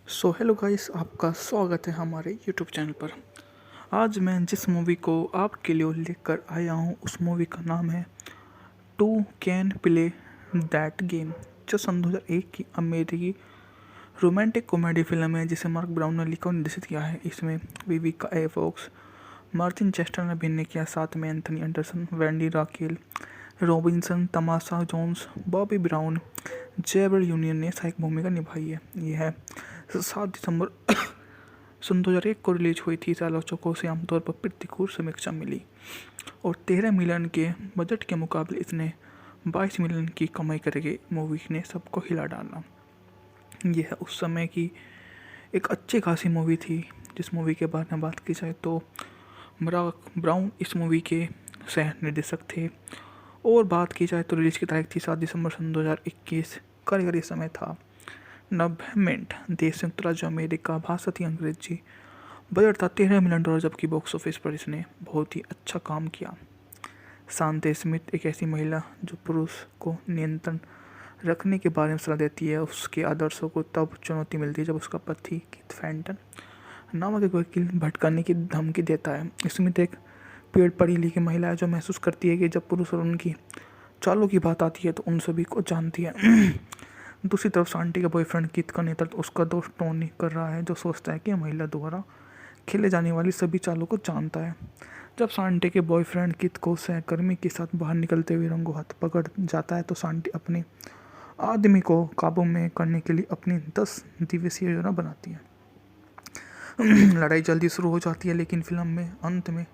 So hello guys, आपका स्वागत है हमारे यूट्यूब चैनल पर। आज मैं जिस मूवी को आपके लिए लेकर आया हूँ उस मूवी का नाम है two can play that game, जो सन 2001 की अमेरिकी रोमांटिक कॉमेडी फिल्म है जिसे मार्क ब्राउन ने लिखा और निर्देशित किया है। इसमें Vivica A Fox, Martin Chester ने अभिनय किया, साथ में Anthony Anderson, Wendy Raquel Robinson, Tamala Jones, Bobby Brown, Gabrielle Union ने सहायक भूमिका निभाई है। यह है 7 दिसंबर सन 2001 को रिलीज हुई थी। आलोचकों से आमतौर पर प्रतिकूल समीक्षा मिली और 13 मिलियन के बजट के मुकाबले इसने 22 मिलियन की कमाई करके मूवी ने सबको हिला डाला। यह उस समय की एक अच्छी खासी मूवी थी। जिस मूवी के बारे में बात की जाए तो मार्क ब्राउन इस मूवी के सह निर्देशक थे और बात की जाए तो रिलीज की तारीख थी 7 दिसंबर सन 2021। कारीगरी समय था 90 मिनट। देश संयुक्त राज्य अमेरिका, भाषा थी अंग्रेजी, बजट था $13 मिलियन, जबकि बॉक्स ऑफिस पर इसने बहुत ही अच्छा काम किया। शांति स्मिथ एक ऐसी महिला जो पुरुष को नियंत्रण रखने के बारे में सलाह देती है। उसके आदर्शों को तब चुनौती मिलती है जब उसका पति कीथ फैंटन नामक एक वकील भटकाने की धमकी देता है। स्मिथ एक पढ़ी लिखी महिला है जो महसूस करती है कि जब पुरुष और उनकी चालों की बात आती है तो उन सभी को जानती है। दूसरी तरफ शांति का बॉयफ्रेंड कीथ का नेतृत्व उसका दोस्त टोनी कर रहा है, जो सोचता है कि महिला द्वारा खेले जाने वाली सभी चालों को जानता है। जब शांति के बॉयफ्रेंड कीथ को सहकर्मी के साथ बाहर निकलते हुए रंगों हाथ पकड़ जाता है तो शांति अपने आदमी को काबू में करने के लिए अपनी 10 दिवसीय योजना बनाती है। लड़ाई जल्दी शुरू हो जाती है, लेकिन फिल्म में अंत में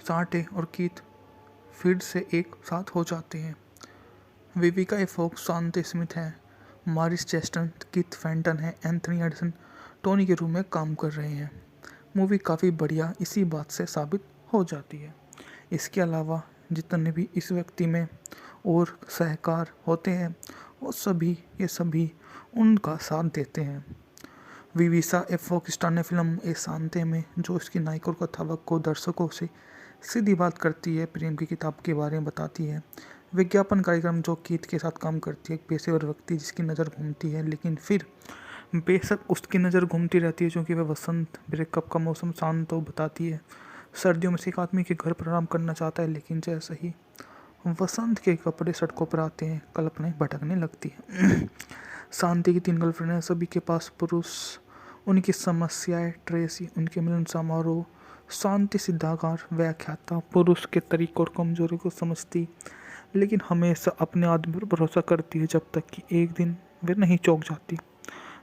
शांति और कीथ फिर से एक साथ हो जाते हैं। विविका ए फॉक्स शांति स्मिथ है, मारिस चेस्टर कीथ फैंटन है, एंथनी एंडरसन टोनी के रूप में काम कर रहे हैं। मूवी काफ़ी बढ़िया इसी बात से साबित हो जाती है। इसके अलावा जितने भी इस व्यक्ति में और सहकार होते हैं वो सभी उनका साथ देते हैं। विविका ए फॉक्स स्टार ने फिल्म ए शांति में जो इसकी नायक और कथावक को दर्शकों से सीधी बात करती है, प्रेम की किताब के बारे में बताती है। विज्ञापन कार्यक्रम जो कीथ के साथ काम करती है, एक पेशेवर व्यक्ति जिसकी नज़र घूमती है, लेकिन फिर बेशक उसकी नज़र घूमती रहती है क्योंकि वह वसंत ब्रेकअप का मौसम शांत तो बताती है। सर्दियों में से एक आदमी के घर पर आराम करना चाहता है, लेकिन जैसे ही वसंत के कपड़े सड़कों पर आते हैं कल्पनाएं भटकने लगती है। शांति की 3 गर्लफ्रेंड हैं, सभी के पास पुरुष, उनकी समस्याएं, ट्रेसी, उनके मिलन समारोह, शांति सिद्धाकार व्याख्याता, पुरुष के तरीकों और कमजोरी को समझती लेकिन हमेशा अपने आदमी पर भरोसा करती है, जब तक कि एक दिन वे नहीं चौंक जाती।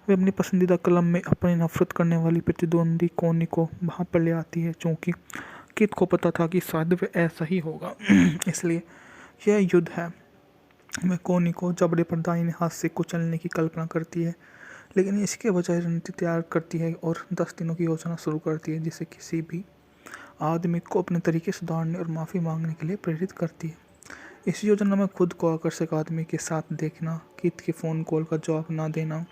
वे अपनी पसंदीदा कलम में अपनी नफरत करने वाली प्रतिद्वंदी कोनी को वहाँ पर ले आती है, क्योंकि कीथ को पता था कि शायद वे ऐसा ही होगा। इसलिए यह युद्ध है। वह कोनी को जबड़े पर दाहिने हाथ से कुचलने की कल्पना करती है, लेकिन इसके बजाय रणनीति तैयार करती है और 10 दिनों की योजना शुरू करती है, जिसे किसी भी आदमी को अपने तरीके सुधारने और माफ़ी मांगने के लिए प्रेरित करती है। इस योजना में खुद को आकर्षक आदमी के साथ देखना, कीथ के फ़ोन कॉल का जवाब ना देना,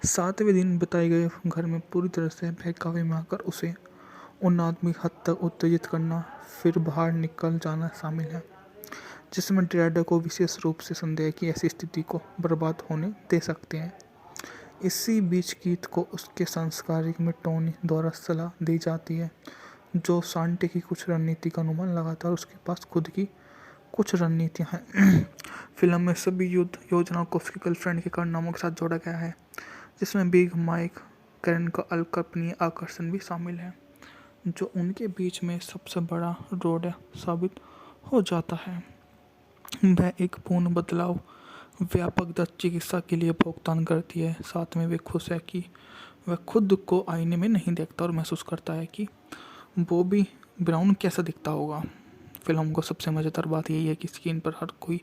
7वें दिन बताए गए घर में पूरी तरह से बहकावे में आकर उसे उन आदमी हद तक उत्तेजित करना, फिर बाहर निकल जाना शामिल है, जिसमें ड्रेडर को विशेष रूप से संदेह की ऐसी स्थिति को बर्बाद होने दे सकते हैं। इसी बीच कीथ को उसके संस्कारिक में टोनी द्वारा सलाह दी जाती है, जो शांति की कुछ रणनीति का अनुमान लगाता है और उसके पास खुद की कुछ रणनीतियाँ हैं। फिल्म में सभी युद्ध योजनाओं को उसकी गर्लफ्रेंड के कारनामों के साथ जोड़ा गया है, जिसमें बिग माइक कैरन का अकल्पनीय आकर्षण भी शामिल है, जो उनके बीच में सबसे बड़ा रोड साबित हो जाता है। वह एक पूर्ण बदलाव व्यापक दत्त चिकित्सा के लिए भुगतान करती है। साथ में वे खुश है कि वह खुद को आईने में नहीं देखता और महसूस करता है कि बॉबी ब्राउन कैसा दिखता होगा। फिल्म को सबसे मज़ेदार बात यही है कि स्क्रीन पर हर कोई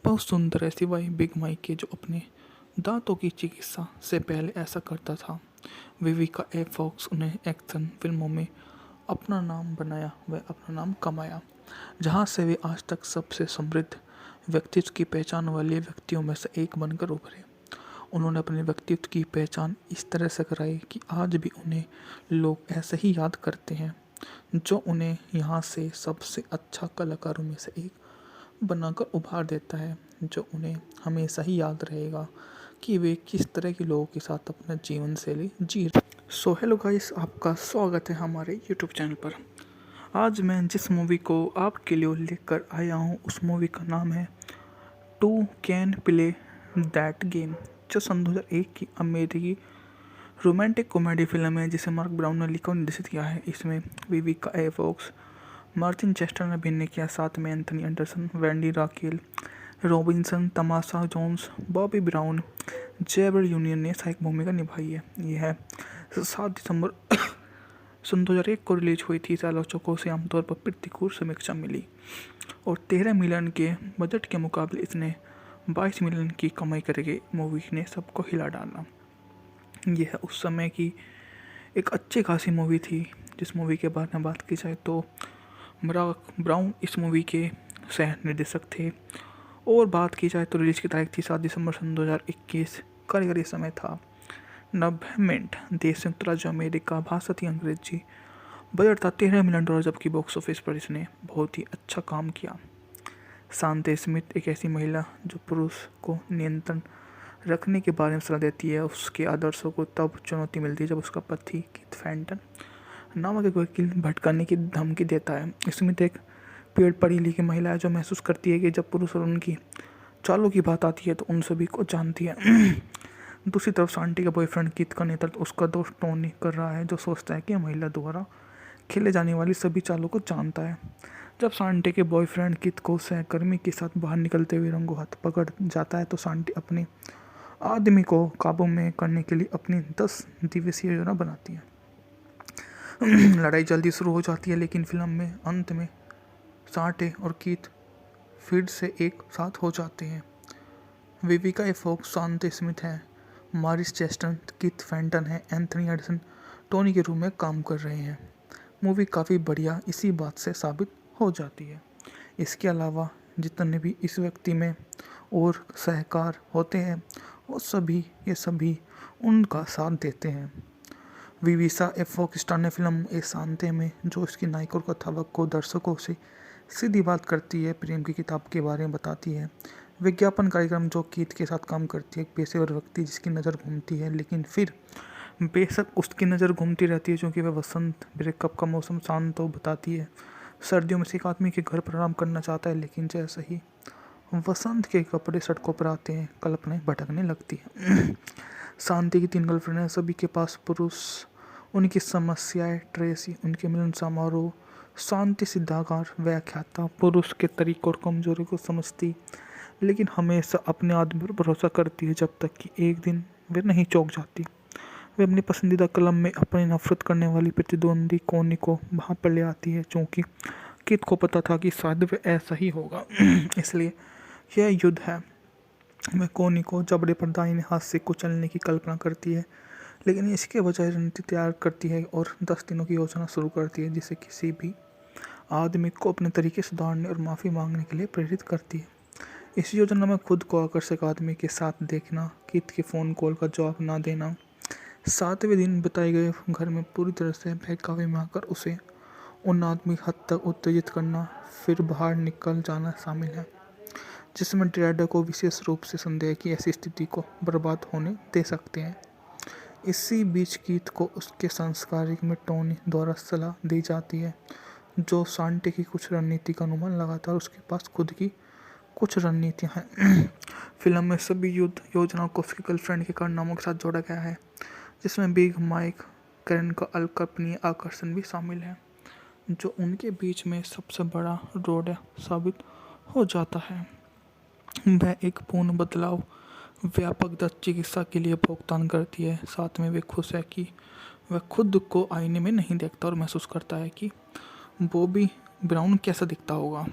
बहुत सुंदर है, सिवाय बिग माइक के, जो अपने दांतों की चिकित्सा से पहले ऐसा करता था। विविका ए फॉक्स उन्हें एक्शन फिल्मों में अपना नाम बनाया, वह अपना नाम कमाया, जहां से वे आज तक सबसे समृद्ध व्यक्तित्व की पहचान वाले व्यक्तियों में से एक बनकर उभरे। उन्होंने अपने व्यक्तित्व की पहचान इस तरह से कराई कि आज भी उन्हें लोग ऐसे ही याद करते हैं, जो उन्हें यहाँ से सबसे अच्छा कलाकारों में से एक बनाकर उभार देता है, जो उन्हें हमेशा ही याद रहेगा कि वे किस तरह के लोगों के साथ अपना जीवन शैली जी रहे। सो हेलो गाइस, आपका स्वागत है हमारे यूट्यूब चैनल पर। आज मैं जिस मूवी को आपके लिए लेकर आया हूँ उस मूवी का नाम है two can play that game, जो सन 2001 की अमेरिकी रोमांटिक कॉमेडी फिल्म है जिसे मार्क ब्राउन ने लिखा और निर्देशित किया है। इसमें Vivica A Fox, Martin Chester ने अभिनय किया, साथ में Anthony Anderson, Wendy Raquel Robinson, Tamala Jones, Bobby Brown, Gabrielle Union ने सहायक भूमिका निभाई है। यह 7 दिसंबर सन 2001 को रिलीज हुई थी। आलोचकों से आमतौर पर प्रतिकूल समीक्षा मिली और 13 मिलियन के बजट के मुकाबले इसने 22 मिलियन की कमाई करके मूवी ने सबको हिला डाला। यह उस समय की एक अच्छी खासी मूवी थी। जिस मूवी के बारे में बात की जाए तो मार्क ब्राउन इस मूवी के सह निर्देशक थे और बात की जाए तो रिलीज की तारीख थी 7 दिसंबर सन 2021। कार्यकारी समय था 90 मिनट। देश संयुक्त राज्य अमेरिका, भाषा थी अंग्रेजी, बजट था $13 मिलियन, जबकि बॉक्स ऑफिस पर इसने बहुत ही अच्छा काम किया। शांति स्मिथ एक ऐसी महिला जो पुरुष को नियंत्रण रखने के बारे में सलाह देती है। उसके आदर्शों को तब चुनौती मिलती है जब उसका पति कीथ फैंटन नामक एक वकील भटकाने की धमकी देता है। स्मिथ एक पढ़ी लिखी महिला है जो महसूस करती है कि जब पुरुष और उनकी चालों की बात आती है तो उन सभी को जानती है। दूसरी तरफ शांति का बॉयफ्रेंड कीथ का नेतृत्व उसका दोस्त टोनी कर रहा है, जो सोचता है कि महिला द्वारा खेले जाने वाली सभी चालों को जानता है। जब शांति के बॉयफ्रेंड कीथ को सहकर्मी के साथ बाहर निकलते हुए रंगों हाथ पकड़ जाता है तो शांति अपने आदमी को काबू में करने के लिए अपनी 10 दिवसीय योजना बनाती है। लड़ाई जल्दी शुरू हो जाती है, लेकिन फिल्म में अंत में शांति और कीथ फिर से एक साथ हो जाते हैं। विविका ए फॉक्स शांति स्मिथ है, मारिस चेस्टर कीथ फैंटन है, एंथनी एंडरसन टोनी के रूप में काम कर रहे हैं। मूवी काफ़ी बढ़िया इसी बात से साबित हो जाती है। इसके अलावा जितने भी इस व्यक्ति में और सहकार होते हैं वो ये सभी उनका साथ देते हैं। विविका ए फॉक्स स्टार ने फिल्म ए शांति में जो इसकी नायक और कथावक को दर्शकों से सीधी बात करती है, प्रेम की किताब के बारे में बताती है। विज्ञापन कार्यक्रम जो कीथ के साथ काम करती है, एक पेशेवर व्यक्ति जिसकी नज़र घूमती है, लेकिन फिर बेशक उसकी नज़र घूमती रहती है क्योंकि वह वसंत ब्रेकअप का मौसम शांत तो बताती है। सर्दियों में से एक आदमी के घर पर आराम करना चाहता है, लेकिन जैसे ही वसंत के कपड़े सड़कों पर आते हैं कल्पनाएं भटकने लगती हैं। शांति की 3 गर्लफ्रेंड हैं, सभी के पास पुरुष, उनकी समस्याएं, ट्रेसी, उनके मिलन समारोह, शांति सिद्धागार, व्याख्याता, पुरुष के तरीकों और कमजोरी को समझती, लेकिन हमेशा अपने आदमी पर भरोसा करती है जब तक कि एक दिन वे नहीं चौंक जाती। वे अपनी पसंदीदा कलम में अपनी नफरत करने वाली प्रतिद्वंदी कोनी को वहाँ पर ले आती है, क्योंकि कीथ को पता था कि शायद वे ऐसा ही होगा। इसलिए यह युद्ध है। वह कोनी को जबड़े पर दाहिने हाथ से कुचलने की कल्पना करती है, लेकिन इसके बजाय रणनीति तैयार करती है और 10 दिनों की योजना शुरू करती है जिसे किसी भी आदमी को अपने तरीके सुधारने और माफ़ी मांगने के लिए प्रेरित करती है। इस योजना में खुद को आकर्षक आदमी के साथ देखना, कीथ के फ़ोन कॉल का जवाब ना देना, 7वें दिन बताए गए घर में पूरी तरह से बहकावे में आकर उसे उन आदमी हद तक उत्तेजित करना, फिर बाहर निकल जाना शामिल है, जिसमें ड्रेडर को विशेष रूप से संदेह की ऐसी स्थिति को बर्बाद होने दे सकते हैं। इसी बीच कीथ को उसके संस्कारिक में टोनी द्वारा सलाह दी जाती है, जो शांति की कुछ रणनीति का अनुमान लगाता है और उसके पास खुद की कुछ रणनीतियाँ हैं। फिल्म में सभी युद्ध योजनाओं को उसके गर्लफ्रेंड के कारनामों के साथ जोड़ा गया है, जिसमें बिग माइक कैरन का अकल्पनीय आकर्षण भी शामिल है, जो उनके बीच में सबसे बड़ा रोड साबित हो जाता है। वह एक पूर्ण बदलाव व्यापक दत्त चिकित्सा के लिए भुगतान करती है। साथ में वे खुश है कि वह खुद को आईने में नहीं देखता और महसूस करता है कि बॉबी ब्राउन कैसा दिखता होगा।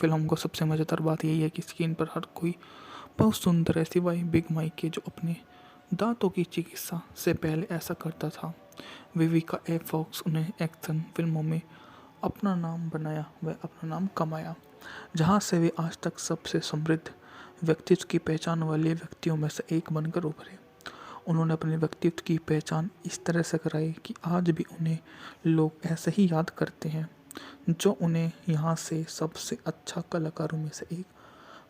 फिल्म को सबसे मज़ेदार बात यही है कि स्क्रीन पर हर कोई बहुत सुंदर है, सिवाय बिग माइक के जो अपने दांतों की चिकित्सा से पहले ऐसा करता था। विविका ए फॉक्स उन्हें एक्शन फिल्मों में अपना नाम बनाया, वह अपना नाम कमाया, जहां से वे आज तक सबसे समृद्ध व्यक्तित्व की पहचान वाले व्यक्तियों में से एक बनकर उभरे। उन्होंने अपने व्यक्तित्व की पहचान इस तरह से कराई कि आज भी उन्हें लोग ऐसे ही याद करते हैं, जो उन्हें यहाँ से सबसे अच्छा कलाकारों में से एक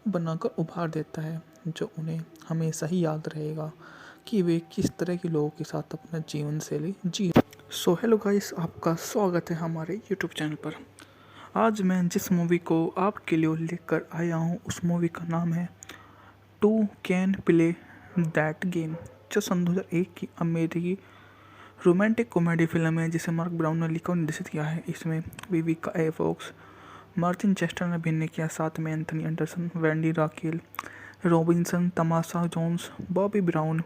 बनाकर उभार देता है। जो उन्हें हमेशा ही याद रहेगा कि वे किस तरह के लोगों के साथ अपना जीवन शैली जी। सो हेलो गाइस, आपका स्वागत है हमारे यूट्यूब चैनल पर। आज मैं जिस मूवी को आपके लिए लेकर आया हूँ उस मूवी का नाम है two can play that game, जो सन 2001 की अमेरिकी रोमांटिक कॉमेडी फिल्म है जिसे मार्क ब्राउन ने लिखा और निर्देशित किया है। इसमें Vivica A Fox, Martin Chester ने अभिनय किया, साथ में Anthony Anderson, Wendy Raquel Robinson, Tamala Jones, Bobby Brown,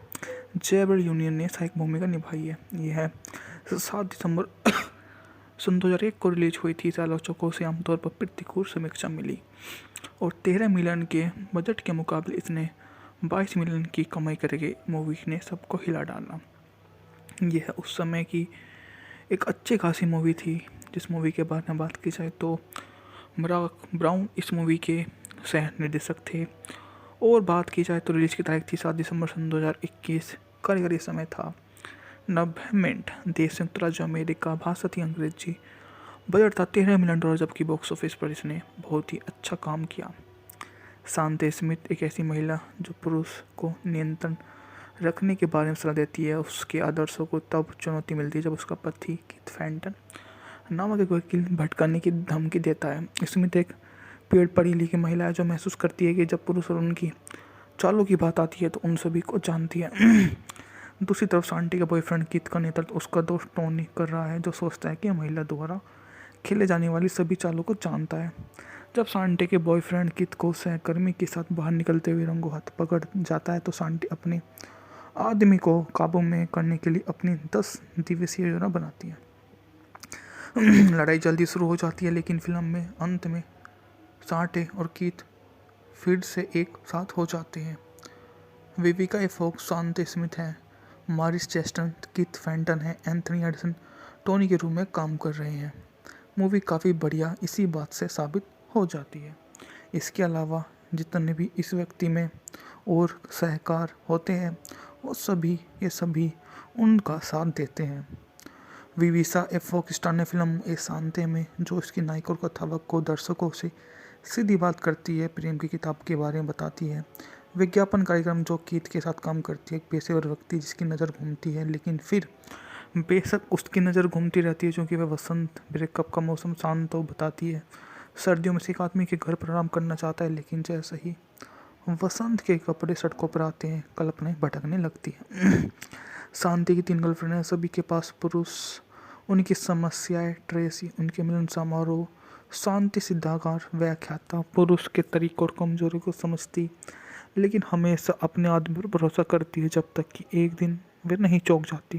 Gabrielle Union ने सहायक भूमिका निभाई है। यह 7 दिसंबर सन 2001 को रिलीज हुई थी। आलोचकों से आमतौर पर प्रतिकूल समीक्षा मिली और 13 मिलियन के बजट के मुकाबले इसने 22 मिलियन की कमाई करके मूवी ने सबको हिला डाला। यह उस समय की एक अच्छी खासी मूवी थी। जिस मूवी के बारे में बात की जाए तो मार्क ब्राउन इस मूवी के सह निर्देशक थे और बात की जाए तो रिलीज की तारीख थी 7 दिसंबर सन 2021। कार्यकारी समय था 90 मिनट। देश संयुक्त राज्य अमेरिका, भाषा थी अंग्रेजी, बजट था $13 मिलियन, जबकि बॉक्स ऑफिस पर इसने बहुत ही अच्छा काम किया। शांति स्मिथ एक ऐसी महिला जो पुरुष को नियंत्रण रखने के बारे में सलाह देती है। उसके आदर्शों को तब चुनौती मिलती है जब उसका पति कीथ फैंटन नामक एक वकील भटकाने की धमकी देता है। स्मिथ एक पढ़ी लिखी महिला है जो महसूस करती है कि जब पुरुष और उनकी चालों की बात आती है तो उन सभी को जानती है। दूसरी तरफ शांति का बॉयफ्रेंड कीथ का नेतृत्व उसका दोस्त टोनी कर रहा है, जो सोचता है कि महिला द्वारा खेले जाने वाली सभी चालों को जानता है। जब शांति के बॉयफ्रेंड कीथ को सहकर्मी के साथ बाहर निकलते हुए रंगों हाथ पकड़ जाता है तो शांति अपने आदमी को काबू में करने के लिए अपनी 10 दिवसीय योजना बनाती है। लड़ाई जल्दी शुरू हो जाती है, लेकिन फिल्म में अंत में शांति और कीथ फिर से एक साथ हो जाते हैं। विविका ए फॉक्स शांति स्मिथ है, मारिस चेस्टर कीथ फैंटन है, एंथनी एंडरसन टोनी के रूप में काम कर रहे हैं। मूवी काफ़ी बढ़िया इसी बात से साबित हो जाती है। इसके अलावा जितने भी इस व्यक्ति में और सहकार होते हैं वो ये सभी उनका साथ देते हैं। विविका ए फॉक्स स्टार ने फिल्म ए शांति में जो इसकी नायिका और कथावक को दर्शकों से सीधी बात करती है, प्रेम की किताब के बारे में बताती है। विज्ञापन कार्यक्रम जो कीथ के साथ काम करती है, एक पेशेवर व्यक्ति जिसकी नज़र घूमती है, लेकिन फिर बेशक उसकी नज़र घूमती रहती है क्योंकि वह वसंत ब्रेकअप का मौसम शांत तो बताती है। सर्दियों में से एक आदमी के घर पर आराम करना चाहता है, लेकिन जैसे ही वसंत के कपड़े सड़कों पर आते हैं कल्पनाएं भटकने लगती हैं। शांति की 3 गर्लफ्रेंड हैं, सभी के पास पुरुष, उनकी समस्याएं, ट्रेसी, उनके मिलन समारोह, शांति सिद्धागार व्याख्याता, पुरुष के तरीकों और कमजोरी को समझती, लेकिन हमेशा अपने आदमी पर भरोसा करती है जब तक कि एक दिन वे नहीं चौंक जाती।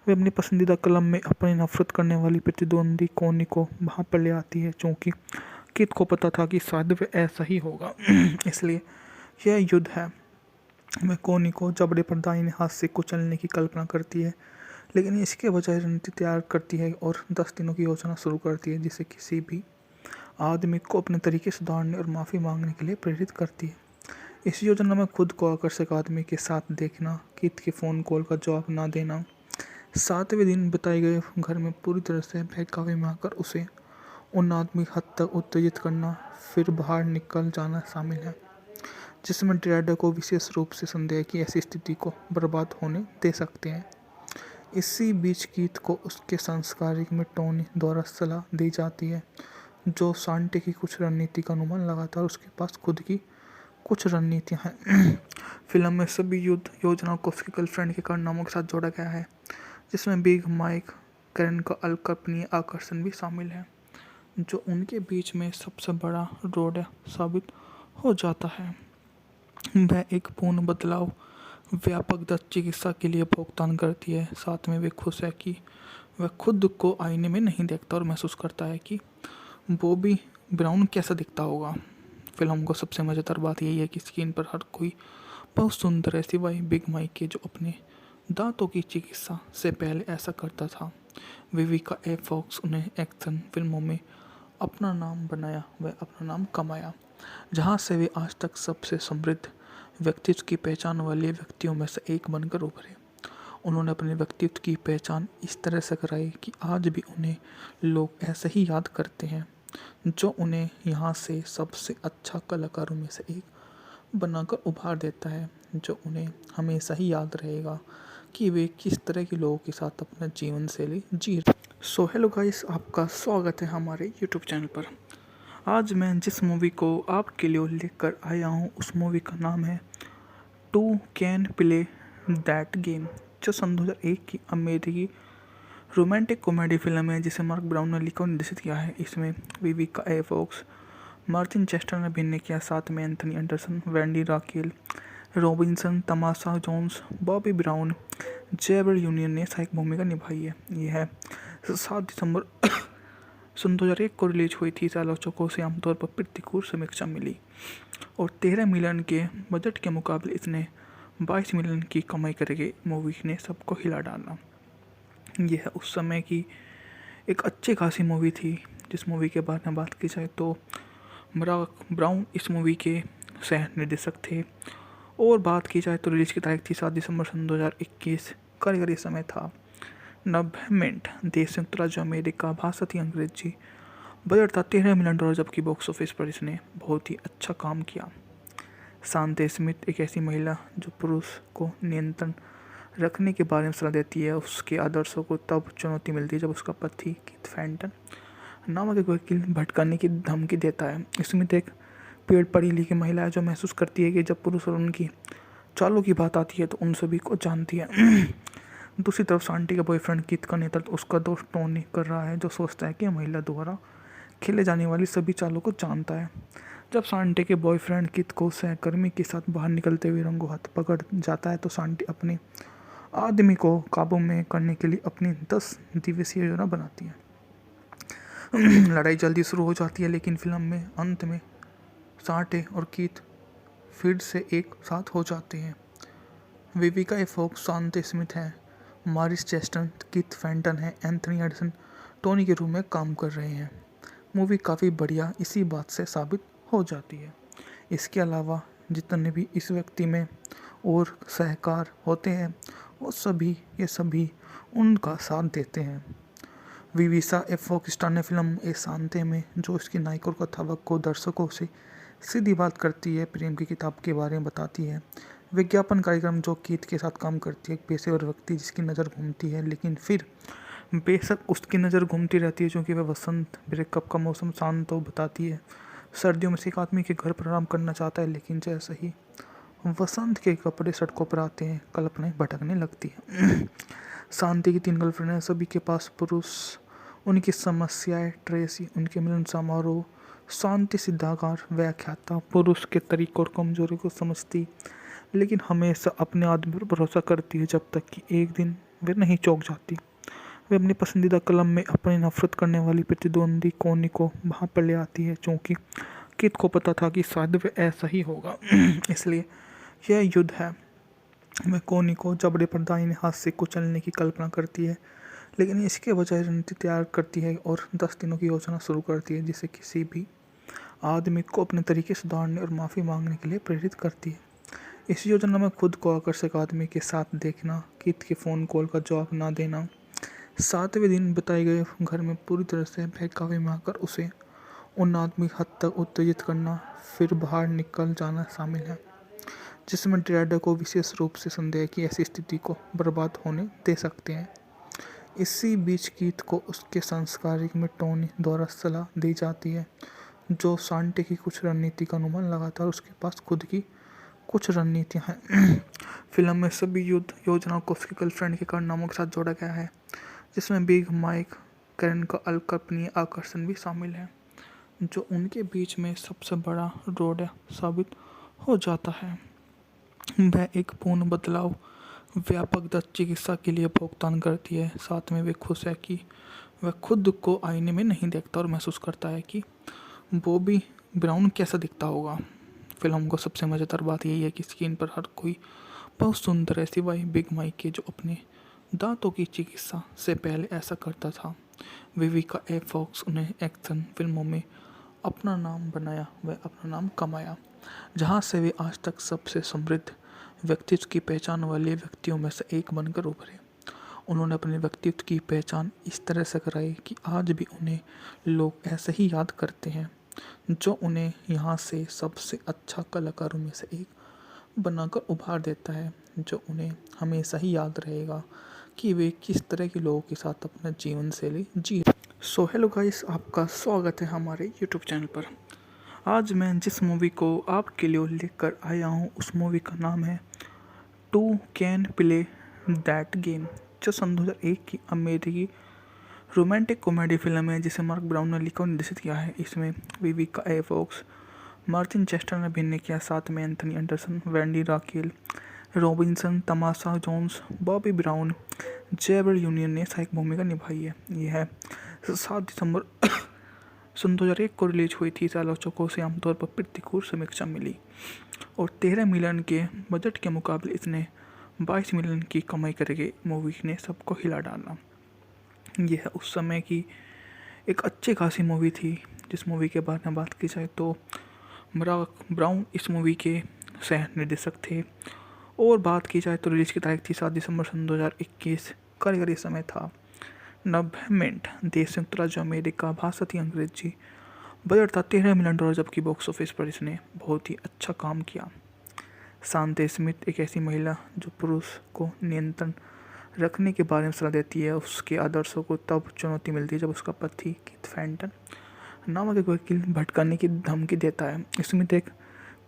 वे अपनी पसंदीदा कलम में अपनी नफरत करने वाली प्रतिद्वंदी कोनी को वहाँ पर ले आती है, क्योंकि कीथ को पता था कि शायद वे ऐसा ही होगा। इसलिए यह युद्ध है। वह कोनी को जबड़े पर दाहिने हाथ से कुचलने की कल्पना करती है, लेकिन इसके बजाय रणनीति तैयार करती है और 10 दिनों की योजना शुरू करती है जिसे किसी भी आदमी को अपने तरीके सुधारने और माफ़ी मांगने के लिए प्रेरित करती है। इस योजना में खुद को आकर्षक आदमी के साथ देखना, कीथ के फ़ोन कॉल का जवाब ना देना, 7वें दिन बताए गए घर में पूरी तरह से बहकावे में आकर उसे उन आदमी हद तक उत्तेजित करना, फिर बाहर निकल जाना शामिल है, जिसमें ड्राइडर को विशेष रूप से संदेह की ऐसी स्थिति को बर्बाद होने दे सकते हैं। इसी बीच कीथ को उसके संस्कारिक में टोनी द्वारा सलाह दी जाती है, जो शांति की कुछ रणनीति का अनुमान लगाता है और उसके पास खुद की कुछ रणनीतियाँ हैं। फिल्म में सभी युद्ध योजनाओं को उसके गर्लफ्रेंड के कारनामों के साथ जोड़ा गया है, जिसमें बिग माइक कैरन का अकल्पनीय आकर्षण भी शामिल है, जो उनके बीच में सबसे बड़ा रोड साबित हो जाता है। वह एक पूर्ण बदलाव व्यापक दत्त चिकित्सा के लिए भुगतान करती है। साथ में वे खुश है कि वह खुद को आईने में नहीं देखता और महसूस करता है कि बॉबी ब्राउन कैसा दिखता होगा। फिल्म को सबसे मज़ेदार बात यही है कि स्क्रीन पर हर कोई बहुत सुंदर है, सिवाय बिग माइक के जो अपने दांतों की चिकित्सा से पहले ऐसा करता था। विविका ए फॉक्स उन्हें एक्शन फिल्मों में अपना नाम बनाया, वह अपना नाम कमाया, जहां से वे आज तक सबसे समृद्ध व्यक्तित्व की पहचान वाले व्यक्तियों में से एक बनकर उभरे। उन्होंने अपने व्यक्तित्व की पहचान इस तरह से कराई कि आज भी उन्हें लोग ऐसे ही याद करते हैं, जो उन्हें यहाँ से सबसे अच्छा कलाकारों में से एक बनाकर उभार देता है, जो उन्हें हमेशा ही याद रहेगा कि वे किस तरह के लोगों के साथ अपना जीवन शैली जी रहे। सो हेलो गाइस, आपका स्वागत है हमारे यूट्यूब चैनल पर। आज मैं जिस मूवी को आपके लिए लेकर आया हूँ उस मूवी का नाम है two can play that game, जो सन 2001 की अमेरिकी रोमांटिक कॉमेडी फिल्म है जिसे मार्क ब्राउन ने लिखा और निर्देशित किया है। इसमें Vivica A Fox, Martin Chester ने अभिनय किया, साथ में Anthony Anderson, Wendy Raquel Robinson, Tamala Jones, Bobby Brown, Gabrielle Union ने सहायक भूमिका निभाई है। यह है 7 दिसंबर सन 2001 को रिलीज हुई थी। आलोचकों से आमतौर पर प्रतिकूल समीक्षा मिली और 13 मिलियन के बजट के मुकाबले इसने 22 मिलियन की कमाई करके मूवी ने सबको हिला डाला। यह उस समय की एक अच्छी खासी मूवी थी। जिस मूवी के बारे में बात की जाए तो मार्क ब्राउन इस मूवी के सह निर्देशक थे और बात की जाए तो रिलीज की तारीख थी 7 दिसंबर सन 2021। कारीगरी समय था 90 मिनट। देश संयुक्त राज्य अमेरिका, भाषा थी अंग्रेजी, बजट था $13 मिलियन, जबकि बॉक्स ऑफिस पर इसने बहुत ही अच्छा काम किया। शांति स्मिथ एक ऐसी महिला जो पुरुष को नियंत्रण रखने के बारे में सलाह देती है। उसके आदर्शों को तब चुनौती मिलती है जब उसका पति कीथ फैंटन नामक एक वकील भटकाने की धमकी देता है। स्मिथ एक पेड़ पढ़ी लिखी महिला है जो महसूस करती है कि जब पुरुष और उनकी चालों की बात आती है तो उन सभी को जानती है। दूसरी तरफ शांति का बॉयफ्रेंड कीथ का नेतृत्व उसका दोस्त टोनी कर रहा है, जो सोचता है कि महिला द्वारा खेले जाने वाली सभी चालों को जानता है। जब शांति के बॉयफ्रेंड कीथ को सहकर्मी के साथ बाहर निकलते हुए रंगों हाथ पकड़ जाता है तो शांति अपने आदमी को काबू में करने के लिए अपनी 10 दिवसीय योजना बनाती है। लड़ाई जल्दी शुरू हो जाती है, लेकिन फिल्म में अंत में शांति और कीथ फिर से एक साथ हो जाते हैं। विविका ए फॉक्स शांति स्मिथ है, मारिस चेस्टर कीथ फैंटन है, एंथनी एंडरसन टोनी के रूप में काम कर रहे हैं। मूवी काफ़ी बढ़िया इसी बात से साबित हो जाती है। इसके अलावा जितने भी इस व्यक्ति में और सहकार होते हैं वो ये सभी उनका साथ देते हैं। विविका ए फॉक्स स्टार ने फिल्म ए शांति में जो इसकी नायक और कथावक को दर्शकों से सीधी बात करती है, प्रेम की किताब के बारे में बताती है। विज्ञापन कार्यक्रम जो कीथ के साथ काम करती है, एक पेशेवर व्यक्ति जिसकी नज़र घूमती है, लेकिन फिर बेशक उसकी नज़र घूमती रहती है क्योंकि वह वसंत ब्रेकअप का मौसम शांत तो बताती है। सर्दियों में से एक आदमी के घर पर आराम करना चाहता है, लेकिन जैसे ही वसंत के कपड़े सड़कों पर आते हैं कल्पनाएं भटकने लगती है। शांति की 3 गर्लफ्रेंड हैं, सभी के पास पुरुष, उनकी समस्याएं, ट्रेसी, उनके मिलन समारोह, शांति सिद्धाकार व्याख्याता, पुरुष के तरीकों और कमजोरी को समझती लेकिन हमेशा अपने आदमी पर भरोसा करती है, जब तक कि एक दिन वे नहीं चौंक जाती। वे अपनी पसंदीदा कलम में अपनी नफरत करने वाली प्रतिद्वंदी कोनी को वहाँ पर ले आती है, क्योंकि कीथ को पता था कि शायद वे ऐसा ही होगा। इसलिए यह युद्ध है। वह कोनी को जबड़े पर दाहिने हाथ से कुचलने की कल्पना करती है, लेकिन इसके बजाय रणनीति तैयार करती है और 10 दिनों की योजना शुरू करती है, जिसे किसी भी आदमी को अपने तरीके सुधारने और माफ़ी मांगने के लिए प्रेरित करती है। इस योजना में खुद को आकर्षक आदमी के साथ देखना, कीथ के फ़ोन कॉल का जवाब ना देना, 7वें दिन बताए गए घर में पूरी तरह से बहकावे में आकर उसे उन आदमी हद तक उत्तेजित करना, फिर बाहर निकल जाना शामिल है, जिसमें ड्रेडर को विशेष रूप से संदेह की ऐसी स्थिति को बर्बाद होने दे सकते हैं। इसी बीच कीथ को उसके संस्कारिक में टोनी द्वारा सलाह दी जाती है, जो शांति की कुछ रणनीति का अनुमान लगातार उसके पास खुद की कुछ रणनीतियाँ हैं। फिल्म में सभी युद्ध योजनाओं को उसकी गर्लफ्रेंड के कारनामों के साथ जोड़ा गया है, जिसमें बिग माइक कैरन का अकल्पनीय आकर्षण भी शामिल है, जो उनके बीच में सबसे बड़ा रोड साबित हो जाता है। वह एक पूर्ण बदलाव व्यापक दत्त चिकित्सा के लिए भुगतान करती है। साथ में वे खुश है कि वह खुद को आईने में नहीं देखता और महसूस करता है कि बॉबी ब्राउन कैसा दिखता होगा। फिल्म को सबसे मज़ेदार बात यही है कि स्क्रीन पर हर कोई बहुत सुंदर है, सिवाय बिग माइक के, जो अपने दांतों की चिकित्सा से पहले ऐसा करता था। विविका ए फॉक्स उन्हें एक्शन फिल्मों में अपना नाम बनाया, वह अपना नाम कमाया, जहां से वे आज तक सबसे समृद्ध व्यक्तित्व की पहचान वाले व्यक्तियों में से एक बनकर उभरे। उन्होंने अपने व्यक्तित्व की पहचान इस तरह से कराई कि आज भी उन्हें लोग ऐसे ही याद करते हैं। जो उन्हें यहाँ से सबसे अच्छा कलाकारों में से एक बनाकर उभार देता है, जो उन्हें हमेशा ही याद रहेगा कि वे किस तरह के लोगों के साथ अपना जीवन शैली जी। सो हेलो गाइस, आपका स्वागत है हमारे यूट्यूब चैनल पर। आज मैं जिस मूवी को आपके लिए लेकर आया हूँ उस मूवी का नाम है two can play that game, जो सन 2001 की अमेरिकी रोमांटिक कॉमेडी फिल्म है जिसे मार्क ब्राउन ने लिखा और निर्देशित किया है। इसमें Vivica A Fox, Martin Chester ने अभिनय किया, साथ में Anthony Anderson, Wendy Raquel Robinson, Tamala Jones, Bobby Brown, Gabrielle Union ने सहायक भूमिका निभाई है। यह 7 दिसंबर सन 2001 को रिलीज हुई थी। आलोचकों से आमतौर पर प्रतिकूल समीक्षा मिली और 13 मिलियन के बजट के मुकाबले इसने 22 मिलियन की कमाई करके मूवी ने सबको हिला डाला। यह उस समय की एक अच्छी खासी मूवी थी। जिस मूवी के बारे में बात की जाए तो मार्क ब्राउन इस मूवी के सह निर्देशक थे और बात की जाए तो रिलीज की तारीख थी 7 दिसंबर सन 2021। कारीगरी समय था 90 मिनट। देश संयुक्त राज्य अमेरिका, भाषा थी अंग्रेजी, बजट था $13 मिलियन, जबकि बॉक्स ऑफिस पर इसने बहुत ही अच्छा काम किया। शांति स्मिथ एक ऐसी महिला जो पुरुष को नियंत्रण रखने के बारे में सलाह देती है। उसके आदर्शों को तब चुनौती मिलती है जब उसका पति कीथ फैंटन नामक एक वकील भटकाने की धमकी देता है। स्मिथ एक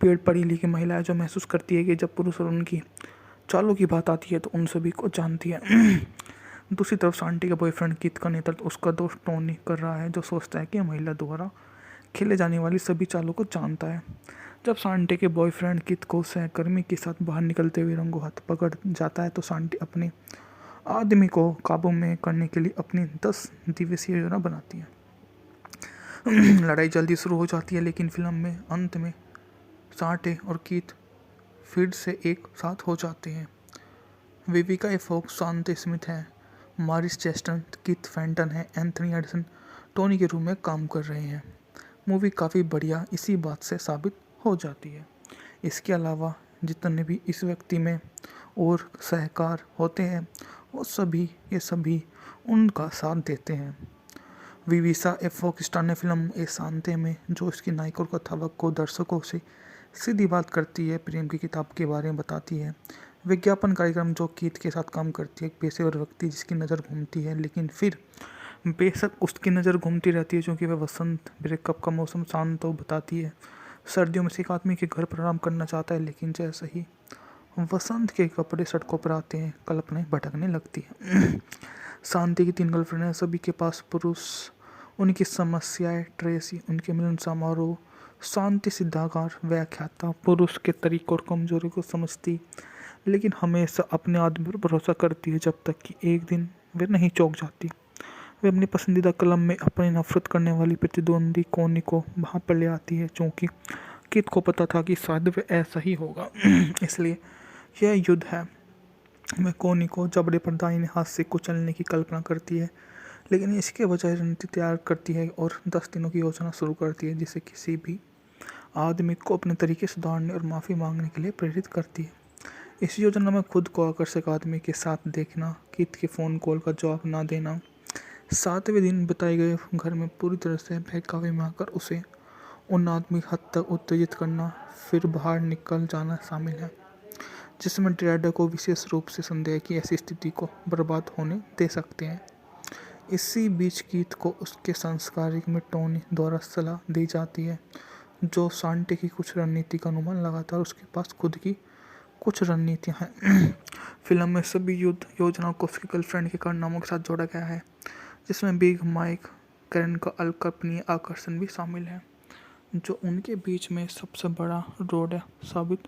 पढ़ी लिखी महिला है जो महसूस करती है कि जब पुरुष और उनकी चालों की बात आती है तो उन सभी को जानती है। दूसरी तरफ शांति का बॉयफ्रेंड कीथ का नेतृत्व उसका दोस्त टोनी कर रहा है, जो सोचता है कि महिला द्वारा खेले जाने वाली सभी चालों को जानता है। जब शांति के बॉयफ्रेंड कीथ को सहकर्मी के साथ बाहर निकलते हुए रंगों हाथ पकड़ जाता है तो शांति अपने आदमी को काबू में करने के लिए अपनी 10 दिवसीय योजना बनाती है। लड़ाई जल्दी शुरू हो जाती है, लेकिन फिल्म में अंत में शांति और कीथ फिर से एक साथ हो जाते हैं। विविका ए फॉक्स शांति स्मिथ है, मारिस चेस्टर कीथ फैंटन है, एंथनी एंडरसन टोनी के रूप में काम कर रहे हैं। मूवी काफ़ी बढ़िया इसी बात से साबित हो जाती है। इसके अलावा जितने भी इस व्यक्ति में और सहकार होते हैं वो ये सभी उनका साथ देते हैं। विविका ए फॉक्स स्टार ने फिल्म ए शांति में जो इसकी नायिका और कथावक को दर्शकों से सीधी बात करती है, प्रेम की किताब के बारे में बताती है। विज्ञापन कार्यक्रम जो कीथ के साथ काम करती है, एक पेशेवर व्यक्ति जिसकी नज़र घूमती है, लेकिन फिर बेशक उसकी नज़र घूमती रहती है क्योंकि वह वसंत ब्रेकअप का मौसम शांत हो बताती है। सर्दियों में से एक आदमी के घर पर आराम करना चाहता है, लेकिन जैसे ही वसंत के कपड़े सड़कों पर आते हैं कल्पनाएं भटकने लगती है। शांति की 3 गर्लफ्रेंड हैं, सभी के पास पुरुष, उनकी समस्याएं, ट्रेसी, उनके मिलन समारोह, शांति सिद्धाकार व्याख्याता, पुरुष के तरीकों और कमजोरी को समझती लेकिन हमेशा अपने आदमी पर भरोसा करती है, जब तक कि एक दिन वे नहीं चौंक जाती। वे अपनी पसंदीदा कलम में अपनी नफरत करने वाली प्रतिद्वंदी कोनी को वहाँ पर ले आती है, क्योंकि कीथ को पता था कि शायद वे ऐसा ही होगा। इसलिए यह युद्ध है। वह कोनी को जबड़े पर दाहिने हाथ से कुचलने की कल्पना करती है, लेकिन इसके बजाय रणनीति तैयार करती है और 10 दिनों की योजना शुरू करती है, जिसे किसी भी आदमी को अपने तरीके सुधारने और माफ़ी मांगने के लिए प्रेरित करती है। इस योजना में खुद को आकर्षक आदमी के साथ देखना, कीथ के फ़ोन कॉल का जवाब ना देना, 7वें दिन बताए गए घर में पूरी तरह से बहकावे में आकर उसे उन आदमी हद तक उत्तेजित करना, फिर बाहर निकल जाना शामिल है, जिसमें ड्रेडर को विशेष रूप से संदेह की ऐसी स्थिति को बर्बाद होने दे सकते हैं। इसी बीच कीथ को उसके संस्कारिक में टोनी द्वारा सलाह दी जाती है, जो शांति की कुछ रणनीति का अनुमान लगाता है। उसके पास खुद की कुछ रणनीतियाँ हैं। फिल्म में सभी युद्ध योजनाओं को उसके गर्लफ्रेंड के कारनामों के साथ जोड़ा गया है, जिसमें बिग माइक कैरन का अकल्पनीय आकर्षण भी शामिल है, जो उनके बीच में सबसे बड़ा रोड साबित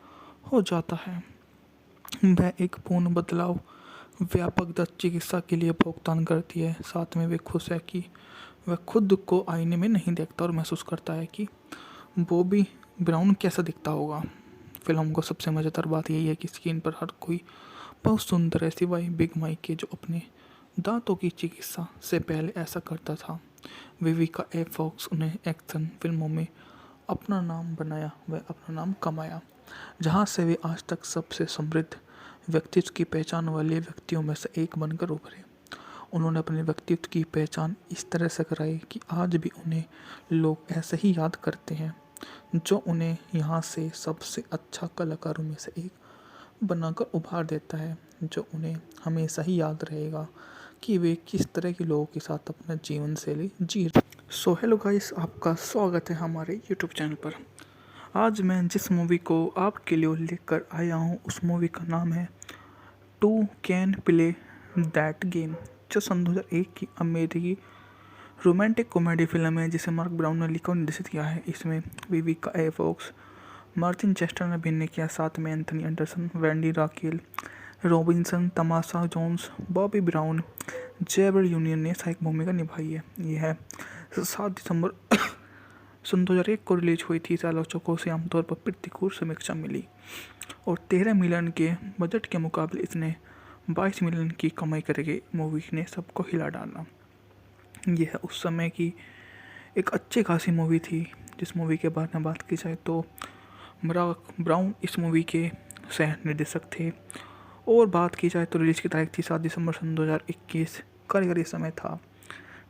हो जाता है। वह एक पूर्ण बदलाव व्यापक दत्त चिकित्सा के लिए भुगतान करती है। साथ में वे खुश है कि वह खुद को आईने में नहीं देखता और महसूस करता है कि बॉबी ब्राउन कैसा दिखता होगा। फिल्म को सबसे मज़ेदार बात यही है कि स्क्रीन पर हर कोई बहुत सुंदर है, सिवाय बिग माइक के, जो अपने दांतों की चिकित्सा से पहले ऐसा करता था। विविका ए फॉक्स उन्हें एक्शन फिल्मों में अपना नाम बनाया, वह अपना नाम कमाया, जहां से वे आज तक सबसे समृद्ध व्यक्तित्व की पहचान वाले व्यक्तियों में से एक बनकर उभरे। उन्होंने अपने व्यक्तित्व की पहचान इस तरह से कराई कि आज भी उन्हें लोग ऐसे ही याद करते हैं, जो उन्हें यहाँ से सबसे अच्छा कलाकारों में से एक बनाकर उभार देता है, जो उन्हें हमेशा ही याद रहेगा कि वे किस तरह के लोगों के साथ अपना जीवन शैली जी रहे। सो हेलो गाइस, आपका स्वागत है हमारे यूट्यूब चैनल पर। आज मैं जिस मूवी को आपके लिए लेकर आया हूँ उस मूवी का नाम है two can play that game, जो सन 2001 की अमेरिकी रोमांटिक कॉमेडी फिल्म है जिसे मार्क ब्राउन ने लिखा और निर्देशित किया है। इसमें Vivica A Fox, Martin Chester ने अभिनय किया, साथ में Anthony Anderson, Wendy Raquel Robinson, Tamala Jones, Bobby Brown, Gabrielle Union ने सहायक भूमिका निभाई है। यह 7 दिसंबर सन 2001 को रिलीज हुई थी। आलोचकों से आमतौर पर प्रतिकूल समीक्षा मिली और 13 मिलियन के बजट के मुकाबले इसने 22 मिलियन की कमाई करके मूवी ने सबको हिला डाला। यह उस समय की एक अच्छी खासी मूवी थी। जिस मूवी के बारे में बात की जाए तो मार्क ब्राउन इस मूवी के सह निर्देशक थे, और बात की जाए तो रिलीज की तारीख थी 7 दिसंबर सन 2021। कारीगरी समय था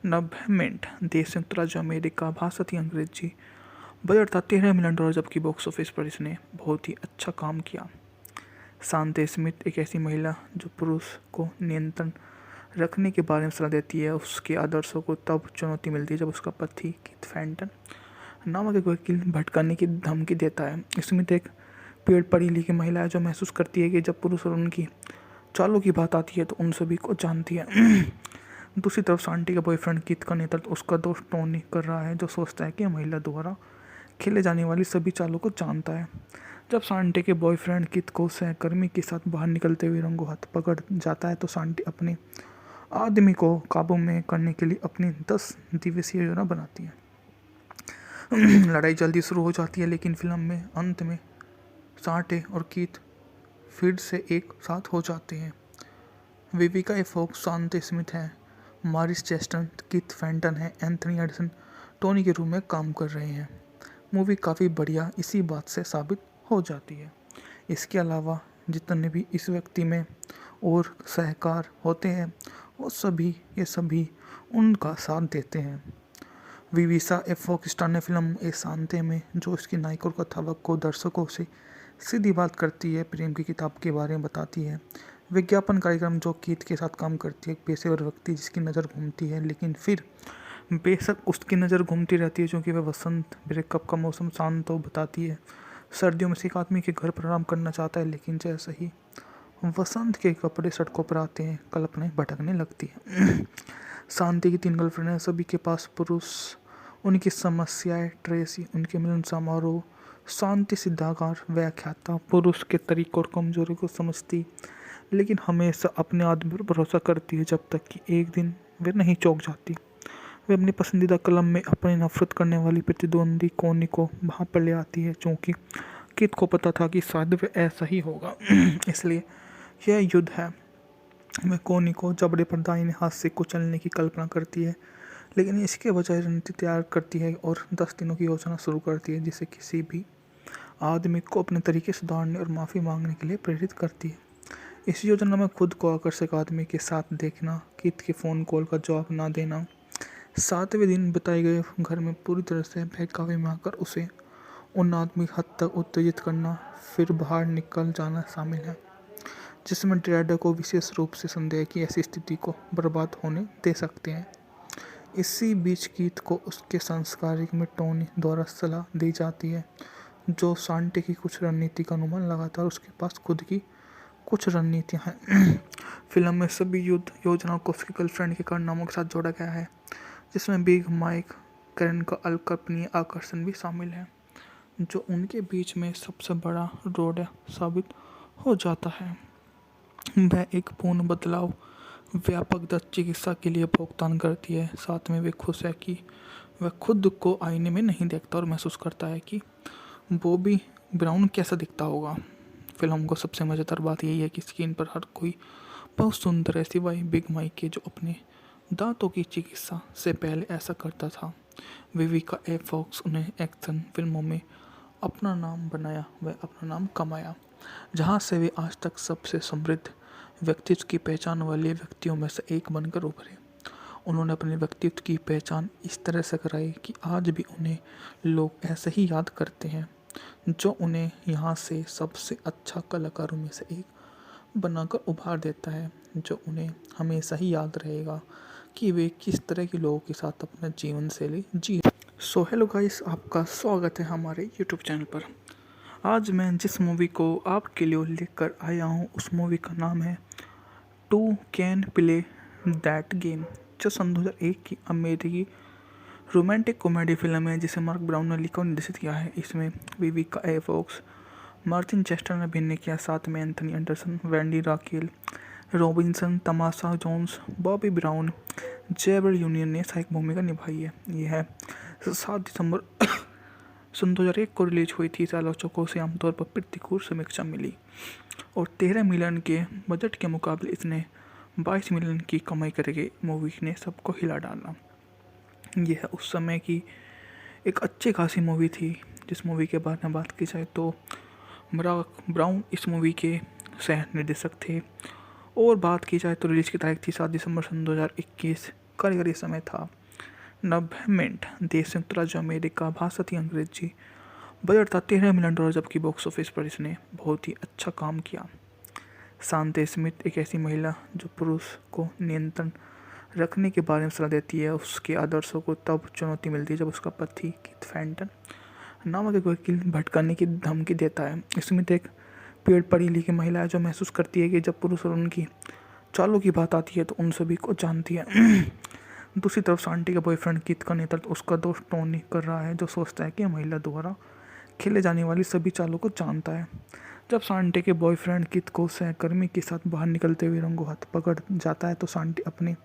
90 मिनट। देश संयुक्त राज्य अमेरिका, भाषा थी अंग्रेजी, बजट था $13 मिलियन, जबकि बॉक्स ऑफिस पर इसने बहुत ही अच्छा काम किया। शांति स्मिथ एक ऐसी महिला जो पुरुष को नियंत्रण रखने के बारे में सलाह देती है। उसके आदर्शों को तब चुनौती मिलती है जब उसका पति कीथ फैंटन नामक एक वकील भटकाने की धमकी देता है। स्मिथ एक पढ़ी लिखी महिला है जो महसूस करती है कि जब पुरुष और उनकी चालों की बात आती है तो उन सभी को जानती है। दूसरी तरफ शांति का बॉयफ्रेंड कीथ का नेतृत्व उसका दोस्त टोनी कर रहा है, जो सोचता है कि महिला द्वारा खेले जाने वाली सभी चालों को जानता है। जब शांति के बॉयफ्रेंड कीथ को सहकर्मी के साथ बाहर निकलते हुए रंगों हाथ पकड़ जाता है तो शांति अपने आदमी को काबू में करने के लिए अपनी 10 दिवसीय योजना बनाती है। लड़ाई जल्दी शुरू हो जाती है, लेकिन फिल्म में अंत में शांति और कीथ फिर से एक साथ हो जाते हैं। विविका ए फॉक्स शांति स्मिथ है, मारिस चेस्टर कीथ फैंटन है, एंथनी एंडरसन टोनी के रूप में काम कर रहे हैं। मूवी काफ़ी बढ़िया इसी बात से साबित हो जाती है। इसके अलावा जितने भी इस व्यक्ति में और सहकार होते हैं वो सभी उनका साथ देते हैं। विविका ए फॉक्स स्टार ने फिल्म ए शांति में जो इसकी नायक और कथावक को दर्शकों से सीधी बात करती है, प्रेम की किताब के बारे में बताती है। विज्ञापन कार्यक्रम जो कीथ के साथ काम करती है, एक पेशेवर व्यक्ति जिसकी नज़र घूमती है, लेकिन फिर बेशक उसकी नज़र घूमती रहती है क्योंकि वह वसंत ब्रेकअप का मौसम शांत हो बताती है। सर्दियों में से एक आदमी के घर पर आराम करना चाहता है, लेकिन जैसे ही वसंत के कपड़े सड़कों पर आते हैं कल्पनाएं भटकने लगती है। शांति की 3 गर्लफ्रेंड है, सभी के पास पुरुष, उनकी समस्याएं, ट्रेसी, उनके मिलन समारोह, शांति सिद्धाकार व्याख्याता, पुरुष के तरीकों और कमजोरी को समझती लेकिन हमेशा अपने आदमी पर भरोसा करती है, जब तक कि एक दिन वे नहीं चौंक जाती। वे अपनी पसंदीदा कलम में अपनी नफरत करने वाली प्रतिद्वंदी कोनी को वहाँ पर ले आती है, क्योंकि कीथ को पता था कि शायद वे ऐसा ही होगा। इसलिए यह युद्ध है। वह कोनी को जबड़े पर दाहिने हाथ से कुचलने की कल्पना करती है, लेकिन इसके बजाय रणनीति तैयार करती है और 10 दिनों की योजना शुरू करती है, जिसे किसी भी आदमी को अपने तरीके सुधारने और माफ़ी मांगने के लिए प्रेरित करती है। इस योजना में खुद को आकर्षक आदमी के साथ देखना, कीथ के फ़ोन कॉल का जवाब ना देना, 7वें दिन बताए गए घर में पूरी तरह से बहकावे में आकर उसे उन आदमी हद तक उत्तेजित करना, फिर बाहर निकल जाना शामिल है, जिसमें ड्रेडर को विशेष रूप से संदेह की ऐसी स्थिति को बर्बाद होने दे सकते हैं। इसी बीच कीथ को उसके संस्कारिक में टोनी द्वारा सलाह दी जाती है, जो शांति की कुछ रणनीति का अनुमान लगाता है और उसके पास खुद की कुछ रणनीतियाँ हैं। फिल्म में सभी युद्ध योजनाओं को उसकी गर्लफ्रेंड के कारनामों के साथ जोड़ा गया है, जिसमें बिग माइक कैरन का अकल्पनीय आकर्षण भी शामिल है, जो उनके बीच में सबसे बड़ा रोड साबित हो जाता है। वह एक पूर्ण बदलाव व्यापक दत्त चिकित्सा के लिए भुगतान करती है। साथ में वे खुश है कि वह खुद को आईने में नहीं देखता और महसूस करता है कि बॉबी ब्राउन कैसा दिखता होगा। फिल्म को सबसे मज़ेदार बात यही है कि स्क्रीन पर हर कोई बहुत सुंदर है, सिवाय बिग माइक के, जो अपने दांतों की चिकित्सा से पहले ऐसा करता था। विविका ए फॉक्स उन्हें एक्शन फिल्मों में अपना नाम बनाया, वह अपना नाम कमाया, जहां से वे आज तक सबसे समृद्ध व्यक्तित्व की पहचान वाले व्यक्तियों में से एक बनकर उभरे। उन्होंने अपने व्यक्तित्व की पहचान इस तरह से कराई कि आज भी उन्हें लोग ऐसे ही याद करते हैं, जो उन्हें यहाँ से सबसे अच्छा कलाकारों में से एक बनाकर उभार देता है, जो उन्हें हमेशा ही याद रहेगा कि वे किस तरह के लोगों के साथ अपना जीवन शैली जी। सो हेलो गाइस, आपका स्वागत है हमारे यूट्यूब चैनल पर। आज मैं जिस मूवी को आपके लिए लेकर आया हूँ उस मूवी का नाम है two can play that game, जो सन 2001 की अमेरिकी रोमांटिक कॉमेडी फिल्म है जिसे मार्क ब्राउन ने लिखा और निर्देशित किया है। इसमें Vivica A Fox, Martin Chester ने अभिनय किया, साथ में Anthony Anderson, Wendy Raquel Robinson, Tamala Jones, Bobby Brown, Gabrielle Union ने सहायक भूमिका निभाई है। यह 7 दिसंबर सन 2001 को रिलीज हुई थी। आलोचकों से आमतौर पर प्रतिकूल समीक्षा मिली और 13 मिलियन के बजट के मुकाबले इसने 22 मिलियन की कमाई करके मूवी ने सबको हिला डाला। यह उस समय की एक अच्छी खासी मूवी थी। जिस मूवी के बारे में बात की जाए तो मार्क ब्राउन इस मूवी के सह निर्देशक थे और बात की जाए तो रिलीज की तारीख थी 7 दिसंबर सन 2021। कारीगरी समय था 90 मिनट। देश संयुक्त राज्य अमेरिका, भाषा थी अंग्रेजी, बजट था $13 मिलियन, जबकि बॉक्स ऑफिस पर इसने बहुत ही अच्छा काम किया। शांति स्मिथ एक ऐसी महिला जो पुरुष को नियंत्रण रखने के बारे में सलाह देती है। उसके आदर्शों को तब चुनौती मिलती है जब उसका पति कीथ फैंटन नामक एक वकील भटकाने की धमकी देता है। स्मिथ एक पढ़ी लिखी महिला है जो महसूस करती है कि जब पुरुष और उनकी चालों की बात आती है तो उन सभी को जानती है। दूसरी तरफ शांति का बॉयफ्रेंड कीथ का नेतृत्व उसका दोस्त टोनी कर रहा है, जो सोचता है कि महिला द्वारा खेले जाने वाली सभी चालों को जानता है। जब शांति के बॉयफ्रेंड कीथ को सहकर्मी के साथ बाहर निकलते हुए रंगों हाथ पकड़ जाता है तो शांति अपने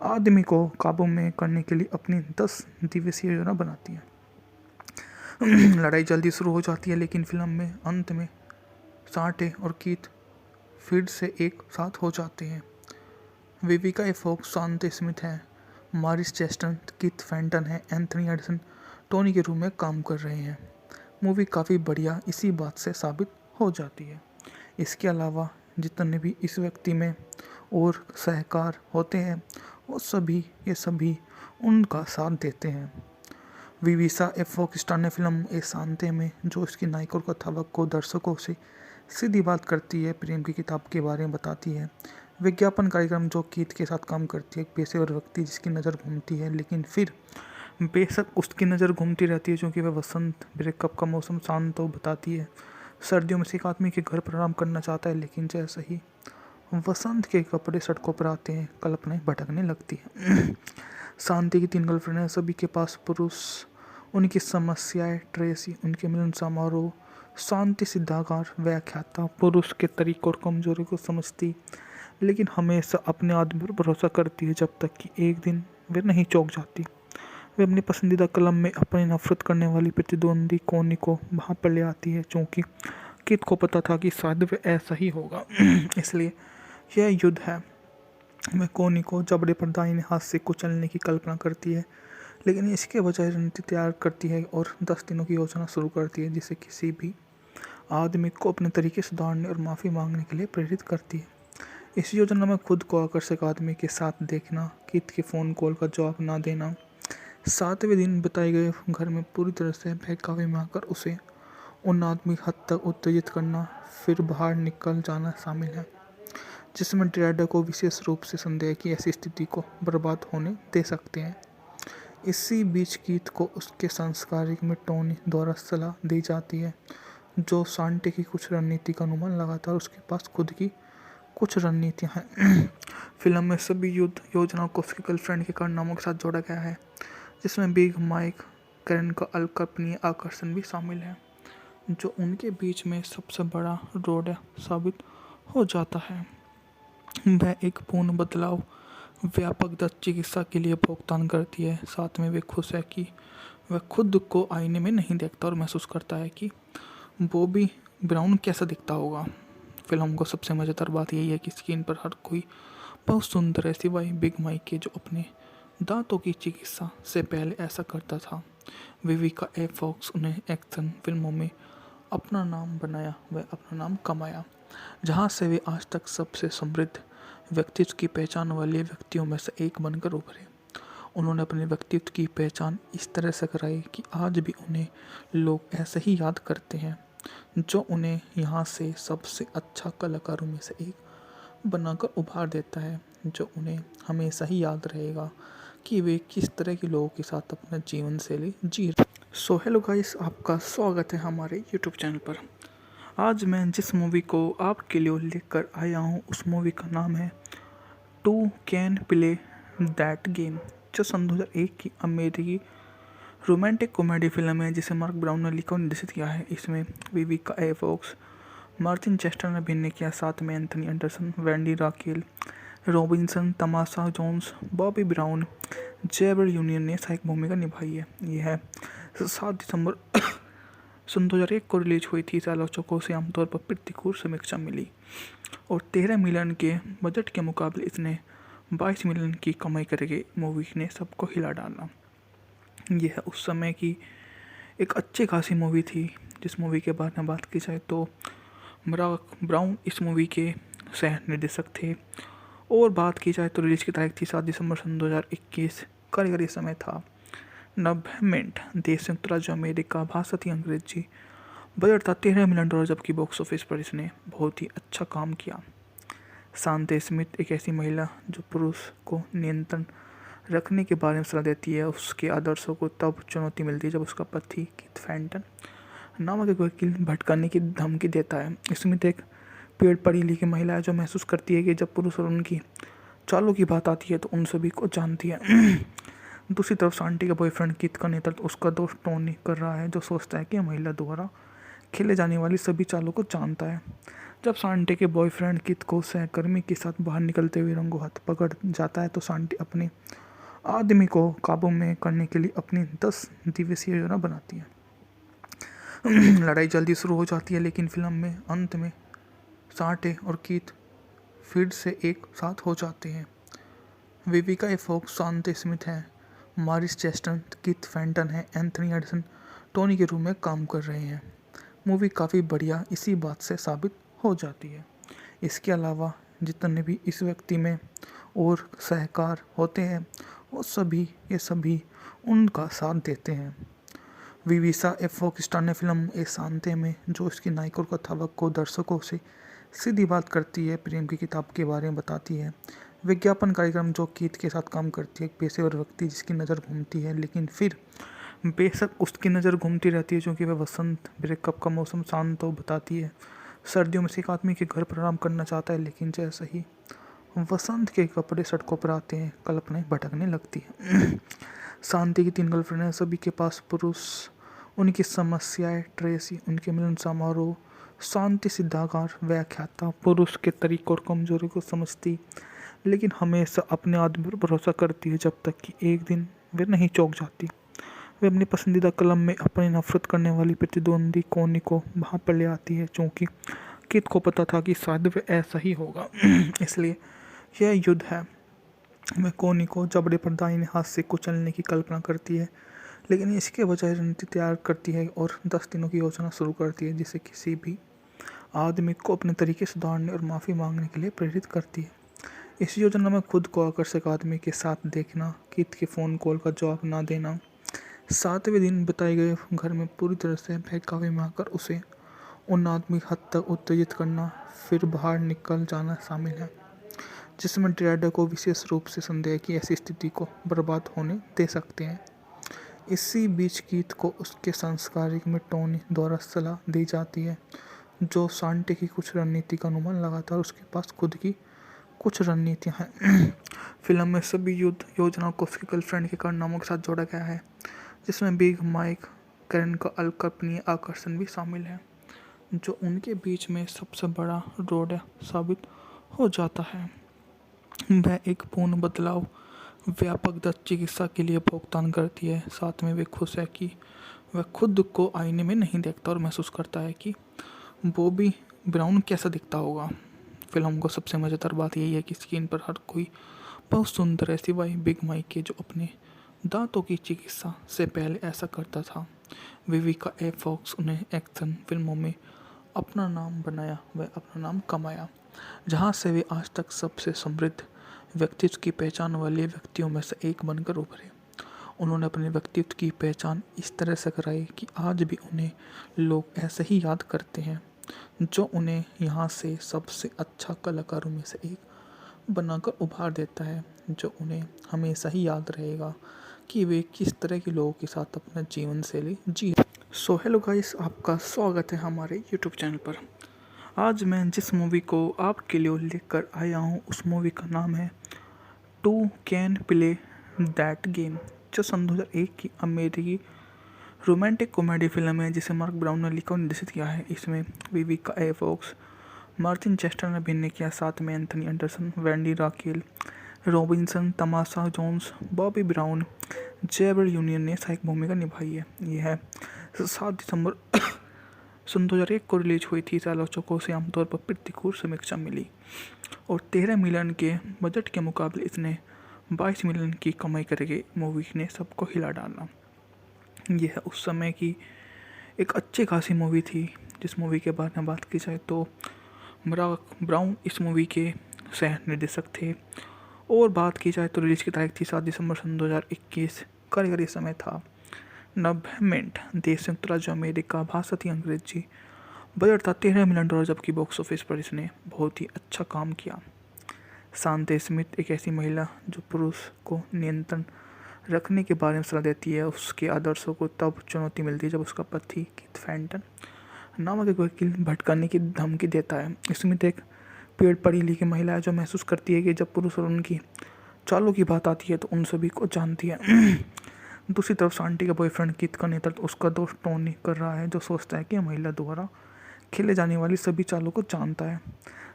आदमी को काबू में करने के लिए अपनी 10 दिवसीय योजना बनाती है। लड़ाई जल्दी शुरू हो जाती है, लेकिन फिल्म में अंत में शांति और कीथ फिर से एक साथ हो जाते हैं। विविका ए फॉक्स शांति स्मिथ है, मारिस चेस्टर कीथ फैंटन है, एंथनी एंडरसन टोनी के रूप में काम कर रहे हैं। मूवी काफ़ी बढ़िया इसी बात से साबित हो जाती है। इसके अलावा जितने भी इस व्यक्ति में और सहकार होते हैं वो सभी उनका साथ देते हैं। विविका ए फॉक्स स्टार ने फिल्म ए शांति में जो इसकी नायिका और कथावक को दर्शकों से सीधी बात करती है, प्रेम की किताब के बारे में बताती है। विज्ञापन कार्यक्रम जो कीथ के साथ काम करती है, एक पेशेवर व्यक्ति जिसकी नज़र घूमती है, लेकिन फिर बेशक उसकी नज़र घूमती रहती है क्योंकि वह वसंत ब्रेकअप का मौसम शांत तो बताती है। सर्दियों में से एक आदमी के घर पर आराम करना चाहता है, लेकिन जैसे ही वसंत के कपड़े सड़कों पर आते हैं कल्पनाएं भटकने लगती है। शांति की 3 गर्लफ्रेंड है, सभी के पास पुरुष, उनकी समस्याएं, ट्रेसी, उनके मिलन समारोह, शांति सिद्धाकार व्याख्याता, पुरुष के तरीकों और कमजोरी को समझती लेकिन हमेशा अपने आदमी पर भरोसा करती है, जब तक कि एक दिन वे नहीं चौंक जाती। वे अपनी पसंदीदा कलम में अपनी नफरत करने वाली प्रतिद्वंदी कोनी को वहाँ पर ले आती है, क्योंकि कीथ को पता था कि शायद वे ऐसा ही होगा। इसलिए यह युद्ध है। वह कोनी को जबड़े पर दाहिने हाथ से कुचलने की कल्पना करती है, लेकिन इसके बजाय रणनीति तैयार करती है और 10 दिनों की योजना शुरू करती है, जिसे किसी भी आदमी को अपने तरीके सुधारने और माफ़ी मांगने के लिए प्रेरित करती है। इस योजना में खुद को आकर्षक आदमी के साथ देखना, कीथ के फ़ोन कॉल का जवाब ना देना, 7वें दिन बताए गए घर में पूरी तरह से बहकावे में आकर उसे उन आदमी हद तक उत्तेजित करना, फिर बाहर निकल जाना शामिल है, जिसमें ड्रेडर को विशेष रूप से संदेह की ऐसी स्थिति को बर्बाद होने दे सकते हैं। इसी बीच कीथ को उसके संस्कारिक में टोनी द्वारा सलाह दी जाती है, जो शांति की कुछ रणनीति का अनुमान लगाता है और उसके पास खुद की कुछ रणनीतियाँ हैं। फिल्म में सभी युद्ध योजनाओं को उसके गर्लफ्रेंड के कारनामों के साथ जोड़ा गया है, जिसमें बिग माइक कैरन का अकल्पनीय आकर्षण भी शामिल है, जो उनके बीच में सबसे बड़ा रोड साबित हो जाता है। वह एक पूर्ण बदलाव व्यापक दत्त चिकित्सा के लिए भुगतान करती है। साथ में वे खुश है कि वह खुद को आईने में नहीं देखता और महसूस करता है कि बॉबी ब्राउन कैसा दिखता होगा। फिल्म को सबसे मज़ेदार बात यही है कि स्क्रीन पर हर कोई बहुत सुंदर है, सिवाय बिग माइक के, जो अपने दांतों की चिकित्सा से पहले ऐसा करता था। विविका ए फॉक्स उन्हें एक्शन फिल्मों में अपना नाम बनाया, वह अपना नाम कमाया। जहाँ से वे आज तक सबसे समृद्ध व्यक्तित्व की पहचान वाले व्यक्तियों में से एक बनकर उभरे। उन्होंने अपने व्यक्तित्व की पहचान इस तरह से कराई कि आज भी उन्हें लोग ऐसे ही याद करते हैं, जो उन्हें यहाँ से सबसे अच्छा कलाकारों में से एक बनाकर उभार देता है, जो उन्हें हमेशा ही याद रहेगा कि वे किस तरह के लोगों के साथ अपना जीवन शैली जी रहे। सो हेलो गाइस, आपका स्वागत है हमारे यूट्यूब चैनल पर। आज मैं जिस मूवी को आपके लिए लेकर आया हूँ उस मूवी का नाम है two can play that game, जो सन 2001 की अमेरिकी रोमांटिक कॉमेडी फिल्म है जिसे मार्क ब्राउन ने लिखा और निर्देशित किया है। इसमें Vivica A Fox, Martin Chester ने अभिनय किया, साथ में Anthony Anderson, Wendy Raquel Robinson, Tamala Jones, Bobby Brown, Gabrielle Union ने सहायक भूमिका निभाई है। यह 7 दिसंबर सन 2001 को रिलीज हुई थी। आलोचकों से आमतौर पर प्रतिकूल समीक्षा मिली और 13 मिलियन के बजट के मुकाबले इसने 22 मिलियन की कमाई करके मूवी ने सबको हिला डाला। यह उस समय की एक अच्छी खासी मूवी थी। जिस मूवी के बारे में बात की जाए तो मार्क ब्राउन इस मूवी के सह निर्देशक थे और बात की जाए तो रिलीज की तारीख थी 7 दिसंबर सन 2021। कार्यकारी समय था 90 मिनट। देश संयुक्त राज्य अमेरिका, भाषा थी अंग्रेजी, बजट था $13 मिलियन, जबकि बॉक्स ऑफिस पर इसने बहुत ही अच्छा काम किया। शांति स्मिथ एक ऐसी महिला जो पुरुष को नियंत्रण रखने के बारे में सलाह देती है। उसके आदर्शों को तब चुनौती मिलती है जब उसका पति कीथ फैंटन नामक एक वकील भटकाने की धमकी देता है। स्मिथ एक पढ़ी लिखी महिला है जो महसूस करती है कि जब पुरुष और उनकी चालों की बात आती है तो उन सभी को जानती है। दूसरी तरफ शांति का बॉयफ्रेंड कीथ का नेतृत्व उसका दोस्त टोनी कर रहा है, जो सोचता है कि महिला द्वारा खेले जाने वाली सभी चालों को जानता है। जब शांति के बॉयफ्रेंड कीथ को सहकर्मी के साथ बाहर निकलते हुए रंगों हाथ पकड़ जाता है तो शांति अपने आदमी को काबू में करने के लिए अपनी 10 दिवसीय योजना बनाती है। लड़ाई जल्दी शुरू हो जाती है, लेकिन फिल्म में अंत में शांति और कीथ फिर से एक साथ हो जाते हैं। विविका ए फॉक्स शांति स्मिथ है, मारिस चेस्टर कीथ फैंटन है, एंथनी एंडरसन टोनी के रूप में काम कर रहे हैं। मूवी काफ़ी बढ़िया इसी बात से साबित हो जाती है। इसके अलावा जितने भी इस व्यक्ति में और सहकार होते हैं वो सभी उनका साथ देते हैं। विविका ए फॉक्स स्टार ने फिल्म ए शांति में जो इसकी नायिका और कथावक को दर्शकों से सीधी बात करती है, प्रेम की किताब के बारे में बताती है। विज्ञापन कार्यक्रम जो कीथ के साथ काम करती है, एक पेशेवर व्यक्ति जिसकी नज़र घूमती है, लेकिन फिर बेशक उसकी नज़र घूमती रहती है क्योंकि वह वसंत ब्रेकअप का मौसम शांत हो बताती है। सर्दियों में से एक आदमी के घर पर आराम करना चाहता है, लेकिन जैसे ही वसंत के कपड़े सड़कों पर आते हैं कल्पनाएं भटकने लगती है। शांति की 3 गर्लफ्रेंड हैं, सभी के पास पुरुष, उनकी समस्याएं, ट्रेसी, उनके मिलन समारोह, शांति सिद्धागार व्याख्याता, पुरुष के तरीकों और कमजोरी को समझती, लेकिन हमेशा अपने आदमी पर भरोसा करती है जब तक कि एक दिन वे नहीं चौंक जाती। वे अपनी पसंदीदा कलम में अपनी नफरत करने वाली प्रतिद्वंदी कोनी को वहाँ पर ले आती है, क्योंकि कीथ को पता था कि शायद वे ऐसा ही होगा। इसलिए यह युद्ध है। वह कोनी को जबड़े पर दाहिने हाथ से कुचलने की कल्पना करती है, लेकिन इसके बजाय रणनीति तैयार करती है और 10 दिनों की योजना शुरू करती है, जिसे किसी भी आदमी को अपने तरीके सुधारने और माफ़ी मांगने के लिए प्रेरित करती है। इस योजना में खुद को आकर्षक आदमी के साथ देखना, कीथ के फ़ोन कॉल का जवाब ना देना, 7वें दिन बताए गए घर में पूरी तरह से बहकावे में आकर उसे उन आदमी हद तक उत्तेजित करना, फिर बाहर निकल जाना शामिल है, जिसमें ड्राइडर को विशेष रूप से संदेह की ऐसी स्थिति को बर्बाद होने दे सकते हैं। इसी बीच कीथ को उसके संस्कारिक में टोनी द्वारा सलाह दी जाती है, जो शांति की कुछ रणनीति का अनुमान लगाता है और उसके पास खुद की कुछ रणनीतियाँ हैं। फिल्म में सभी युद्ध योजनाओं को उसके गर्लफ्रेंड के कारनामों के साथ जोड़ा गया है, जिसमें बिग माइक कैरन का अकल्पनीय आकर्षण भी शामिल है, जो उनके बीच में सबसे बड़ा रोड साबित हो जाता है। वह एक पूर्ण बदलाव व्यापक दत्त चिकित्सा के लिए भुगतान करती है। साथ में वे खुश है कि वह खुद को आईने में नहीं देखता और महसूस करता है कि बॉबी ब्राउन कैसा दिखता होगा। फिल्म को सबसे मज़ेदार बात यही है कि स्क्रीन पर हर कोई बहुत सुंदर है, सिवाय बिग माइक के, जो अपने दांतों की चिकित्सा से पहले ऐसा करता था। विविका ए फॉक्स उन्हें एक्शन फिल्मों में अपना नाम बनाया व अपना नाम कमाया, जहाँ से वे आज तक सबसे समृद्ध व्यक्तित्व की पहचान वाले व्यक्तियों में से एक बनकर उभरे। उन्होंने अपने व्यक्तित्व की पहचान इस तरह से कराई कि आज भी उन्हें लोग ऐसे ही याद करते हैं, जो उन्हें यहाँ से सबसे अच्छा कलाकारों में से एक बनाकर उभार देता है, जो उन्हें हमेशा ही याद रहेगा कि वे किस तरह के लोगों के साथ अपना जीवन शैली जी। सो हेलो गाइस, आपका स्वागत है हमारे यूट्यूब चैनल पर। आज मैं जिस मूवी को आपके लिए लेकर आया हूँ उस मूवी का नाम है two can play that game, जो सन 2001 की अमेरिकी रोमांटिक कॉमेडी फिल्म है जिसे मार्क ब्राउन ने लिखा और निर्देशित किया है। इसमें Vivica A Fox, Martin Chester ने अभिनय किया, साथ में Anthony Anderson, Wendy Raquel Robinson, Tamala Jones, Bobby Brown, Gabrielle Union ने सहायक भूमिका निभाई है। यह है 7 दिसंबर सन 2001 को रिलीज हुई थी। आलोचकों से आमतौर पर प्रतिकूल समीक्षा मिली और 13 मिलियन के बजट के मुकाबले इसने 22 मिलियन की कमाई करके मूवी ने सबको हिला डाला। यह उस समय की एक अच्छी खासी मूवी थी। जिस मूवी के बारे में बात की जाए तो मार्क ब्राउन इस मूवी के सह निर्देशक थे और बात की जाए तो रिलीज की तारीख थी 7 दिसंबर सन 2021। कार्यकारी समय था 90 मिनट। देश संयुक्त राज्य अमेरिका, भाषा थी अंग्रेजी, बजट था $13 मिलियन, जबकि बॉक्स ऑफिस पर इसने बहुत ही अच्छा काम किया। शांति स्मिथ एक ऐसी महिला जो पुरुष को नियंत्रण रखने के बारे में सलाह देती है। उसके आदर्शों को तब चुनौती मिलती है जब उसका पति कीथ फैंटन नामक एक वकील भटकाने की धमकी देता है। स्मिथ एक पेड़ पढ़ी लिखी महिला है जो महसूस करती है कि जब पुरुष और उनकी चालों की बात आती है तो उन सभी को जानती है। दूसरी तरफ शांति का बॉयफ्रेंड कीथ का नेतृत्व उसका दोस्त टोनी कर रहा है, जो सोचता है कि महिला द्वारा खेले जाने वाली सभी चालों को जानता है।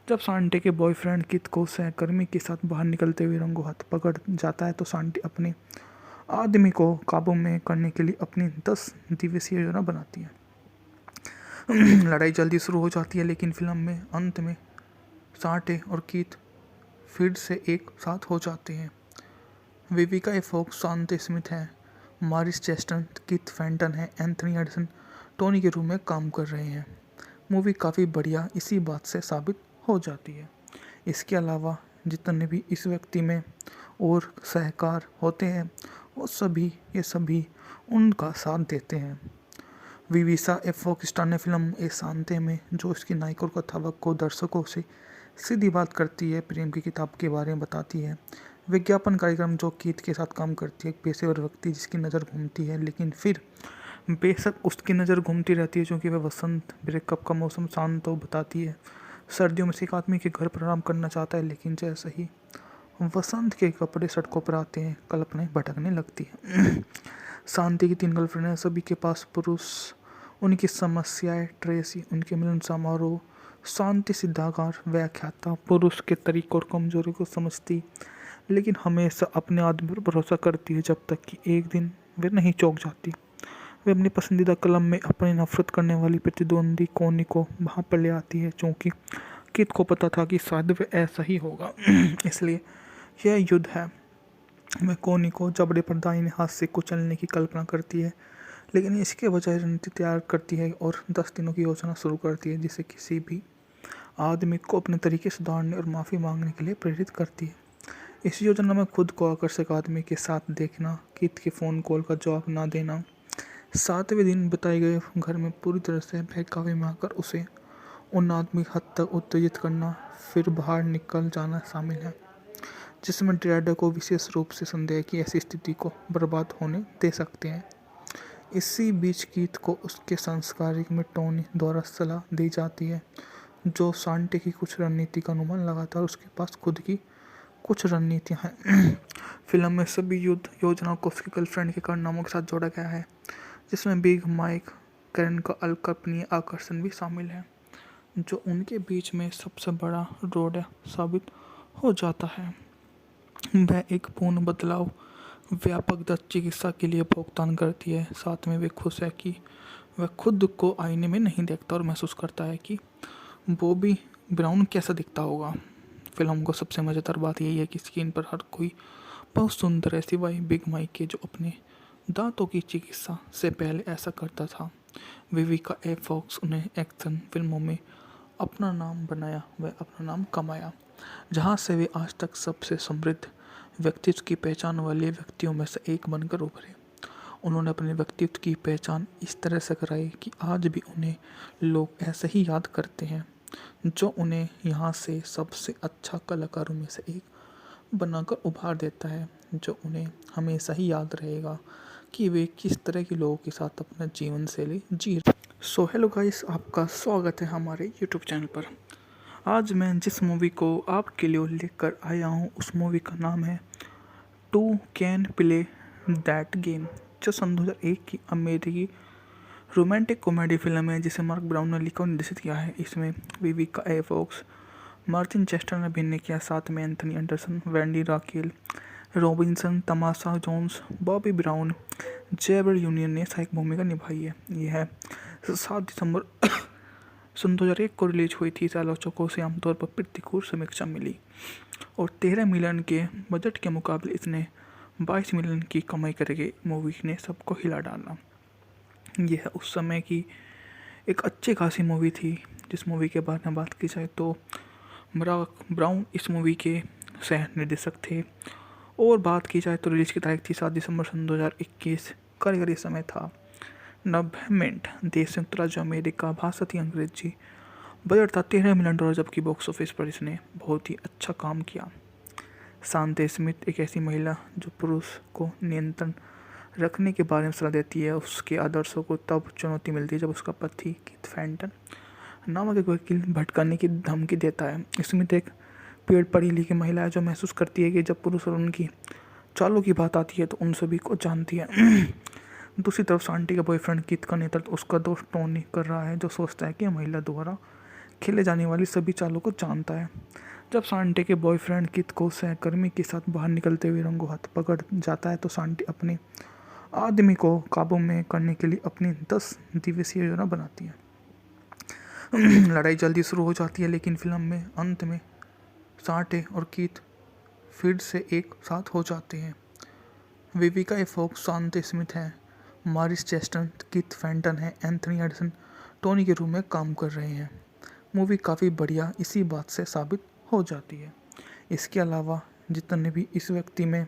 जब शांति के बॉयफ्रेंड कीथ को सहकर्मी के साथ बाहर निकलते हुए रंगों हाथ पकड़ जाता है तो शांति अपने आदमी को काबू में करने के लिए अपनी 10 दिवसीय योजना बनाती है। लड़ाई जल्दी शुरू हो जाती है, लेकिन फिल्म में अंत में शांति और कीथ फिर से एक साथ हो जाते हैं। विविका ए फॉक्स शांति स्मिथ है, मारिस चेस्टर कीथ फैंटन है, एंथनी एंडरसन टोनी के रूप में काम कर रहे हैं। मूवी काफ़ी बढ़िया इसी बात से साबित हो जाती है। इसके अलावा जितने भी इस व्यक्ति में और सहकार होते हैं वो ये सभी उनका साथ देते हैं। विविका ए फॉक्स स्टार ने फिल्म ए शांति में जो इसकी नायक और कथावक को दर्शकों से सीधी बात करती है, प्रेम की किताब के बारे में बताती है। विज्ञापन कार्यक्रम जो कीथ के साथ काम करती है, एक पेशेवर व्यक्ति जिसकी नज़र घूमती है, लेकिन फिर बेशक उसकी नज़र घूमती रहती है क्योंकि वह वसंत ब्रेकअप का मौसम शांत हो बताती है। सर्दियों में से एक आदमी के घर पर आराम करना चाहता है, लेकिन जैसे ही वसंत के कपड़े सड़कों पर आते हैं कल्पनाएं भटकने लगती है। शांति की 3 गर्लफ्रेंड हैं, सभी के पास पुरुष, उनकी समस्याएं, ट्रेसी, उनके मिलन समारोह, शांति सिद्धागार, व्याख्याता, पुरुष के तरीकों और कमजोरी को समझती, लेकिन हमेशा अपने आदमी पर भरोसा करती है जब तक कि एक दिन वे नहीं चौंक जाती। वे अपनी पसंदीदा कलम में अपनी नफरत करने वाली प्रतिद्वंदी कोनी को वहाँ पर ले आती है, क्योंकि कीथ को पता था कि शायद वे ऐसा ही होगा। इसलिए यह युद्ध है। वह कोनी को जबड़े पर दाहिने हाथ से कुचलने की कल्पना करती है, लेकिन इसके बजाय रणनीति तैयार करती है और 10 दिनों की योजना शुरू करती है, जिसे किसी भी आदमी को अपने तरीके सुधारने और माफ़ी मांगने के लिए प्रेरित करती है। इस योजना में खुद को आकर्षक आदमी के साथ देखना, कीथ के फ़ोन कॉल का जवाब ना देना, 7वें दिन बताए गए घर में पूरी तरह से बहकावे में आकर उसे उन आदमी हद तक उत्तेजित करना, फिर बाहर निकल जाना शामिल है, जिसमें ड्राइडर को विशेष रूप से संदेह की ऐसी स्थिति को बर्बाद होने दे सकते हैं। इसी बीच कीथ को उसके संस्कारिक में टोनी द्वारा सलाह दी जाती है, जो शांति की कुछ रणनीति का अनुमान लगाता है और उसके पास खुद की कुछ रणनीतियाँ हैं। फिल्म में सभी युद्ध योजनाओं को उसकी गर्लफ्रेंड के कारनामों के साथ जोड़ा गया है, जिसमें बिग माइक कैरन का अकल्पनीय आकर्षण भी शामिल है, जो उनके बीच में सबसे बड़ा रोड साबित हो जाता है। वह एक पूर्ण बदलाव व्यापक दत्त चिकित्सा के लिए भुगतान करती है। साथ में वे खुश है कि वह खुद को आईने में नहीं देखता और महसूस करता है कि बॉबी ब्राउन कैसा दिखता होगा। फिल्म को सबसे मज़ेदार बात यही है कि स्क्रीन पर हर कोई बहुत सुंदर है, सिवाय बिग माइक के, जो अपने दांतों की चिकित्सा से पहले ऐसा करता था। विविका ए फॉक्स उन्हें एक्शन फिल्मों में अपना नाम बनाया व अपना नाम कमाया, जहां से वे आज तक सबसे समृद्ध व्यक्तित्व की पहचान वाले व्यक्तियों में से एक बनकर उभरे। उन्होंने अपने व्यक्तित्व की पहचान इस तरह से कराई कि आज भी उन्हें लोग ऐसे ही याद करते हैं, जो उन्हें यहाँ से सबसे अच्छा कलाकारों में से एक बनाकर उभार देता है, जो उन्हें हमेशा ही याद रहेगा कि वे किस तरह के लोगों के साथ अपना जीवन शैली जी रहे। सो हेलो गाइस, आपका स्वागत है हमारे यूट्यूब चैनल पर। आज मैं जिस मूवी को आपके लिए लेकर आया हूँ उस मूवी का नाम है two can play that game, जो सन 2001 की अमेरिकी रोमांटिक कॉमेडी फिल्म है जिसे मार्क ब्राउन ने लिखा और निर्देशित किया है। इसमें Vivica A Fox, Martin Chester ने अभिनय किया, साथ में Anthony Anderson, Wendy Raquel Robinson, Tamala Jones, Bobby Brown, Gabrielle Union ने सहायक भूमिका निभाई है। यह 7 दिसंबर सन 2001 को रिलीज हुई थी। आलोचकों से आमतौर पर प्रतिकूल समीक्षा मिली और 13 मिलियन के बजट के मुकाबले इसने 22 मिलियन की कमाई करके मूवी ने सबको हिला डाला। यह उस समय की एक अच्छी खासी मूवी थी। जिस मूवी के बारे में बात की जाए तो मार्क ब्राउन इस मूवी के सह निर्देशक थे और बात की जाए तो रिलीज की तारीख थी 7 दिसंबर सन 2021। कारीगरी समय था 90 मिनट। देश संयुक्त राज्य अमेरिका, भाषा थी अंग्रेजी, बजट था $13 मिलियन, जबकि बॉक्स ऑफिस पर इसने बहुत ही अच्छा काम किया। शांति स्मिथ एक ऐसी महिला जो पुरुष को नियंत्रण रखने के बारे में सलाह देती है। उसके आदर्शों को तब चुनौती मिलती है जब उसका पति कीथ फैंटन नामक एक वकील भटकाने की धमकी देता है। स्मिथ एक पेड़ पढ़ी लिखी महिला है जो महसूस करती है कि जब पुरुष और उनकी चालों की बात आती है तो उन सभी को जानती है। दूसरी तरफ शांति का बॉयफ्रेंड कीथ का नेतृत्व उसका दोस्त टोनी कर रहा है, जो सोचता है कि महिला द्वारा खेले जाने वाली सभी चालों को जानता है। जब शांति के बॉयफ्रेंड कीथ को सहकर्मी के साथ बाहर निकलते हुए रंगों हाथ पकड़ जाता है तो शांति अपने आदमी को काबू में करने के लिए अपनी 10 दिवसीय योजना बनाती है। लड़ाई जल्दी शुरू हो जाती है, लेकिन फिल्म में अंत में शांति और कीथ फिर से एक साथ हो जाते हैं। विविका ए फॉक्स शांति स्मिथ है, मॉरिस चेस्टर कीथ फैंटन है, एंथनी एंडरसन टोनी के रूप में काम कर रहे हैं। मूवी काफ़ी बढ़िया इसी बात से साबित हो जाती है। इसके अलावा जितने भी इस व्यक्ति में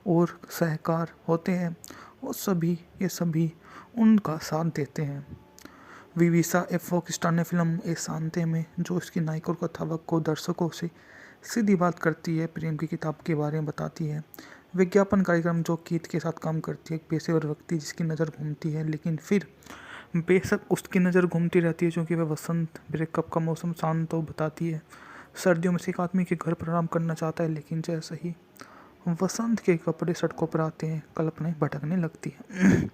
और सहकार होते हैं वो ये सभी उनका साथ देते हैं। विविका ए फॉक्स स्टार ने फिल्म ए शांति में जो इसकी नायिका और कथावक को दर्शकों से सीधी बात करती है, प्रेम की किताब के बारे में बताती है। विज्ञापन कार्यक्रम जो कीथ के साथ काम करती है, एक पेशेवर व्यक्ति जिसकी नज़र घूमती है, लेकिन फिर बेशक उसकी नज़र घूमती रहती है क्योंकि वह वसंत ब्रेकअप का मौसम शांत हो बताती है। सर्दियों में से एक आदमी के घर पर आराम करना चाहता है, लेकिन जैसे ही वसंत के कपड़े सड़कों पर आते हैं कल्पनाएं भटकने लगती हैं।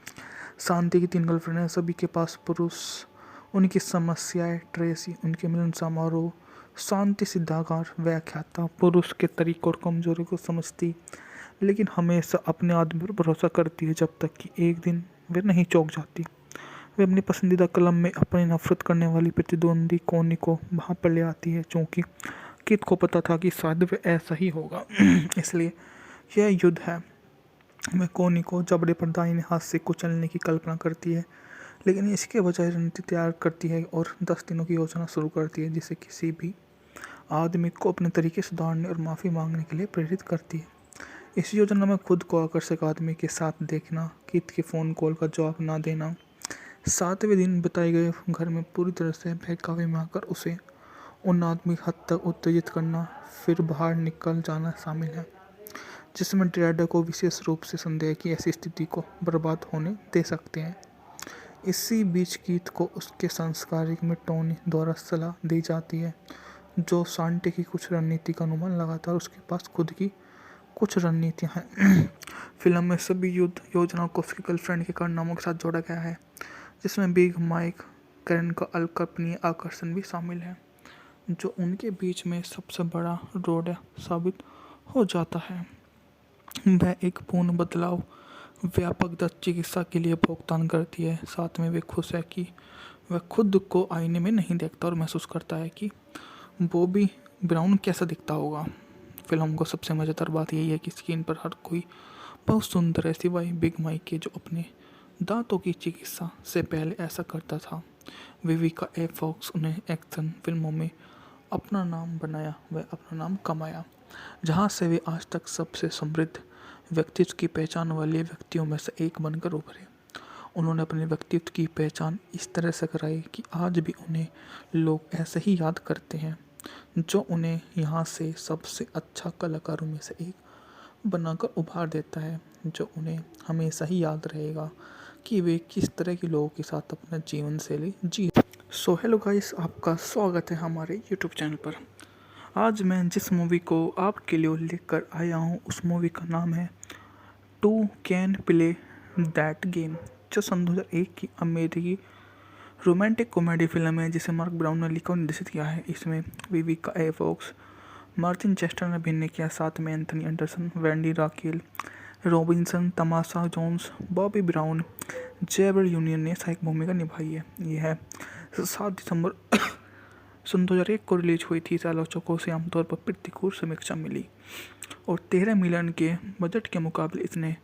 शांति की 3 गर्लफ्रेंड हैं, सभी के पास पुरुष, उनकी समस्याएं, ट्रेसी, उनके मिलन समारोह, शांति सिद्धाकार व्याख्याता पुरुष के तरीकों और कमजोरी को समझती, लेकिन हमेशा अपने आदमी पर भरोसा करती है जब तक कि एक दिन वे नहीं चौंक जाती। वे अपनी पसंदीदा कलम में अपनी नफरत करने वाली प्रतिद्वंदी कोनी को वहाँ पर ले आती है, क्योंकि कीथ को पता था कि शायद वे ऐसा ही होगा। इसलिए यह युद्ध है। वह कोनी को जबड़े पर दाहिने हाथ से कुचलने की कल्पना करती है, लेकिन इसके बजाय रणनीति तैयार करती है और 10 दिनों की योजना शुरू करती है, जिसे किसी भी आदमी को अपने तरीके सुधारने और माफ़ी मांगने के लिए प्रेरित करती है। इस योजना में खुद को आकर्षक आदमी के साथ देखना, कीथ के फ़ोन कॉल का जवाब ना देना, 7वें दिन बताए गए घर में पूरी तरह से बहकावे में आकर उसे उन आदमी हद तक उत्तेजित करना, फिर बाहर निकल जाना शामिल है, जिसमें ड्रेडर को विशेष रूप से संदेह की ऐसी स्थिति को बर्बाद होने दे सकते हैं। इसी बीच कीथ को उसके संस्कारिक में टोनी द्वारा सलाह दी जाती है, जो शांति की कुछ रणनीति का अनुमान लगाता है। उसके पास खुद की कुछ रणनीतियाँ हैं। फिल्म में सभी युद्ध योजनाओं को उसकी गर्लफ्रेंड के कारनामों के साथ जोड़ा गया है, जिसमें बिग माइक कैरन का अकल्पनीय आकर्षण भी शामिल है, जो उनके बीच में सबसे बड़ा रोड साबित हो जाता है। वह एक पूर्ण बदलाव व्यापक दत्त चिकित्सा के लिए भुगतान करती है। साथ में वे खुश है कि वह खुद को आईने में नहीं देखता और महसूस करता है कि बॉबी ब्राउन कैसा दिखता होगा। फिल्म को सबसे मज़ेदार बात यही है कि स्क्रीन पर हर कोई बहुत सुंदर है, सिवाय बिग माइक के, जो अपने दांतों की चिकित्सा से पहले ऐसा करता था। विविका ए फॉक्स उन्हें एक्शन फिल्मों में अपना नाम बनाया व अपना नाम कमाया, जहां से वे आज तक सबसे समृद्ध व्यक्तित्व की पहचान वाले व्यक्तियों में से एक बनकर उभरे। उन्होंने अपने व्यक्तित्व की पहचान इस तरह से कराई कि आज भी उन्हें लोग ऐसे ही याद करते हैं, जो उन्हें यहाँ से सबसे अच्छा कलाकारों में से एक बनाकर उभार देता है, जो उन्हें हमेशा ही याद रहेगा कि वे किस तरह के लोगों के साथ अपना जीवन शैली जी। सो हेलो गाइस, आपका स्वागत है हमारे यूट्यूब चैनल पर। आज मैं जिस मूवी को आपके लिए लेकर आया हूँ उस मूवी का नाम है two can play that game, जो सन 2001 की अमेरिकी रोमांटिक कॉमेडी फिल्म है जिसे मार्क ब्राउन ने लिखा और निर्देशित किया है। इसमें Vivica A Fox, Martin Chester ने अभिनय किया, साथ में Anthony Anderson, Wendy Raquel Robinson, Tamala Jones, Bobby Brown, Gabrielle Union ने सहायक भूमिका निभाई है। यह 7 दिसंबर सन 2001 को रिलीज हुई थी। आलोचकों से आमतौर पर प्रतिकूल समीक्षा मिली और 13 मिलियन के बजट के मुकाबले इसने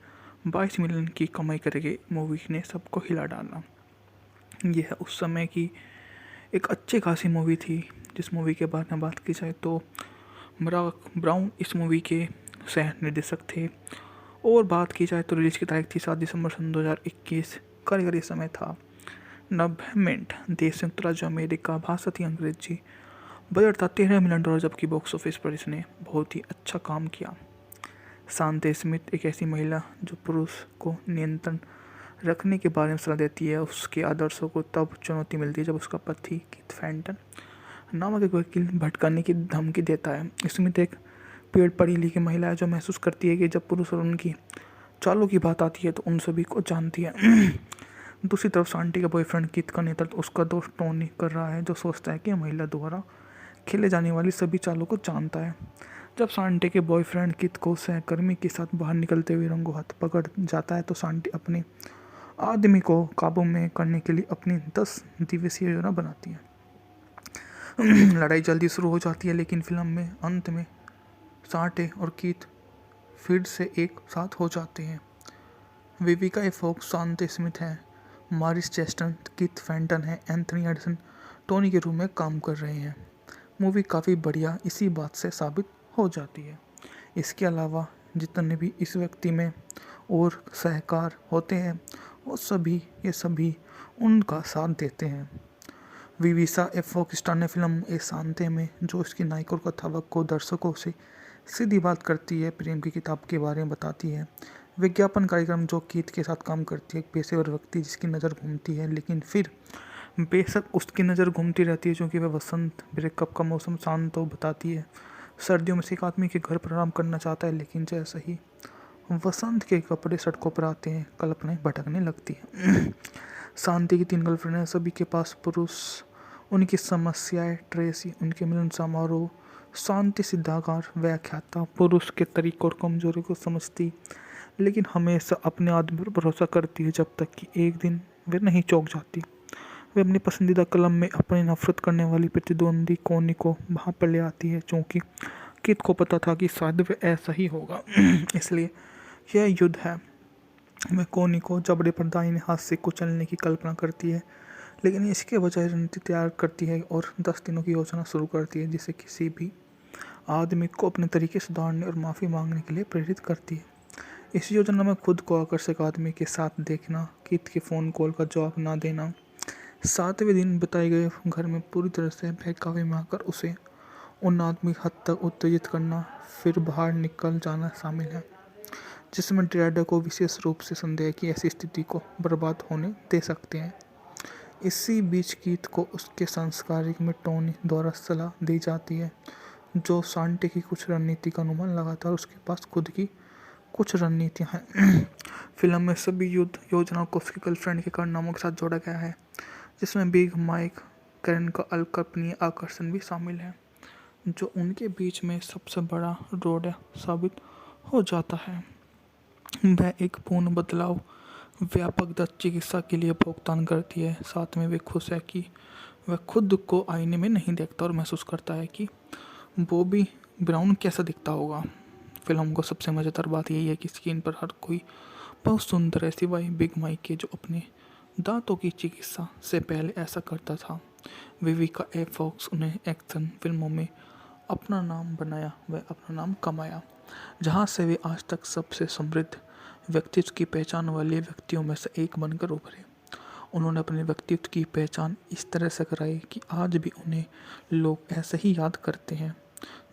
22 मिलियन की कमाई करके मूवी ने सबको हिला डाला। यह उस समय की एक अच्छी खासी मूवी थी। जिस मूवी के बारे में बात की जाए तो मार्क ब्राउन इस मूवी के सह निर्देशक थे, और बात की जाए तो रिलीज की तारीख थी 7 दिसंबर सन 2021। कारीगरी समय था 90 मिनट। देश संयुक्त राज्य अमेरिका, भाषा थी अंग्रेजी, बजट था $13 मिलियन, जबकि बॉक्स ऑफिस पर इसने बहुत ही अच्छा काम किया। शांति स्मिथ एक ऐसी महिला जो पुरुष को नियंत्रण रखने के बारे में सलाह देती है। उसके आदर्शों को तब चुनौती मिलती है जब उसका पति कीथ फैंटन नामक एक वकील भटकाने की धमकी देता है। स्मिथ एक पढ़ी लिखी महिला है जो महसूस करती है कि जब पुरुष और उनकी चालों की बात आती है तो उन सभी को जानती है। दूसरी तरफ शांति का बॉयफ्रेंड कीथ का नेतृत्व उसका दोस्त टोनी कर रहा है, जो सोचता है कि महिला द्वारा खेले जाने वाली सभी चालों को जानता है। जब शांति के बॉयफ्रेंड कीथ को सहकर्मी के साथ बाहर निकलते हुए रंगों हाथ पकड़ जाता है तो शांति अपने आदमी को काबू में करने के लिए अपनी 10 दिवसीय योजना बनाती है। लड़ाई जल्दी शुरू हो जाती है, लेकिन फिल्म में अंत में शांति और कीथ फिर से एक साथ हो जाते हैं। विविका ए फॉक्स शांति स्मिथ है, मारिस चेस्टर कीथ फैंटन है, एंथनी एंडरसन टोनी के रूप में काम कर रहे हैं। मूवी काफ़ी बढ़िया इसी बात से साबित हो जाती है। इसके अलावा जितने भी इस व्यक्ति में और सहकार होते हैं वो ये सभी उनका साथ देते हैं। विविका ए फॉक्स स्टार ने फिल्म ए शांति में जो इसकी नायक और कथावक को दर्शकों से सीधी बात करती है, प्रेम की किताब के बारे में बताती है। विज्ञापन कार्यक्रम जो कीथ के साथ काम करती है, एक पेशेवर व्यक्ति जिसकी नज़र घूमती है, लेकिन फिर बेशक उसकी नज़र घूमती रहती है क्योंकि वह वसंत ब्रेकअप का मौसम शांत तो बताती है। सर्दियों में से एक आदमी के घर पर आराम करना चाहता है, लेकिन जैसे ही वसंत के कपड़े सड़कों पर आते हैं कल्पनाएं भटकने लगती है। शांति की 3 गर्लफ्रेंड हैं, सभी के पास पुरुष, उनकी समस्याएं, ट्रेसी, उनके मिलन समारोह, शांति सिद्धाकार व्याख्याता, पुरुष के तरीकों और कमजोरी को समझती, लेकिन हमेशा अपने आदमी पर भरोसा करती है, जब तक कि एक दिन वे नहीं चौंक जाती। वे अपनी पसंदीदा कलम में अपनी नफरत करने वाली प्रतिद्वंदी कोनी को वहाँ पर ले आती है, क्योंकि कीथ को पता था कि शायद वे ऐसा ही होगा। इसलिए यह युद्ध है। वह कोनी को जबड़े पर दाहिने हाथ से कुचलने की कल्पना करती है, लेकिन इसके बजाय रणनीति तैयार करती है और 10 दिनों की योजना शुरू करती है, जिसे किसी भी आदमी को अपने तरीके सुधारने और माफ़ी मांगने के लिए प्रेरित करती है। इस योजना में खुद को आकर्षक आदमी के साथ देखना, कीथ के फ़ोन कॉल का जवाब ना देना, 7वें दिन बताए गए घर में पूरी तरह से बहकावे में आकर उसे उन आदमी हद तक उत्तेजित करना, फिर बाहर निकल जाना शामिल है, जिसमें ड्रैडर को विशेष रूप से संदेह की ऐसी स्थिति को बर्बाद होने दे सकते हैं। इसी बीच कीथ को उसके संस्कारिक में टोनी द्वारा सलाह दी जाती है, जो शांति की कुछ रणनीति का अनुमान लगाता है। उसके पास खुद की कुछ रणनीतियाँ हैं। फिल्म में सभी युद्ध योजनाओं को उसकी गर्लफ्रेंड के कारनामों के साथ जोड़ा गया है, जिसमें बिग माइक कैरन का अकल्पनीय आकर्षण भी शामिल है, जो उनके बीच में सबसे बड़ा रोड साबित हो जाता है। वह एक पूर्ण बदलाव व्यापक दत्त चिकित्सा के लिए भुगतान करती है। साथ में वे खुश है कि वह खुद को आईने में नहीं देखता और महसूस करता है कि बॉबी ब्राउन कैसा दिखता होगा। फिल्म को सबसे मज़ेदार बात यही है कि स्क्रीन पर हर कोई बहुत सुंदर है सिवाय बिग माइक के, जो अपने दांतों की चिकित्सा से पहले ऐसा करता था। विविका ए फॉक्स उन्हें एक्शन फिल्मों में अपना नाम बनाया व अपना नाम कमाया, जहां से वे आज तक सबसे समृद्ध व्यक्तित्व की पहचान वाले व्यक्तियों में से एक बनकर उभरे। उन्होंने अपने व्यक्तित्व की पहचान इस तरह से कराई कि आज भी उन्हें लोग ऐसे ही याद करते हैं,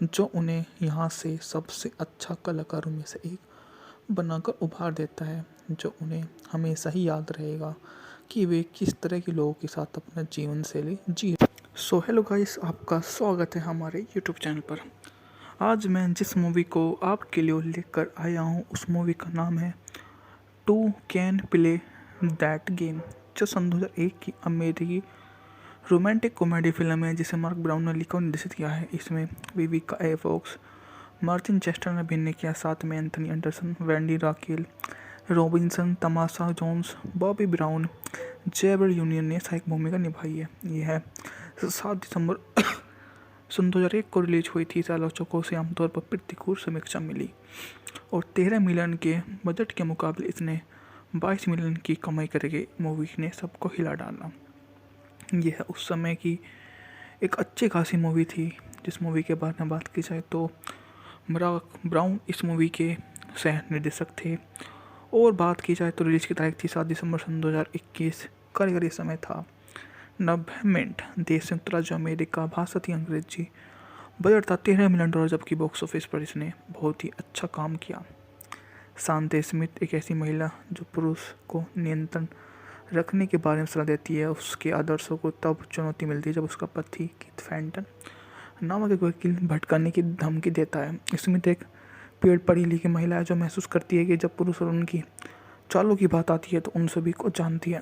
जो उन्हें यहाँ से सबसे अच्छा कलाकारों में से एक बनाकर उभार देता है, जो उन्हें हमेशा ही याद रहेगा कि वे किस तरह के लोगों के साथ अपना जीवन शैली जी। सो हेलो गाइस, आपका स्वागत है हमारे यूट्यूब चैनल पर। आज मैं जिस मूवी को आपके लिए लेकर आया हूँ उस मूवी का नाम है two can play that game, जो सन 2001 की अमेरिकी रोमांटिक कॉमेडी फिल्म है जिसे मार्क ब्राउन ने लिखा और निर्देशित किया है। इसमें Vivica A Fox, Martin Chester ने अभिनय किया, साथ में Anthony Anderson, Wendy Raquel Robinson, Tamala Jones, Bobby Brown, Gabrielle Union ने सहायक भूमिका निभाई है। यह 7 दिसंबर सन 2001 को रिलीज हुई थी। आलोचकों से आमतौर पर प्रतिकूल समीक्षा मिली और 13 मिलियन के बजट के मुकाबले इसने 22 मिलियन की कमाई करके मूवी ने सबको हिला डाला। यह उस समय की एक अच्छी खासी मूवी थी। जिस मूवी के बारे में बात की जाए तो मार्क ब्राउन इस मूवी के सह निर्देशक थे, और बात की जाए तो रिलीज की तारीख थी 7 दिसंबर सन 2021। कारीगरी समय था 90 मिनट। देश संयुक्त राज्य अमेरिका, भाषा थी अंग्रेजी, बजट था $13 मिलियन, जबकि बॉक्स ऑफिस पर इसने बहुत ही अच्छा काम किया। शांति स्मिथ एक ऐसी महिला जो पुरुष को नियंत्रण रखने के बारे में सलाह देती है। उसके आदर्शों को तब चुनौती मिलती है जब उसका पति कीथ फैंटन नामक एक वकील भटकाने की धमकी देता है। स्मिथ एक पढ़ी लिखी महिला है जो महसूस करती है कि जब पुरुष और उनकी चालों की बात आती है तो उन सभी को जानती है।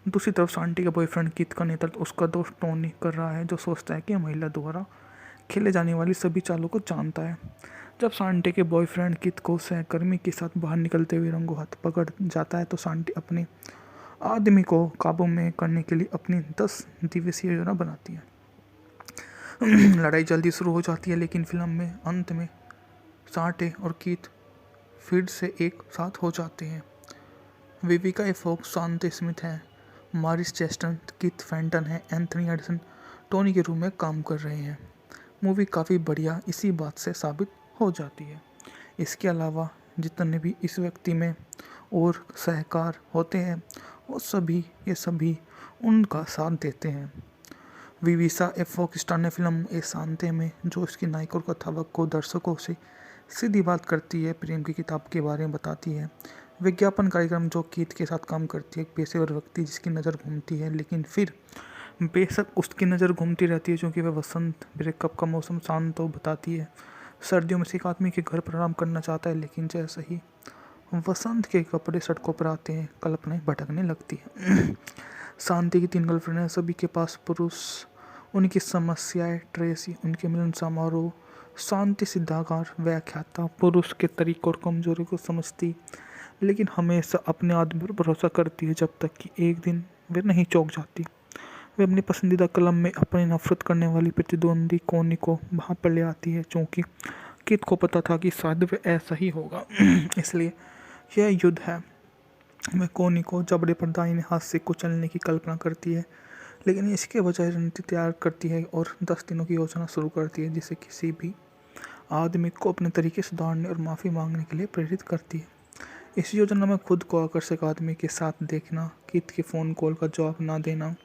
दूसरी तरफ शांति का बॉयफ्रेंड कीथ का नेतृत्व उसका दोस्त टोनी कर रहा है, जो सोचता है कि महिला द्वारा खेले जाने वाली सभी चालों को जानता है। जब शांति के बॉयफ्रेंड कीथ को सहकर्मी के साथ बाहर निकलते हुए रंगों हाथ पकड़ जाता है तो शांति अपने आदमी को काबू में करने के लिए अपनी 10 दिवसीय योजना बनाती है। लड़ाई जल्दी शुरू हो जाती है, लेकिन फिल्म में अंत में शांति और कीथ फिर से एक साथ हो जाते हैं। विविका ए फॉक्स शांति स्मिथ हैं, मारिस चेस्टर कीथ फैंटन है, एंथनी एंडरसन टोनी के रूप में काम कर रहे हैं। मूवी काफ़ी बढ़िया इसी बात से साबित हो जाती है। इसके अलावा जितने भी इस व्यक्ति में और सहकार होते हैं वो सभी उनका साथ देते हैं। विविका ए फॉक्स स्टार ने फिल्म ए शांति में जो इसकी नायक और कथावक को दर्शकों से सीधी बात करती है, प्रेम की किताब के बारे में बताती है। विज्ञापन कार्यक्रम जो कीथ के साथ काम करती है, एक पेशेवर व्यक्ति जिसकी नज़र घूमती है, लेकिन फिर बेशक उसकी नज़र घूमती रहती है क्योंकि वह वसंत ब्रेकअप का मौसम शांत तो बताती है। सर्दियों में से एक आदमी के घर पर आराम करना चाहता है, लेकिन जैसे ही वसंत के कपड़े सड़कों पर आते हैं कल्पनाएं भटकने लगती है। शांति की 3 गर्लफ्रेंड है, सभी के पास पुरुष, उनकी समस्याएं, ट्रेसी, उनके मिलन समारोह, शांति सिद्धाकार व्याख्याता, पुरुष के तरीकों और कमजोरी को समझती, लेकिन हमेशा अपने आदमी पर भरोसा करती है जब तक कि एक दिन वे नहीं चौंक जाती। वे अपनी पसंदीदा कलम में अपनी नफरत करने वाली प्रतिद्वंदी कोनी को वहाँ पर ले आती है, क्योंकि कीथ को पता था कि शायद वे ऐसा ही होगा। इसलिए यह युद्ध है। वह कोनी को जबड़े पर दाहिने हाथ से कुचलने की कल्पना करती है, लेकिन इसके बजाय रणनीति तैयार करती है और 10 दिनों की योजना शुरू करती है, जिसे किसी भी आदमी को अपने तरीके सुधारने और माफ़ी मांगने के लिए प्रेरित करती है। इस योजना में खुद को आकर्षक आदमी के साथ देखना, कीथ के फ़ोन कॉल का जवाब ना देना,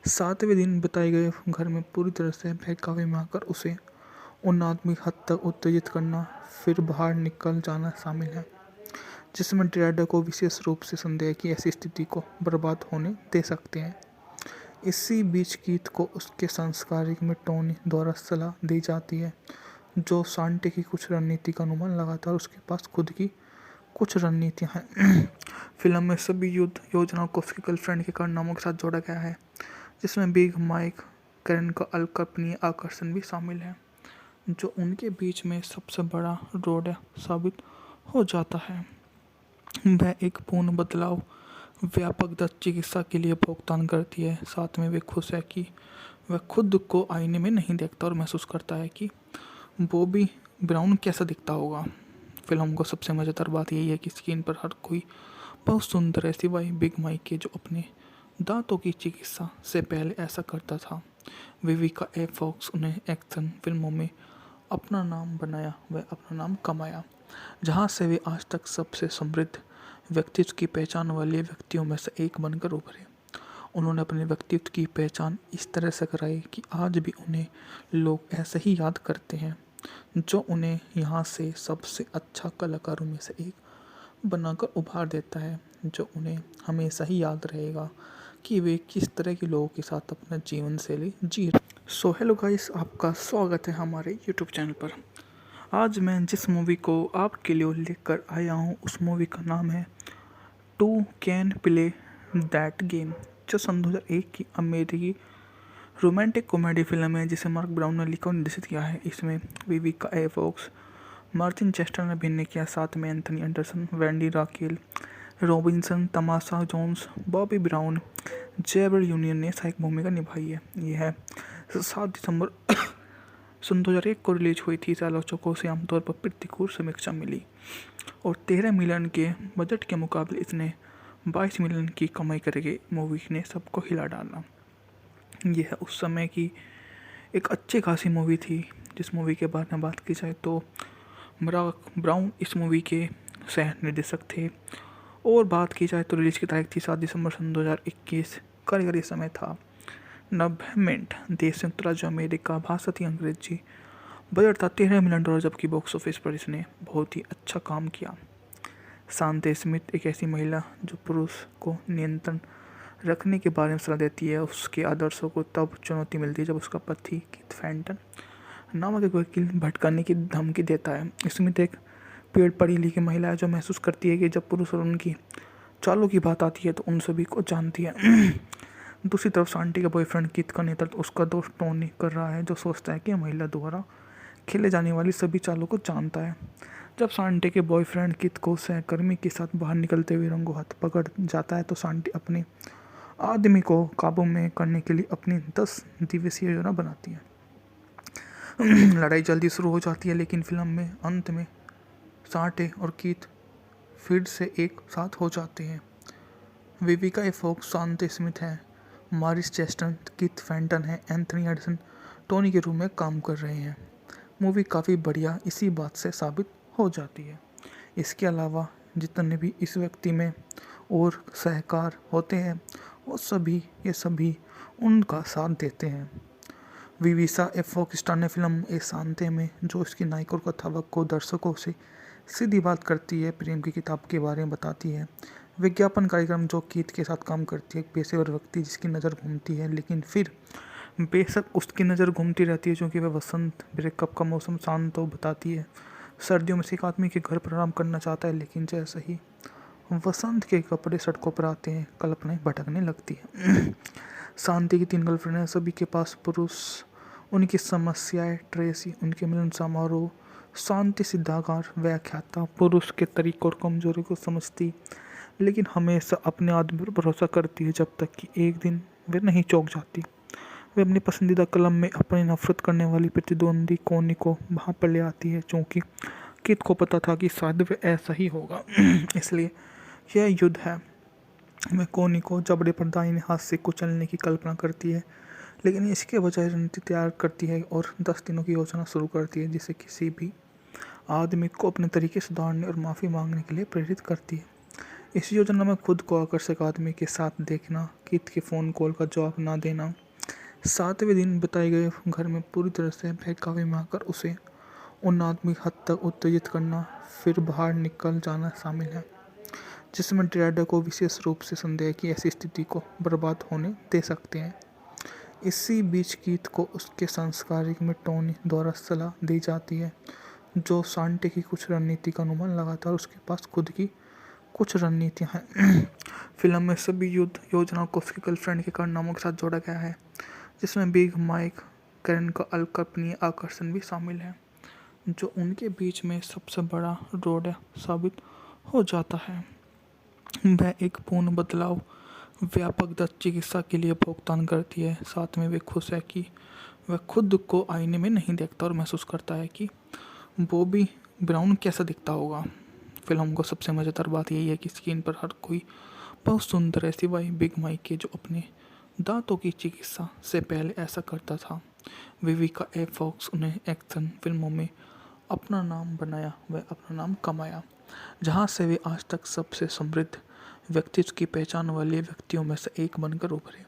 7वें दिन बताए गए घर में पूरी तरह से बहकावे में आकर उसे उन आदमी हद तक उत्तेजित करना, फिर बाहर निकल जाना शामिल है, जिसमें ड्रेडर को विशेष रूप से संदेह की ऐसी स्थिति को बर्बाद होने दे सकते हैं। इसी बीच कीथ को उसके संस्कारिक में टोनी द्वारा सलाह दी जाती है, जो शांति की कुछ रणनीति का अनुमान लगाता है और उसके पास खुद की कुछ रणनीतियाँ हैं। फिल्म में सभी युद्ध योजनाओं को उसकी गर्लफ्रेंड के कारनामों के साथ जोड़ा गया है, जिसमें बिग माइक कैरन का अकल्पनीय आकर्षण भी शामिल है, जो उनके बीच में सबसे बड़ा रोड साबित हो जाता है। वह एक पूर्ण बदलाव व्यापक दत्त चिकित्सा के लिए भुगतान करती है। साथ में वे खुश है कि वह खुद को आईने में नहीं देखता और महसूस करता है कि बॉबी ब्राउन कैसा दिखता होगा। फिल्म को सबसे मज़ेदार बात यही है कि स्क्रीन पर हर कोई बहुत सुंदर है सिवाय बिग माइक के, जो अपने दांतों की चिकित्सा से पहले ऐसा करता था। विविका ए फॉक्स उन्हें एक्शन फिल्मों में अपना नाम बनाया व अपना नाम कमाया, जहां से वे आज तक सबसे समृद्ध व्यक्तित्व की पहचान वाले व्यक्तियों में से एक बनकर उभरे। उन्होंने अपने व्यक्तित्व की पहचान इस तरह से कराई कि आज भी उन्हें लोग ऐसे ही याद करते हैं, जो उन्हें यहाँ से सबसे अच्छा कलाकारों में से एक बनाकर उभार देता है, जो उन्हें हमेशा ही याद रहेगा कि वे किस तरह के लोगों के साथ अपना जीवन शैली जी रहे। सो हेलो गाइस, आपका स्वागत है हमारे यूट्यूब चैनल पर। आज मैं जिस मूवी को आपके लिए लेकर आया हूँ उस मूवी का नाम है two can play that game, जो सन 2001 की अमेरिकी रोमांटिक कॉमेडी फिल्म है जिसे मार्क ब्राउन ने लिखा और निर्देशित किया है। इसमें Vivica A Fox, Martin Chester ने अभिनय किया, साथ में Anthony Anderson, Wendy Raquel Robinson, Tamala Jones, Bobby Brown, Gabrielle Union ने सहायक भूमिका निभाई है। यह 7 दिसंबर सन 2001 को रिलीज हुई थी। आलोचकों से आमतौर पर प्रतिकूल समीक्षा मिली और 13 मिलियन के बजट के मुकाबले इसने 22 मिलियन की कमाई करके मूवी ने सबको हिला डाला। यह उस समय की एक अच्छी खासी मूवी थी। जिस मूवी के बारे में बात की जाए तो मार्क ब्राउन इस मूवी के सह निर्देशक थे, और बात की जाए तो रिलीज की तारीख थी 7 दिसंबर सन 2021। कारीगरी समय था 90 मिनट। देश संयुक्त राज्य अमेरिका, भाषा थी अंग्रेजी, बजट था $13 मिलियन, जबकि बॉक्स ऑफिस पर इसने बहुत ही अच्छा काम किया। शांति स्मिथ एक ऐसी महिला जो पुरुष को नियंत्रण रखने के बारे में सलाह देती है। उसके आदर्शों को तब चुनौती मिलती है जब उसका पति कीथ फैंटन नामक एक वकील भटकाने की धमकी देता है। स्मिथ एक पढ़ी लिखी महिला है जो महसूस करती है कि जब पुरुष और उनकी चालों की बात आती है तो उन सभी को जानती है। दूसरी तरफ शांति का बॉयफ्रेंड कीथ का नेतृत्व उसका दोस्त टोनी कर रहा है, जो सोचता है कि महिला द्वारा खेले जाने वाली सभी चालों को जानता है। जब शांति के बॉयफ्रेंड कीथ को सहकर्मी के साथ बाहर निकलते हुए रंगों हाथ पकड़ जाता है तो शांति अपने आदमी को काबू में करने के लिए अपनी 10 दिवसीय योजना बनाती है। लड़ाई जल्दी शुरू हो जाती है, लेकिन फिल्म में अंत में शांति और कीथ फिर से एक साथ हो जाते हैं। विविका ए फॉक्स शांति स्मिथ है, मारिस चेस्टर कीथ फैंटन है, एंथनी एंडरसन टोनी के रूप में काम कर रहे हैं। मूवी काफ़ी बढ़िया इसी बात से साबित हो जाती है। इसके अलावा जितने भी इस व्यक्ति में और सहकार होते हैं वो ये सभी उनका साथ देते हैं। विविका ए फॉक्स स्टार ने फिल्म ए शांति में जो इसकी नायिका और कथावक को दर्शकों से सीधी बात करती है, प्रेम की किताब के बारे में बताती है। विज्ञापन कार्यक्रम जो कीथ के साथ काम करती है, एक पेशेवर व्यक्ति जिसकी नज़र घूमती है, लेकिन फिर बेशक उसकी नज़र घूमती रहती है क्योंकि वह वसंत ब्रेकअप का मौसम शांत तो बताती है। सर्दियों में से एक आदमी के घर पर आराम करना चाहता है, लेकिन जैसे ही वसंत के कपड़े सड़कों पर आते हैं कल्पनाएं भटकने लगती है। शांति की 3 गर्लफ्रेंड है, सभी के पास पुरुष, उनकी समस्याएं, ट्रेसी, उनके मिलन समारोह, शांति सिद्धाकार व्याख्याता, पुरुष के तरीकों और कमजोरी को समझती, लेकिन हमेशा अपने आदमी पर भरोसा करती है जब तक कि एक दिन वे नहीं चौंक जाती। वे अपनी पसंदीदा कलम में अपनी नफरत करने वाली प्रतिद्वंदी कोनी को वहाँ पर ले आती है, क्योंकि कीथ को पता था कि शायद वे ऐसा ही होगा। इसलिए यह युद्ध है। वह कोनी को जबड़े पर दाहिने हाथ से कुचलने की कल्पना करती है, लेकिन इसके बजाय रणनीति तैयार करती है और 10 दिनों की योजना शुरू करती है, जिसे किसी भी आदमी को अपने तरीके सुधारने और माफ़ी मांगने के लिए प्रेरित करती है। इस योजना में खुद को आकर्षक आदमी के साथ देखना, कीथ के फ़ोन कॉल का जवाब ना देना, 7वें दिन बताए गए घर में पूरी तरह से बहकावे में आकर उसे उन आदमी हद तक उत्तेजित करना, फिर बाहर निकल जाना शामिल है, जिसमें ड्रैडर को विशेष रूप से संदेह की ऐसी स्थिति को बर्बाद होने दे सकते हैं। इसी बीच कीथ को उसके संस्कारिक में टोनी द्वारा सलाह दी जाती है, जो शांति की कुछ रणनीति का अनुमान लगाता है और उसके पास खुद की कुछ रणनीतियाँ हैं। फिल्म में सभी युद्ध योजनाओं को उसकी गर्लफ्रेंड के कारनामों के साथ जोड़ा गया है, जिसमें बिग माइक कैरन का अकल्पनीय आकर्षण भी शामिल है, जो उनके बीच में सबसे बड़ा रोड साबित हो जाता है। वह एक पूर्ण बदलाव व्यापक दत्त चिकित्सा के लिए भुगतान करती है। साथ में वे खुश है कि वह खुद को आईने में नहीं देखता और महसूस करता है कि बॉबी ब्राउन कैसा दिखता होगा। फिल्म को सबसे मज़ेदार बात यही है कि स्क्रीन पर हर कोई बहुत सुंदर है सिवाय बिग माइक के, जो अपने दांतों की चिकित्सा से पहले ऐसा करता था। विविका ए फॉक्स उन्हें एक्शन फिल्मों में अपना नाम बनाया व अपना नाम कमाया, जहां से वे आज तक सबसे समृद्ध व्यक्तित्व की पहचान वाले व्यक्तियों में से एक बनकर उभरे।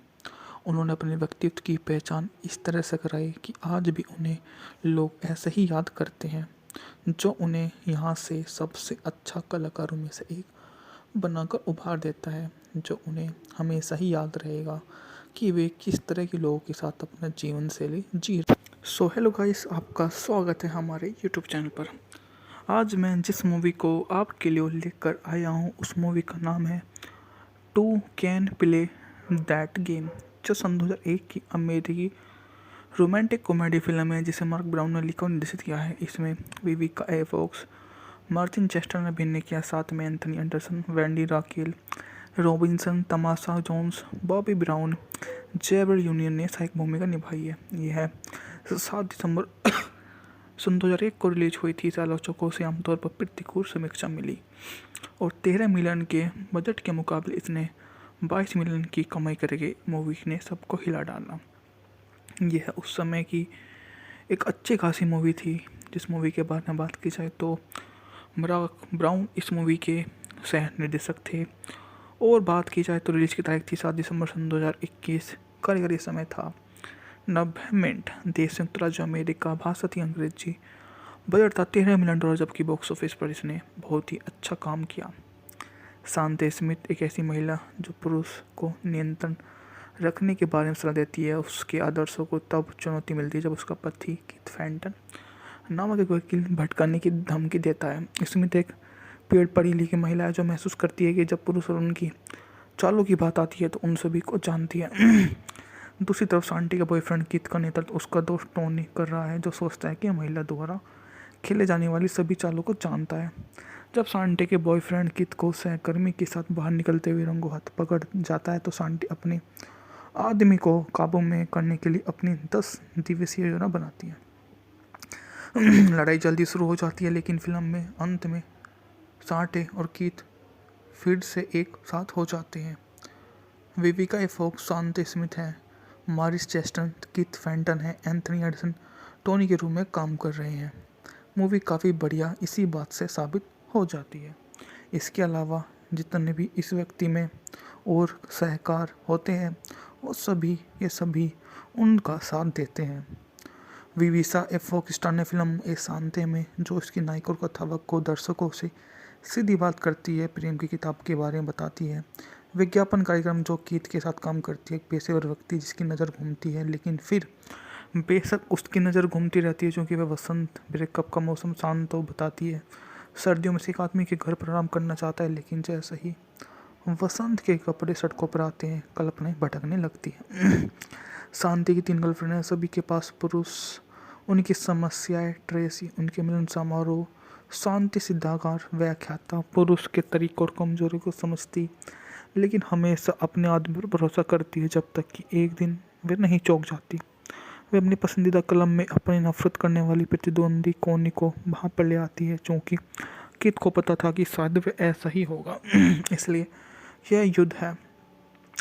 उन्होंने अपने व्यक्तित्व की पहचान इस तरह से कराई कि आज भी उन्हें लोग ऐसे ही याद करते हैं, जो उन्हें यहाँ से सबसे अच्छा कलाकारों में से एक बनाकर उभार देता है, जो उन्हें हमेशा ही याद रहेगा कि वे किस तरह के लोगों के साथ अपना जीवन शैली जी। सो हेलो गाइस, आपका स्वागत है हमारे यूट्यूब चैनल पर। आज मैं जिस मूवी को आपके लिए लेकर आया हूँ उस मूवी का नाम है two can play that game, जो सन 2001 की अमेरिकी रोमांटिक कॉमेडी फिल्म है जिसे मार्क ब्राउन ने लिखा और निर्देशित किया है। इसमें Vivica A Fox, Martin Chester ने अभिनय किया, साथ में Anthony Anderson, Wendy Raquel Robinson, Tamala Jones, Bobby Brown, Gabrielle Union ने सहायक भूमिका निभाई है। यह 7 दिसंबर सन 2001 को रिलीज हुई थी। आलोचकों से आमतौर पर प्रतिकूल समीक्षा मिली और 13 मिलियन के बजट के मुकाबले इसने 22 मिलियन की कमाई करके मूवी ने सबको हिला डाला। यह उस समय की एक अच्छी खासी मूवी थी। जिस मूवी के बारे में बात की जाए तो मार्क ब्राउन इस मूवी के सह निर्देशक थे, और बात की जाए तो रिलीज की तारीख थी 7 दिसंबर सन 2021। कार्यकारी समय था 90 मिनट। देश संयुक्त राज्य अमेरिका, भाषा थी अंग्रेजी, बजट था $13 मिलियन, जबकि बॉक्स ऑफिस पर इसने बहुत ही अच्छा काम किया। शांति स्मिथ एक ऐसी महिला जो पुरुष को नियंत्रण रखने के बारे में सलाह देती है। उसके आदर्शों को तब चुनौती मिलती है जब उसका पति कीथ फैंटन नामक एक वकील भटकाने की धमकी देता है। स्मिथ एक पेड़ पढ़ी लिखी महिला है जो महसूस करती है कि जब पुरुष और उनकी चालों की बात आती है तो उन सभी को जानती है। दूसरी तरफ शांति का बॉयफ्रेंड कीथ का नेतृत्व उसका दोस्त टोनी कर रहा है, जो सोचता है कि महिला द्वारा खेले जाने वाली सभी चालों को जानता है। जब शांति के बॉयफ्रेंड कीथ को सहकर्मी के साथ बाहर निकलते हुए रंगों हाथ पकड़ जाता है तो शांति अपने आदमी को काबू में करने के लिए अपनी 10 दिवसीय योजना बनाती है। लड़ाई जल्दी शुरू हो जाती है, लेकिन फिल्म में अंत में शांति और कीथ फिर से एक साथ हो जाते हैं। विविका ए फॉक्स शांति स्मिथ है, मारिस चेस्टर कीथ फैंटन है, एंथनी एंडरसन टोनी के रूप में काम कर रहे हैं। मूवी काफ़ी बढ़िया इसी बात से साबित हो जाती है। इसके अलावा जितने भी इस व्यक्ति में और सहकार होते हैं वो सभी उनका साथ देते हैं। विविका ए फॉक्स स्टार ने फिल्म ए शांति में जो इसकी नायक और कथावक को दर्शकों से सीधी बात करती है, प्रेम की किताब के बारे में बताती है। विज्ञापन कार्यक्रम जो कीथ के साथ काम करती है, एक पेशेवर व्यक्ति जिसकी नज़र घूमती है, लेकिन फिर बेशक उसकी नज़र घूमती रहती है क्योंकि वह वसंत ब्रेकअप का मौसम शांत तो बताती है। सर्दियों में से एक आदमी के घर पर आराम करना चाहता है, लेकिन जैसे ही वसंत के कपड़े सड़कों पर आते हैं कल्पनाएं भटकने लगती है। शांति की 3 गर्लफ्रेंड हैं, सभी के पास पुरुष, उनकी समस्याएं, ट्रेसी, उनके मिलन समारोह, शांति सिद्धागार व्याख्याता, पुरुष के तरीकों और कमजोरी को समझती, लेकिन हमेशा अपने आदमी पर भरोसा करती है जब तक कि एक दिन वे नहीं चौंक जाती। वे अपनी पसंदीदा कलम में अपनी नफरत करने वाली प्रतिद्वंदी कोनी को वहाँ पर ले आती है, क्योंकि कीथ को पता था कि शायद वे ऐसा ही होगा। इसलिए यह युद्ध है।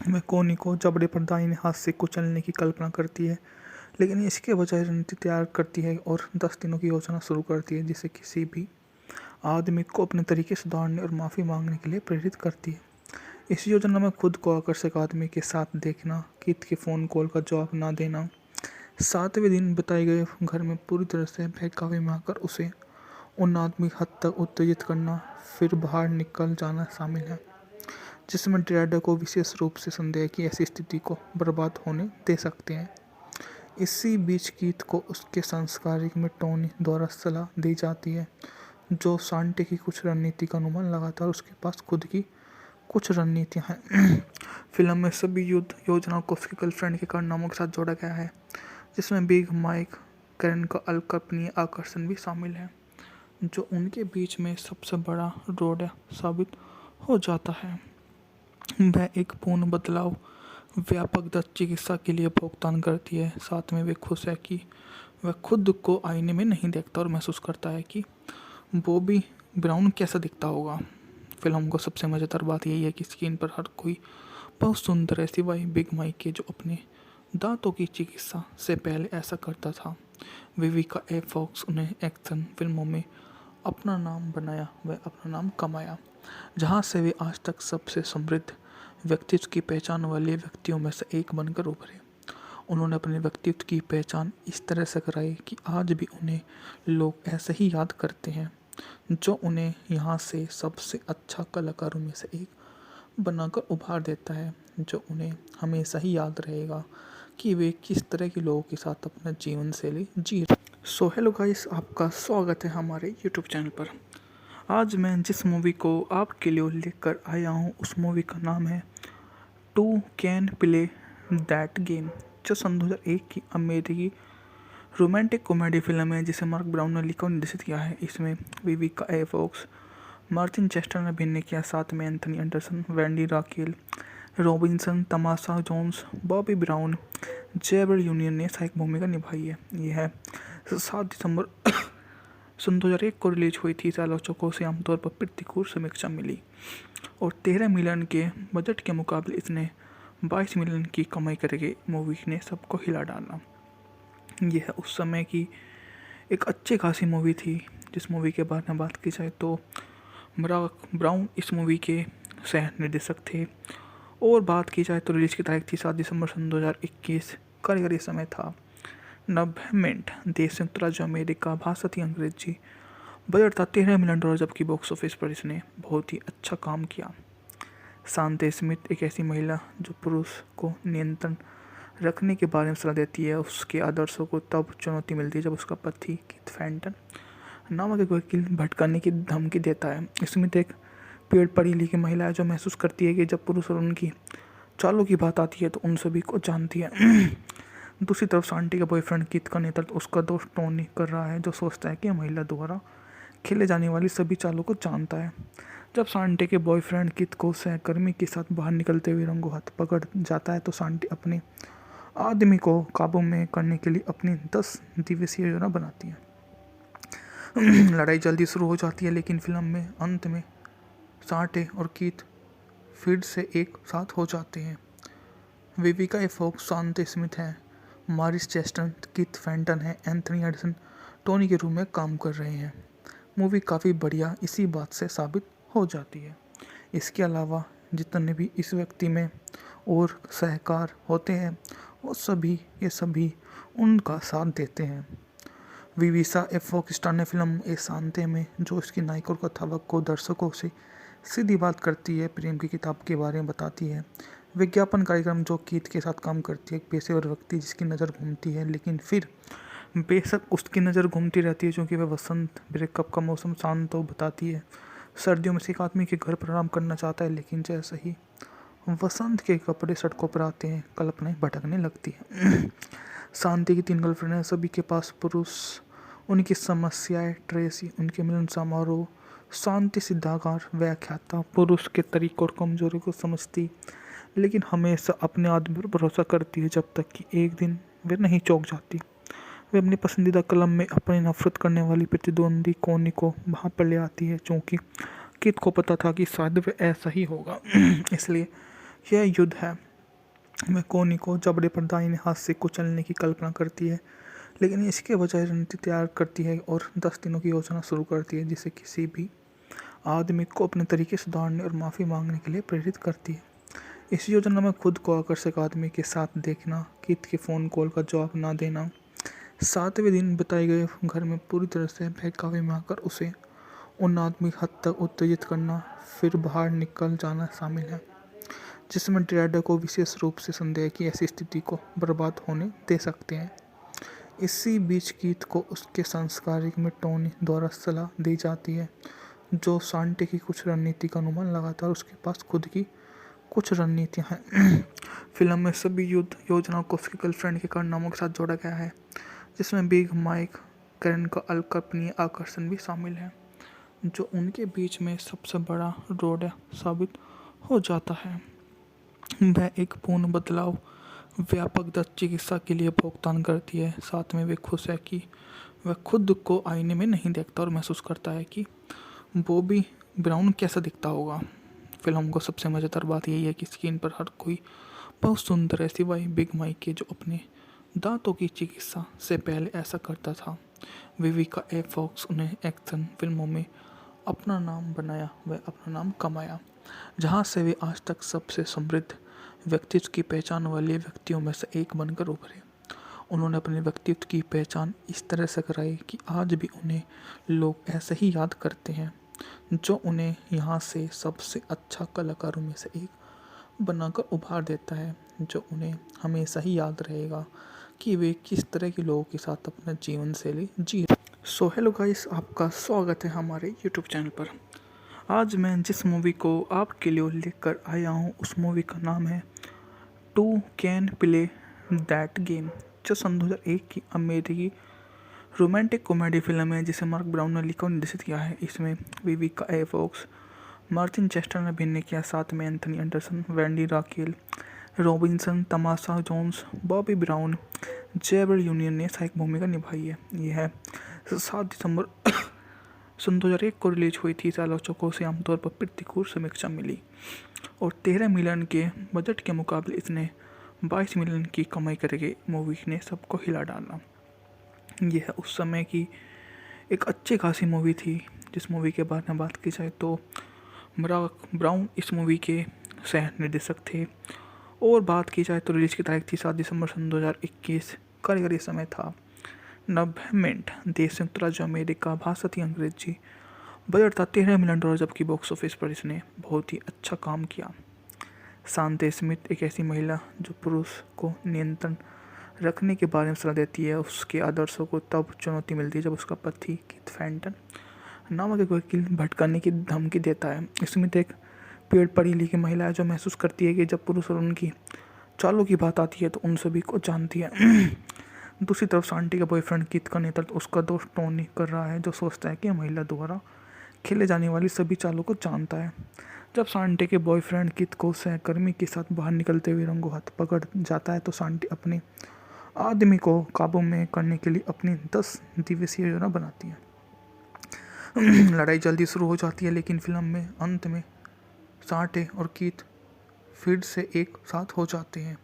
वह कोनी को जबड़े पर दाहिने हाथ से कुचलने की कल्पना करती है, लेकिन इसके बजाय रणनीति तैयार करती है और 10 दिनों की योजना शुरू करती है, जिसे किसी भी आदमी को अपने तरीके सुधारने और माफ़ी मांगने के लिए प्रेरित करती है। इस योजना में खुद को आकर्षक आदमी के साथ देखना, कीथ के फ़ोन कॉल का जवाब ना देना, 7वें दिन बताए गए घर में पूरी तरह से बहकावे में आकर उसे उन आदमी हद तक उत्तेजित करना, फिर बाहर निकल जाना शामिल है, जिसमें ड्राइडर को विशेष रूप से संदेह की ऐसी स्थिति को बर्बाद होने दे सकते हैं। इसी बीच कीथ को उसके संस्कारिक में टोनी द्वारा सलाह दी जाती है, जो शांति की कुछ रणनीति का अनुमान लगाता है और उसके पास खुद की कुछ रणनीतियाँ हैं। फिल्म में सभी युद्ध योजनाओं को उसकी गर्लफ्रेंड के कारनामों के साथ जोड़ा गया है, जिसमें बिग माइक कैरन का अकल्पनीय आकर्षण भी शामिल है, जो उनके बीच में सबसे बड़ा रोड़ा साबित हो जाता है। वह एक पूर्ण बदलाव व्यापक दत्त चिकित्सा के लिए भुगतान करती है। साथ में वे खुश है कि वह खुद को आईने में नहीं देखता और महसूस करता है कि बॉबी ब्राउन कैसा दिखता होगा। फिल्म को सबसे मज़ेदार बात यही है कि स्क्रीन पर हर कोई बहुत सुंदर है सिवाय बिग माइक के, जो अपने दांतों की चिकित्सा से पहले ऐसा करता था। विविका ए फॉक्स उन्हें एक्शन फिल्मों में अपना नाम बनाया व अपना नाम कमाया, जहां से वे आज तक सबसे समृद्ध व्यक्तित्व की पहचान वाले व्यक्तियों में से एक बनकर उभरे। उन्होंने अपने व्यक्तित्व की पहचान इस तरह से कराई कि आज भी उन्हें लोग ऐसे ही याद करते हैं, जो उन्हें यहाँ से सबसे अच्छा कलाकारों में से एक बनाकर उभार देता है, जो उन्हें हमेशा ही याद रहेगा कि वे किस तरह के लोगों के साथ अपना जीवन शैली जी रहे। सो हेलो गाइस, आपका स्वागत है हमारे यूट्यूब चैनल पर। आज मैं जिस मूवी को आपके लिए लेकर आया हूँ उस मूवी का नाम है two can play that game, जो सन 2001 की अमेरिकी रोमांटिक कॉमेडी फिल्म है जिसे मार्क ब्राउन ने लिखा और निर्देशित किया है। इसमें Vivica A Fox, Martin Chester ने अभिनय किया, साथ में Anthony Anderson, Wendy Raquel Robinson, Tamala Jones, Bobby Brown, Gabrielle Union ने सहायक भूमिका निभाई है। यह है 7 दिसंबर सन 2001 को रिलीज हुई थी। आलोचकों से आमतौर पर प्रतिकूल समीक्षा मिली और 13 मिलियन के बजट के मुकाबले इसने 22 मिलियन की कमाई करके मूवी ने सबको हिला डाला। यह उस समय की एक अच्छी खासी मूवी थी। जिस मूवी के बारे में बात की जाए तो मार्क ब्राउन इस मूवी के सह निर्देशक थे, और बात की जाए तो रिलीज की तारीख थी 7 दिसंबर सन 2021। कारीगरी समय था 90 मिनट। देश संयुक्त राज्य अमेरिका, भाषा थी अंग्रेजी, बजट था $13 मिलियन, जबकि बॉक्स ऑफिस पर इसने बहुत ही अच्छा काम किया। शांति स्मिथ एक ऐसी महिला जो पुरुष को नियंत्रण रखने के बारे में सलाह देती है। उसके आदर्शों को तब चुनौती मिलती है जब उसका पति कीथ फैंटन नामक एक वकील भटकाने की धमकी देता है। स्मिथ एक पढ़ी लिखी महिला है जो महसूस करती है कि जब पुरुष और उनकी चालों की बात आती है तो उन सभी को जानती है। दूसरी तरफ शांति का बॉयफ्रेंड कीथ का नेतृत्व उसका दोस्त टोनी कर रहा है, जो सोचता है कि महिला द्वारा खेले जाने वाली सभी चालों को जानता है। जब शांति के बॉयफ्रेंड कीथ को सहकर्मी के साथ बाहर निकलते हुए रंगों हाथ पकड़ जाता है तो शांति अपने आदमी को काबू में करने के लिए अपनी 10 दिवसीय योजना बनाती है। लड़ाई जल्दी शुरू हो जाती है, लेकिन फिल्म में अंत में शांति और कीथ फिर से एक साथ हो जाते हैं। विविका ए फॉक्स शांति स्मिथ है, मारिस चेस्टर कीथ फैंटन है, एंथनी एंडरसन टोनी के रूप में काम कर रहे हैं। मूवी काफ़ी बढ़िया इसी बात से साबित हो जाती है। इसके अलावा जितने भी इस व्यक्ति में और सहकार होते हैं वो ये सभी उनका साथ देते हैं। विविका ए फॉक्स स्टार ने फिल्म ए शांति में, जो इसकी नायिका और कथावक को दर्शकों से सीधी बात करती है, प्रेम की किताब के बारे में बताती है। विज्ञापन कार्यक्रम जो कीथ के साथ काम करती है, एक पेशेवर व्यक्ति जिसकी नज़र घूमती है, लेकिन फिर बेशक उसकी नज़र घूमती रहती है क्योंकि वह वसंत ब्रेकअप का मौसम शांत तो बताती है। सर्दियों में से एक आदमी के घर पर आराम करना चाहता है, लेकिन जैसे ही वसंत के कपड़े सड़कों पर आते हैं कल्पनाएं भटकने लगती हैं। शांति की 3 गर्लफ्रेंड हैं, सभी के पास पुरुष, उनकी समस्याएं, ट्रेसी, उनके मिलन समारोह, शांति सिद्धागार व्याख्याता, पुरुष के तरीकों और कमजोरी को समझती, लेकिन हमेशा अपने आदमी पर भरोसा करती है, जब तक कि एक दिन वे नहीं चौंक जाती। वे अपनी पसंदीदा कलम में अपनी नफरत करने वाली प्रतिद्वंदी कोनी को वहाँ पर ले आती है, क्योंकि कीथ को पता था कि शायद वे ऐसा ही होगा। इसलिए यह युद्ध है। वह कोनी को जबड़े पर दाहिने हाथ से कुचलने की कल्पना करती है, लेकिन इसके बजाय रणनीति तैयार करती है और 10 दिनों की योजना शुरू करती है, जिसे किसी भी आदमी को अपने तरीके सुधारने और माफ़ी मांगने के लिए प्रेरित करती है। इस योजना में खुद को आकर्षक आदमी के साथ देखना, कीथ के फ़ोन कॉल का जवाब ना देना, 7वें दिन बताए गए घर में पूरी तरह से बहकावे में आकर उसे उन आदमी हद तक उत्तेजित करना, फिर बाहर निकल जाना शामिल है, जिसमें ड्रैडर को विशेष रूप से संदेह की ऐसी स्थिति को बर्बाद होने दे सकते हैं। इसी बीच कीथ को उसके संस्कारिक में टोनी द्वारा सलाह दी जाती है, जो शांति की कुछ रणनीति का अनुमान लगाता है और उसके पास खुद की कुछ रणनीतियाँ हैं। फिल्म में सभी युद्ध योजनाओं को उसके गर्लफ्रेंड के कारनामों के साथ जोड़ा गया है, जिसमें बिग माइक कैरन का अकल्पनीय आकर्षण भी शामिल है, जो उनके बीच में सबसे बड़ा रोड साबित हो जाता है। वह एक पूर्ण बदलाव व्यापक दत्त चिकित्सा के लिए भुगतान करती है। साथ में वे खुश है कि वह खुद को आईने में नहीं देखता और महसूस करता है कि बॉबी ब्राउन कैसा दिखता होगा। फिल्म को सबसे मज़ेदार बात यही है कि स्क्रीन पर हर कोई बहुत सुंदर है सिवाय बिग माइक के, जो अपने दांतों की चिकित्सा से पहले ऐसा करता था। विविका ए फॉक्स उन्हें एक्शन फिल्मों में अपना नाम बनाया व अपना नाम कमाया, जहां से वे आज तक सबसे समृद्ध व्यक्तित्व की पहचान वाले व्यक्तियों में से एक बनकर उभरे। उन्होंने अपने व्यक्तित्व की पहचान इस तरह से कराई कि आज भी उन्हें लोग ऐसे ही याद करते हैं, जो उन्हें यहाँ से सबसे अच्छा कलाकारों में से एक बनाकर उभार देता है, जो उन्हें हमेशा ही याद रहेगा कि वे किस तरह के लोगों के साथ अपना जीवन शैली जी। सो हेलो गाइस, आपका स्वागत है हमारे यूट्यूब चैनल पर। आज मैं जिस मूवी को आपके लिए लेकर आया हूँ उस मूवी का नाम है two can play that game, जो सन 2001 की अमेरिकी रोमांटिक कॉमेडी फिल्म है जिसे मार्क ब्राउन ने लिखा और निर्देशित किया है। इसमें Vivica A Fox, Martin Chester ने अभिनय किया, साथ में Anthony Anderson, Wendy Raquel Robinson, Tamala Jones, Bobby Brown, Gabrielle Union ने सहायक भूमिका निभाई है। यह 7 दिसंबर सन 2001 को रिलीज हुई थी। आलोचकों से आमतौर पर प्रतिकूल समीक्षा मिली और 13 मिलियन के बजट के मुकाबले इसने 22 मिलियन की कमाई करके मूवी ने सबको हिला डाला। यह उस समय की एक अच्छी खासी मूवी थी। जिस मूवी के बारे में बात की जाए तो मार्क ब्राउन इस मूवी के सह निर्देशक थे और बात की जाए तो रिलीज की तारीख थी 7 दिसंबर सन 2021। कारीगरी समय था 90 मिनट। देश संयुक्त राज्य अमेरिका, भाषा थी अंग्रेजी, बजट था $13 मिलियन, जबकि बॉक्स ऑफिस पर इसने बहुत ही अच्छा काम किया। शांति स्मिथ एक ऐसी महिला जो पुरुष को नियंत्रण रखने के बारे में सलाह देती है। उसके आदर्शों को तब चुनौती मिलती है जब उसका पति कीथ फैंटन नामक एक वकील भटकाने की धमकी देता है। स्मिथ एक पेड़ पढ़ी लिखी महिला है जो महसूस करती है कि जब पुरुष और उनकी चालों की बात आती है तो उन सभी को जानती है। दूसरी तरफ शांति का बॉयफ्रेंड कीथ का नेतृत्व उसका दोस्त टोनी कर रहा है, जो सोचता है कि महिला द्वारा खेले जाने वाली सभी चालों को जानता है। जब शांति के बॉयफ्रेंड कीथ को सहकर्मी के साथ बाहर निकलते हुए रंगों हाथ पकड़ जाता है तो शांति अपने आदमी को काबू में करने के लिए अपनी 10 दिवसीय योजना बनाती है। लड़ाई जल्दी शुरू हो जाती है, लेकिन फिल्म में अंत में शांति और कीथ फिर से एक साथ हो जाते हैं।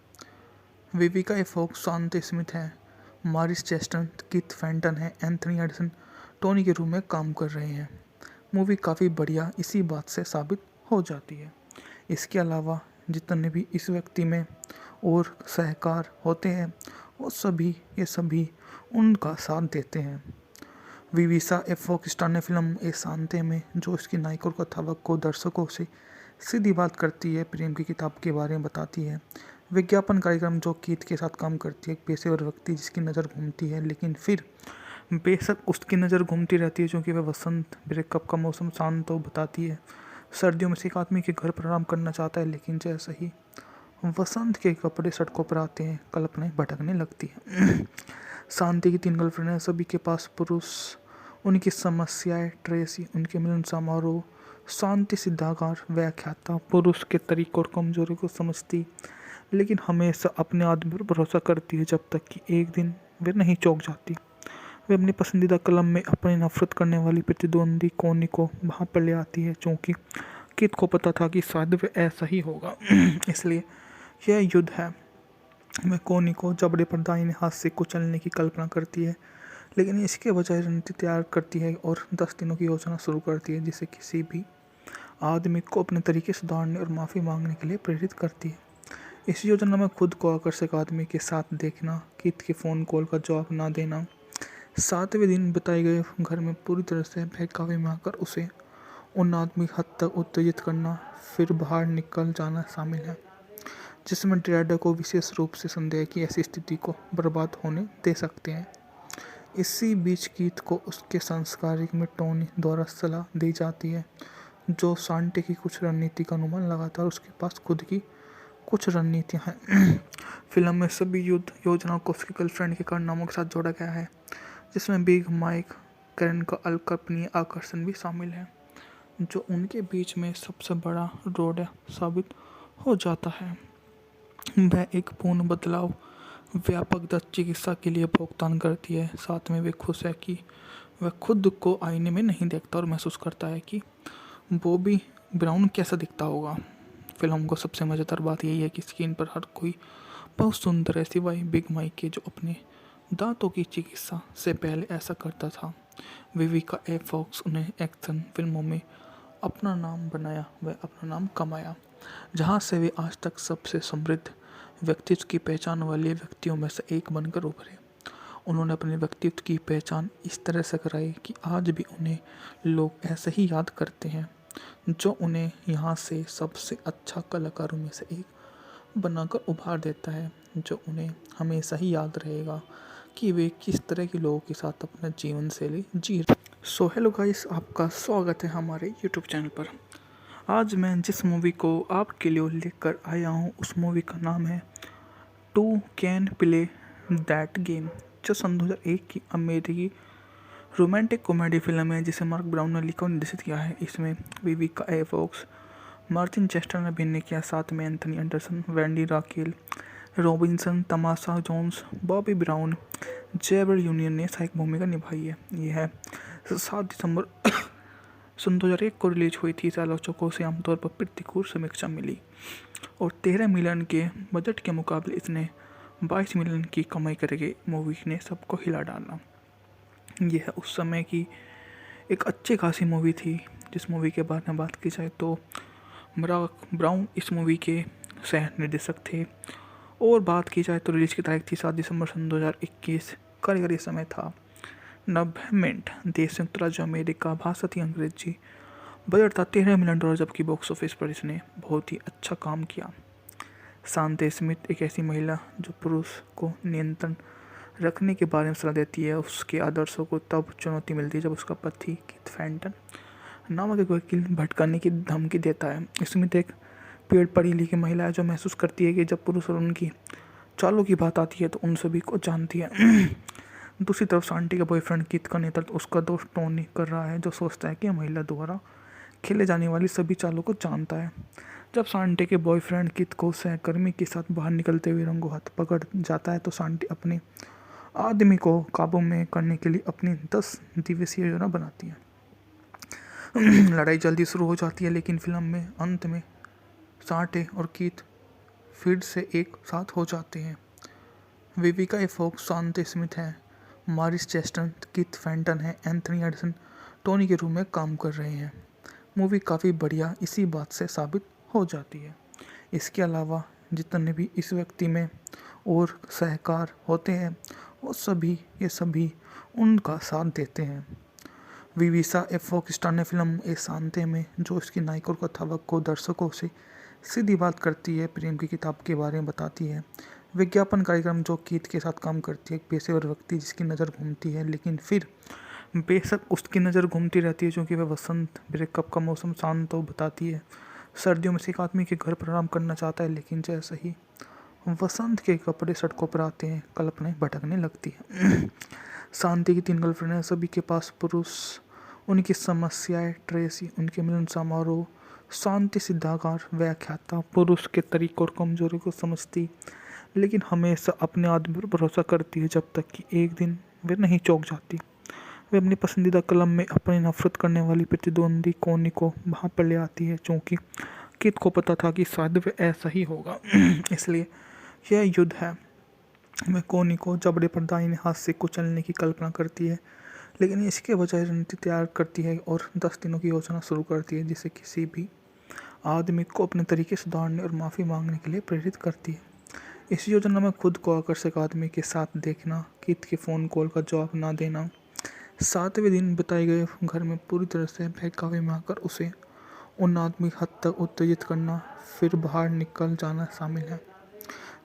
विविका ए फॉक्स शांति स्मिथ है, मारिस चेस्टर कीथ फैंटन है, एंथनी एंडरसन टोनी के रूप में काम कर रहे हैं। मूवी काफ़ी बढ़िया इसी बात से साबित हो जाती है। इसके अलावा जितने भी इस व्यक्ति में और सहकार होते हैं वो ये सभी उनका साथ देते हैं। विविका ए फॉक्स स्टार ने फिल्म ए शांति में जो इसकी नायक और कथावक को दर्शकों से सीधी बात करती है, प्रेम की किताब के बारे में बताती है। विज्ञापन कार्यक्रम जो कीथ के साथ काम करती है, एक पेशेवर व्यक्ति जिसकी नज़र घूमती है, लेकिन फिर बेशक उसकी नज़र घूमती रहती है क्योंकि वह वसंत ब्रेकअप का मौसम शांत तो बताती है। सर्दियों में से एक आदमी के घर पर आराम करना चाहता है, लेकिन जैसे ही वसंत के कपड़े सड़कों पर आते हैं कल्पनाएं भटकने लगती हैं। शांति की 3 गर्लफ्रेंड हैं, सभी के पास पुरुष, उनकी समस्याएं, ट्रेसी, उनके मिलन समारोह, शांति सिद्धागार व्याख्याता, पुरुष के तरीकों और कमजोरी को समझती, लेकिन हमेशा अपने आदमी पर भरोसा करती है जब तक कि एक दिन वे नहीं चौंक जाती। वे अपनी पसंदीदा कलम में अपनी नफरत करने वाली प्रतिद्वंदी कोनी को वहाँ पर ले आती है, क्योंकि कीथ को पता था कि शायद वे ऐसा ही होगा। इसलिए यह युद्ध है। वह कोनी को जबड़े पर दाहिने हाथ से कुचलने की कल्पना करती है, लेकिन इसके बजाय रणनीति तैयार करती है और 10 दिनों की योजना शुरू करती है, जिसे किसी भी आदमी को अपने तरीके सुधारने और माफ़ी मांगने के लिए प्रेरित करती है। इस योजना में खुद को आकर्षक आदमी के साथ देखना, कीथ के फ़ोन कॉल का जवाब ना देना, 7वें दिन बताए गए घर में पूरी तरह से बहकावे में आकर उसे उन आदमी हद तक उत्तेजित करना, फिर बाहर निकल जाना शामिल है, जिसमें ड्रेडर को विशेष रूप से संदेह की ऐसी स्थिति को बर्बाद होने दे सकते हैं। इसी बीच कीथ को उसके संस्कारिक में टोनी द्वारा सलाह दी जाती है, जो शांति की कुछ रणनीति का अनुमान लगाता है और उसके पास खुद की कुछ रणनीतियाँ हैं। फिल्म में सभी युद्ध योजनाओं को उसके गर्लफ्रेंड के कारनामों के साथ जोड़ा गया है, जिसमें बिग माइक कैरन का अकल्पनीय आकर्षण भी शामिल है, जो उनके बीच में सबसे बड़ा रोड साबित हो जाता है। वह एक पूर्ण बदलाव व्यापक दत्त चिकित्सा के लिए भुगतान करती है। साथ में वे खुश है कि वह खुद को आईने में नहीं देखता और महसूस करता है कि बॉबी ब्राउन कैसा दिखता होगा। फिल्म को सबसे मज़ेदार बात यही है कि स्क्रीन पर हर कोई बहुत सुंदर है सिवाय बिग माइक के, जो अपने दांतों की चिकित्सा से पहले ऐसा करता था। विविका ए फॉक्स उन्हें एक्शन फिल्मों में अपना नाम बनाया, वह अपना नाम कमाया, जहां से वे आज तक सबसे समृद्ध व्यक्तित्व की पहचान वाले व्यक्तियों में से एक बनकर उभरे। उन्होंने अपने व्यक्तित्व की पहचान इस तरह से कराई कि आज भी उन्हें लोग ऐसे ही याद करते हैं, जो उन्हें यहाँ से सबसे अच्छा कलाकारों में से एक बनाकर उभार देता है, जो उन्हें हमेशा ही याद रहेगा कि वे किस तरह के लोगों के साथ अपना जीवन शैली जी रहे। सो हेलो गाइस, आपका स्वागत है हमारे यूट्यूब चैनल पर। आज मैं जिस मूवी को आपके लिए लेकर आया हूँ उस मूवी का नाम है two can play that game, जो सन 2001 की अमेरिकी रोमांटिक कॉमेडी फिल्म है जिसे मार्क ब्राउन ने लिखा और निर्देशित किया है। इसमें Vivica A Fox, Martin Chester ने अभिनय किया, साथ में Anthony Anderson, Wendy Raquel Robinson, Tamala Jones, Bobby Brown, Gabrielle Union ने सहायक भूमिका निभाई है। यह है 7 दिसंबर सन 2001 को रिलीज हुई थी। आलोचकों से आमतौर पर प्रतिकूल समीक्षा मिली और 13 मिलियन के बजट के मुकाबले इसने 22 मिलियन की कमाई करके मूवी ने सबको हिला डाला। यह उस समय की एक अच्छी खासी मूवी थी। जिस मूवी के बारे में बात की जाए तो ब्राउन इस मूवी के सह निर्देशक थे, और बात की जाए तो रिलीज की तारीख थी 7 दिसंबर सन 2021। कारीगरी समय था 90 मिनट। देश संयुक्त राज्य अमेरिका, भाषा थी अंग्रेजी, बजट था $13 मिलियन, जबकि बॉक्स ऑफिस पर इसने बहुत ही अच्छा काम किया। शांति स्मिथ एक ऐसी महिला जो पुरुष को नियंत्रण रखने के बारे में सलाह देती है। उसके आदर्शों को तब चुनौती मिलती है जब उसका पति कीथ फैंटन नामक एक वकील भटकाने की धमकी देता है। स्मिथ एक पढ़ी लिखी महिला है जो महसूस करती है कि जब पुरुष और उनकी चालों की बात आती है तो उन सभी को जानती है। दूसरी तरफ शांति का बॉयफ्रेंड कीथ का नेतृत्व उसका दोस्त टोनी कर रहा है, जो सोचता है कि महिला द्वारा खेले जाने वाली सभी चालों को जानता है। जब शांति के बॉयफ्रेंड कीथ को सहकर्मी के साथ बाहर निकलते हुए रंगों हाथ पकड़ जाता है तो शांति अपने आदमी को काबू में करने के लिए अपनी 10 दिवसीय योजना बनाती है। लड़ाई जल्दी शुरू हो जाती है, लेकिन फिल्म में अंत में शांति और कीथ फिर से एक साथ हो जाते हैं। विविका ए फॉक्स शांति स्मिथ है, मारिस चेस्टर कीथ फैंटन है, एंथनी एंडरसन टोनी के रूप में काम कर रहे हैं। मूवी काफ़ी बढ़िया इसी बात से साबित हो जाती है। इसके अलावा जितने भी इस व्यक्ति में और सहकार होते हैं वो ये सभी उनका साथ देते हैं। विविका ए फॉक्स स्टार ने फिल्म ए शांति में जो इसकी नायक और कथावक को दर्शकों से सीधी बात करती है, प्रेम की किताब के बारे में बताती है। विज्ञापन कार्यक्रम जो कीथ के साथ काम करती है, एक पेशेवर व्यक्ति जिसकी नज़र घूमती है, लेकिन फिर बेशक उसकी नज़र घूमती रहती है क्योंकि वह वसंत ब्रेकअप का मौसम शांत तो बताती है। सर्दियों में से एक आदमी के घर पर आराम करना चाहता है, लेकिन जैसे ही वसंत के कपड़े सड़कों पर आते हैं कल्पनाएं भटकने लगती है। शांति की 3 गर्लफ्रेंड हैं, सभी के पास पुरुष, उनकी समस्याएं, ट्रेसी, उनके मिलन समारोह, शांति सिद्धाकार व्याख्याता, पुरुष के तरीकों और कमजोरी को समझती, लेकिन हमेशा अपने आदमी पर भरोसा करती है जब तक कि एक दिन वे नहीं चौंक जाती। वे अपनी पसंदीदा कलम में अपनी नफरत करने वाली प्रतिद्वंदी कोनी को वहाँ पर ले आती है, क्योंकि कीथ को पता था कि शायद वे ऐसा ही होगा। इसलिए यह युद्ध है। वह कोनी को जबड़े पर दाहिने हाथ से कुचलने की कल्पना करती है, लेकिन इसके बजाय रणनीति तैयार करती है और 10 दिनों की योजना शुरू करती है, जिसे किसी भी आदमी को अपने तरीके सुधारने और माफ़ी मांगने के लिए प्रेरित करती है। इस योजना में खुद को आकर्षक आदमी के साथ देखना, कीथ के फ़ोन कॉल का जवाब ना देना, 7वें दिन बताए गए घर में पूरी तरह से बहकावे में आकर उसे उन आदमी हद तक उत्तेजित करना, फिर बाहर निकल जाना शामिल है,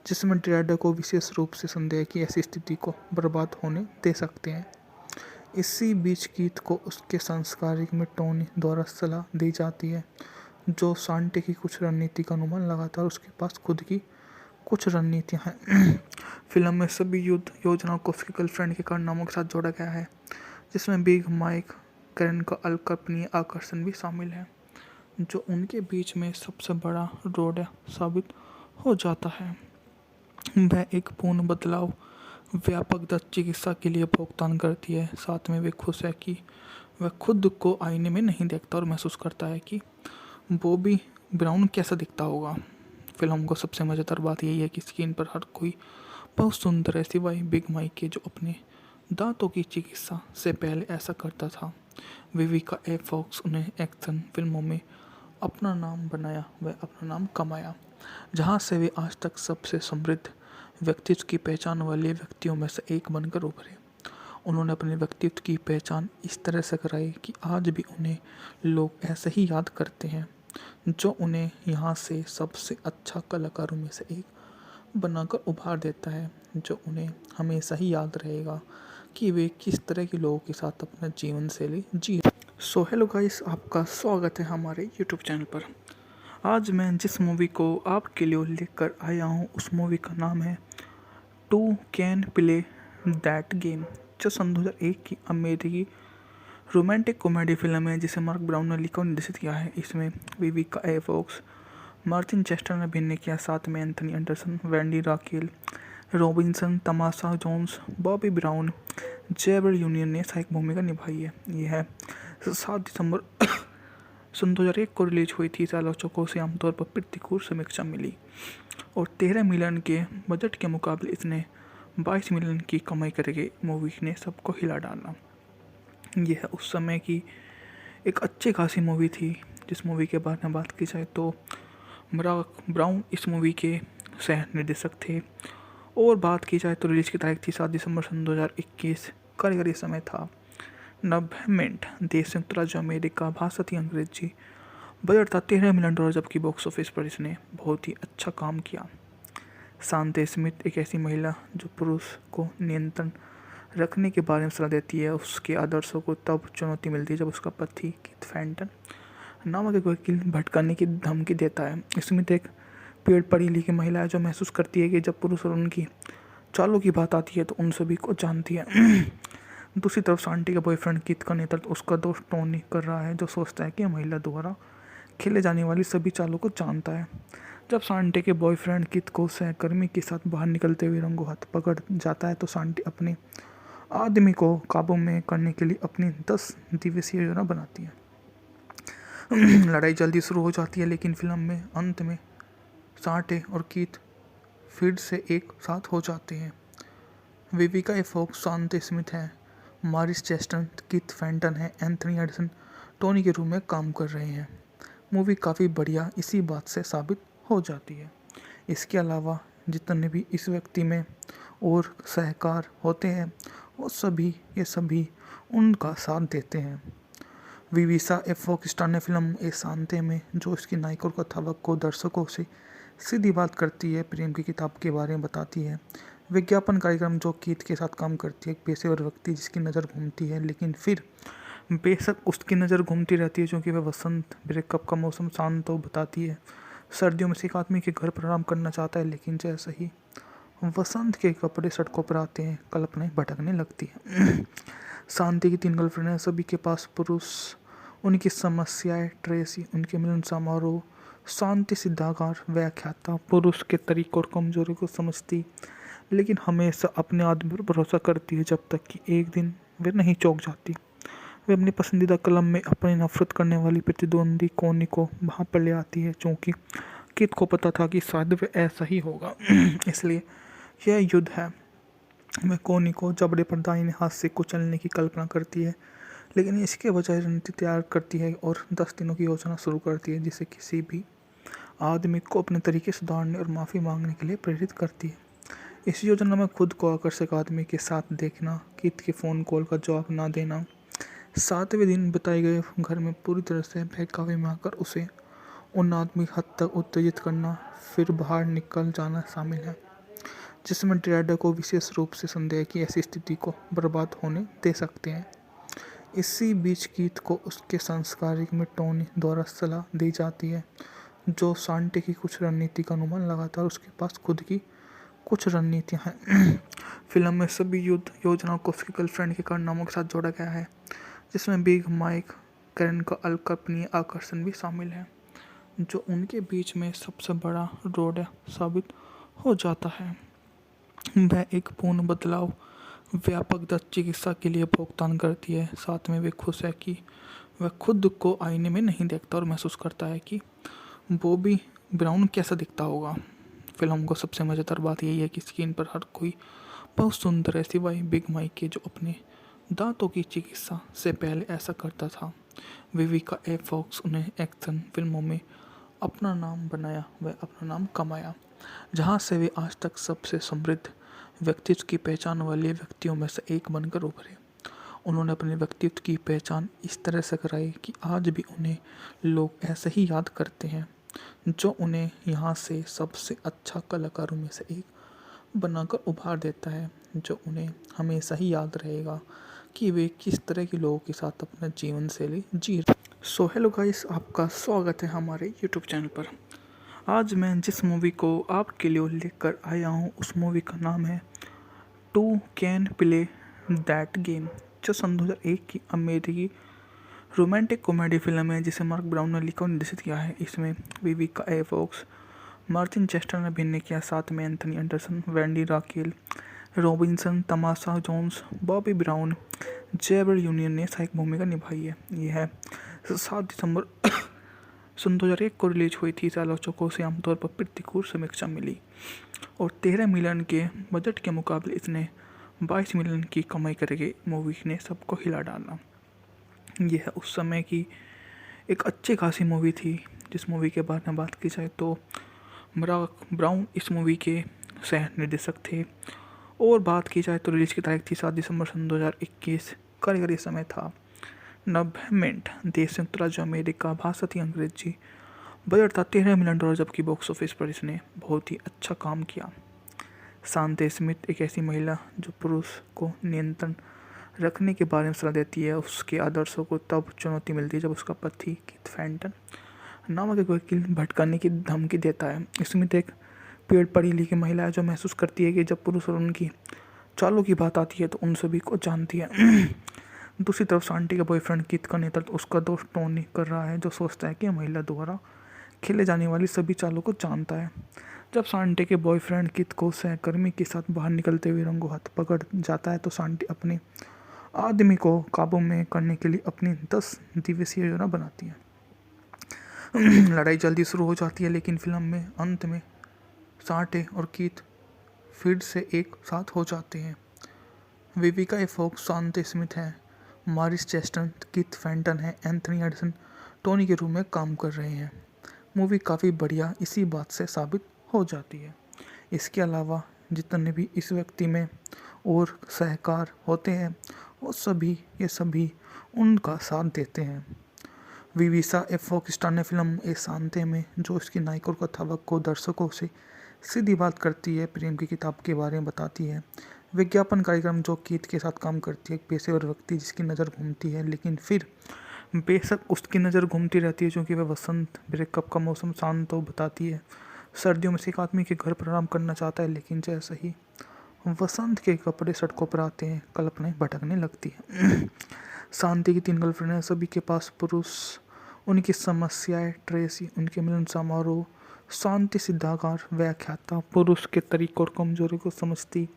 जिसमें ड्रेडर को विशेष रूप से संदेह की ऐसी स्थिति को बर्बाद होने दे सकते हैं। इसी बीच कीथ को उसके संस्कारिक में टोनी द्वारा सलाह दी जाती है, जो शांति की कुछ रणनीति का अनुमान लगातार उसके पास खुद की कुछ रणनीतियाँ हैं। फिल्म में सभी युद्ध योजनाओं को उसकी गर्लफ्रेंड के कारनामों के साथ जोड़ा गया है, जिसमें बिग माइक कैरन का अकल्पनीय आकर्षण भी शामिल है, जो उनके बीच में सबसे बड़ा रोड साबित हो जाता है। वह एक पूर्ण बदलाव व्यापक दत्त चिकित्सा के लिए भुगतान करती है। साथ में वे खुश है कि वह खुद को आईने में नहीं देखता और महसूस करता है कि बॉबी ब्राउन कैसा दिखता होगा। फिल्म को सबसे मज़ेदार बात यही है कि स्क्रीन पर हर कोई बहुत सुंदर है सिवाय बिग माइक के, जो अपने दांतों की चिकित्सा से पहले ऐसा करता था। विविका ए फॉक्स उन्हें एक्शन फिल्मों में अपना नाम बनाया, वह अपना नाम कमाया, जहां से वे आज तक सबसे समृद्ध व्यक्तित्व की पहचान वाले व्यक्तियों में से एक बनकर उभरे। उन्होंने अपने व्यक्तित्व की पहचान इस तरह से कराई कि आज भी उन्हें लोग ऐसे ही याद करते हैं, जो उन्हें यहाँ से सबसे अच्छा कलाकारों में से एक बनाकर उभार देता है, जो उन्हें हमेशा ही याद रहेगा कि वे किस तरह के लोगों के साथ अपना जीवन शैली जी। सो हेलो गाइस, आपका स्वागत है हमारे यूट्यूब चैनल पर। आज मैं जिस मूवी को आपके लिए लेकर आया हूँ उस मूवी का नाम है two can play that game, जो सन 2001 की अमेरिकी रोमांटिक कॉमेडी फिल्म है जिसे मार्क ब्राउन ने लिखा और निर्देशित किया है। इसमें Vivica A Fox, Martin Chester ने अभिनय किया, साथ में Anthony Anderson, Wendy Raquel Robinson, Tamala Jones, Bobby Brown, Gabrielle Union ने सहायक भूमिका निभाई है। यह 7 दिसंबर सन 2001 को रिलीज हुई थी। आलोचकों से आमतौर पर प्रतिकूल समीक्षा मिली और 13 मिलियन के बजट के मुकाबले इसने 22 मिलियन की कमाई करके मूवी ने सबको हिला डाला। यह उस समय की एक अच्छी खासी मूवी थी। जिस मूवी के बारे में बात की जाए तो मार्क ब्राउन इस मूवी के सह निर्देशक थे, और बात की जाए तो रिलीज की तारीख थी 7 दिसंबर सन 2021। कारीगरी समय था 90 मिनट। देश संयुक्त राज्य अमेरिका, भाषा थी अंग्रेजी, बजट था $13 मिलियन, जबकि बॉक्स ऑफिस पर इसने बहुत ही अच्छा काम किया। शांति स्मिथ एक ऐसी महिला जो पुरुष को नियंत्रण रखने के बारे में सलाह देती है। उसके आदर्शों को तब चुनौती मिलती है जब उसका पति कीथ फैंटन नामक एक वकील भटकाने की धमकी देता है। स्मिथ एक पढ़ी लिखी महिला है जो महसूस करती है कि जब पुरुष और उनकी चालों की बात आती है तो उन सभी को जानती है। दूसरी तरफ शांति का बॉयफ्रेंड कीथ का नेतृत्व उसका दोस्त टोनी कर रहा है, जो सोचता है कि महिला द्वारा खेले जाने वाली सभी चालों को जानता है। जब शांति के बॉयफ्रेंड कीथ को सहकर्मी के साथ बाहर निकलते हुए रंगों हाथ पकड़ जाता है तो शांति अपने आदमी को काबू में करने के लिए अपनी 10 दिवसीय योजना बनाती है। लड़ाई जल्दी शुरू हो जाती है, लेकिन फिल्म में अंत में शांति और कीथ फिर से एक साथ हो जाते हैं। विविका ए फॉक्स शांति स्मिथ है, मारिस चेस्टर कीथ फैंटन है, एंथनी एंडरसन टोनी के रूप में काम कर रहे हैं। मूवी काफ़ी बढ़िया इसी बात से साबित हो जाती है। इसके अलावा जितने भी इस व्यक्ति में और सहकार होते हैं वो ये सभी उनका साथ देते हैं। विविका ए फॉक्स स्टार ने फिल्म ए शांति में जो इसकी नायिका और कथावक को दर्शकों से सीधी बात करती है, प्रेम की किताब के बारे में बताती है। विज्ञापन कार्यक्रम जो कीथ के साथ काम करती है, एक पेशेवर व्यक्ति जिसकी नज़र घूमती है, लेकिन फिर बेशक उसकी नज़र घूमती रहती है क्योंकि वह वसंत ब्रेकअप का मौसम शांत हो बताती है। सर्दियों में से एक आदमी के घर पर आराम करना चाहता है, लेकिन जैसे ही वसंत के कपड़े सड़कों पर आते हैं कल्पनाएं भटकने लगती है। शांति की 3 गर्लफ्रेंड हैं, सभी के पास पुरुष, उनकी समस्याएं, ट्रेसी, उनके मिलन समारोह, शांति सिद्धाकार व्याख्याता, पुरुष के तरीकों और कमजोरी को समझती, लेकिन हमेशा अपने आदमी पर भरोसा करती है जब तक कि एक दिन वे नहीं चौंक जाती। वे अपनी पसंदीदा कलम में अपनी नफरत करने वाली प्रतिद्वंदी कोनी को वहाँ पर ले आती है, क्योंकि कीथ को पता था कि शायद वे ऐसा ही होगा। इसलिए यह युद्ध है। वह कोनी को जबड़े पर दाहिने हाथ से कुचलने की कल्पना करती है, लेकिन इसके बजाय रणनीति तैयार करती है और 10 दिनों की योजना शुरू करती है, जिसे किसी भी आदमी को अपने तरीके सुधारने और माफ़ी मांगने के लिए प्रेरित करती है। इस योजना में खुद को आकर्षक आदमी के साथ देखना, कीथ के फ़ोन कॉल का जवाब ना देना, 7वें दिन बताए गए घर में पूरी तरह से बहकावे में आकर उसे उन आदमी हद तक उत्तेजित करना, फिर बाहर निकल जाना शामिल है, जिसमें ड्रेडर को विशेष रूप से संदेह की ऐसी स्थिति को बर्बाद होने दे सकते हैं। इसी बीच कीथ को उसके सांस्कृतिक में टोनी द्वारा सलाह दी जाती है, जो शांति की कुछ रणनीति का अनुमान लगातार उसके पास खुद की कुछ रणनीतियाँ हैं। फिल्म में सभी युद्ध योजनाओं को उसकी गर्लफ्रेंड के कारनामों के साथ जोड़ा गया है, जिसमें बिग माइक कैरन का अकल्पनीय आकर्षण भी शामिल है, जो उनके बीच में सबसे बड़ा रोड साबित हो जाता है। वह एक पूर्ण बदलाव व्यापक दत्त चिकित्सा के लिए भुगतान करती है। साथ में वे खुश है कि वह खुद को आईने में नहीं देखता और महसूस करता है कि बॉबी ब्राउन कैसा दिखता होगा। फिल्म को सबसे मज़ेदार बात यही है कि स्क्रीन पर हर कोई बहुत सुंदर है सिवाय बिग माइक के, जो अपने दांतों की चिकित्सा से पहले ऐसा करता था। विविका ए फॉक्स उन्हें एक्शन फिल्मों में अपना नाम बनाया, वह अपना नाम कमाया, जहां से वे आज तक सबसे समृद्ध व्यक्तित्व की पहचान वाले व्यक्तियों में से एक बनकर उभरे। उन्होंने अपने व्यक्तित्व की पहचान इस तरह से कराई कि आज भी उन्हें लोग ऐसे ही याद करते हैं, जो उन्हें यहाँ से सबसे अच्छा कलाकारों में से एक बनाकर उभार देता है, जो उन्हें हमेशा ही याद रहेगा कि वे किस तरह के लोगों के साथ अपना जीवन शैली जी रहे। सो हेलो गाइस, आपका स्वागत है हमारे यूट्यूब चैनल पर। आज मैं जिस मूवी को आपके लिए लेकर आया हूँ उस मूवी का नाम है two can play that game, जो सन 2001 की अमेरिकी रोमांटिक कॉमेडी फिल्म है जिसे मार्क ब्राउन ने लिखा और निर्देशित किया है। इसमें Vivica A Fox, Martin Chester ने अभिनय किया, साथ में Anthony Anderson, Wendy Raquel Robinson, Tamala Jones, Bobby Brown, Gabrielle Union ने सहायक भूमिका निभाई है। यह 7 दिसंबर सन 2001 को रिलीज हुई थी। आलोचकों से आमतौर पर प्रतिकूल समीक्षा मिली और 13 मिलियन के बजट के मुकाबले इसने 22 मिलियन की कमाई करके मूवी ने सबको हिला डाला। यह उस समय की एक अच्छी खासी मूवी थी। जिस मूवी के बारे में बात की जाए तो मार्क ब्राउन इस मूवी के सह निर्देशक थे, और बात की जाए तो रिलीज की तारीख थी 7 दिसंबर सन 2021। कारीगरी समय था 90 मिनट। देश संयुक्त राज्य अमेरिका, भाषा थी अंग्रेजी, बजट था $13 मिलियन, जबकि बॉक्स ऑफिस पर इसने बहुत ही अच्छा काम किया। शांति स्मिथ एक ऐसी महिला जो पुरुष को नियंत्रण रखने के बारे में सलाह देती है। उसके आदर्शों को तब चुनौती मिलती है जब उसका पति कीथ फैंटन नामक एक वकील भटकाने की धमकी देता है। स्मिथ एक पढ़ी लिखी महिला है जो महसूस करती है कि जब पुरुष और उनकी चालों की बात आती है तो उन सभी को जानती है। दूसरी तरफ शांति का बॉयफ्रेंड कीथ का नेतृत्व उसका दोस्त टोनी कर रहा है, जो सोचता है कि महिला द्वारा खेले जाने वाली सभी चालों को जानता है। जब शांति के बॉयफ्रेंड कीथ को सहकर्मी के साथ बाहर निकलते हुए रंगों हाथ पकड़ जाता है तो शांति अपने आदमी को काबू में करने के लिए अपनी 10 दिवसीय योजना बनाती है। लड़ाई जल्दी शुरू हो जाती है, लेकिन फिल्म में अंत में शांति और कीथ फिर से एक साथ हो जाते हैं। विविका ए फॉक्स शांति स्मिथ है, मारिस चेस्टर कीथ फैंटन है, एंथनी एंडरसन टोनी के रूप में काम कर रहे हैं। मूवी काफ़ी बढ़िया इसी बात से साबित हो जाती है। इसके अलावा जितने भी इस व्यक्ति में और सहकार होते हैं वो सभी उनका साथ देते हैं। विविका ए फॉक्स स्टार ने फिल्म ए शांति में जो इसकी नायक और कथावक को दर्शकों से सीधी बात करती है, प्रेम की किताब के बारे में बताती है। विज्ञापन कार्यक्रम जो कीथ के साथ काम करती है, एक पेशेवर व्यक्ति जिसकी नज़र घूमती है, लेकिन फिर बेशक उसकी नज़र घूमती रहती है क्योंकि वह वसंत ब्रेकअप का मौसम शांत तो बताती है। सर्दियों में से एक आदमी के घर पर आराम करना चाहता है, लेकिन जैसे ही वसंत के कपड़े सड़कों पर आते हैं कल्पनाएं भटकने लगती है। शांति की 3 गर्लफ्रेंड हैं, सभी के पास पुरुष, उनकी समस्याएं, ट्रेसी, उनके मिलन समारोह, शांति सिद्धाकार व्याख्याता, पुरुष के तरीकों और कमजोरी को समझती,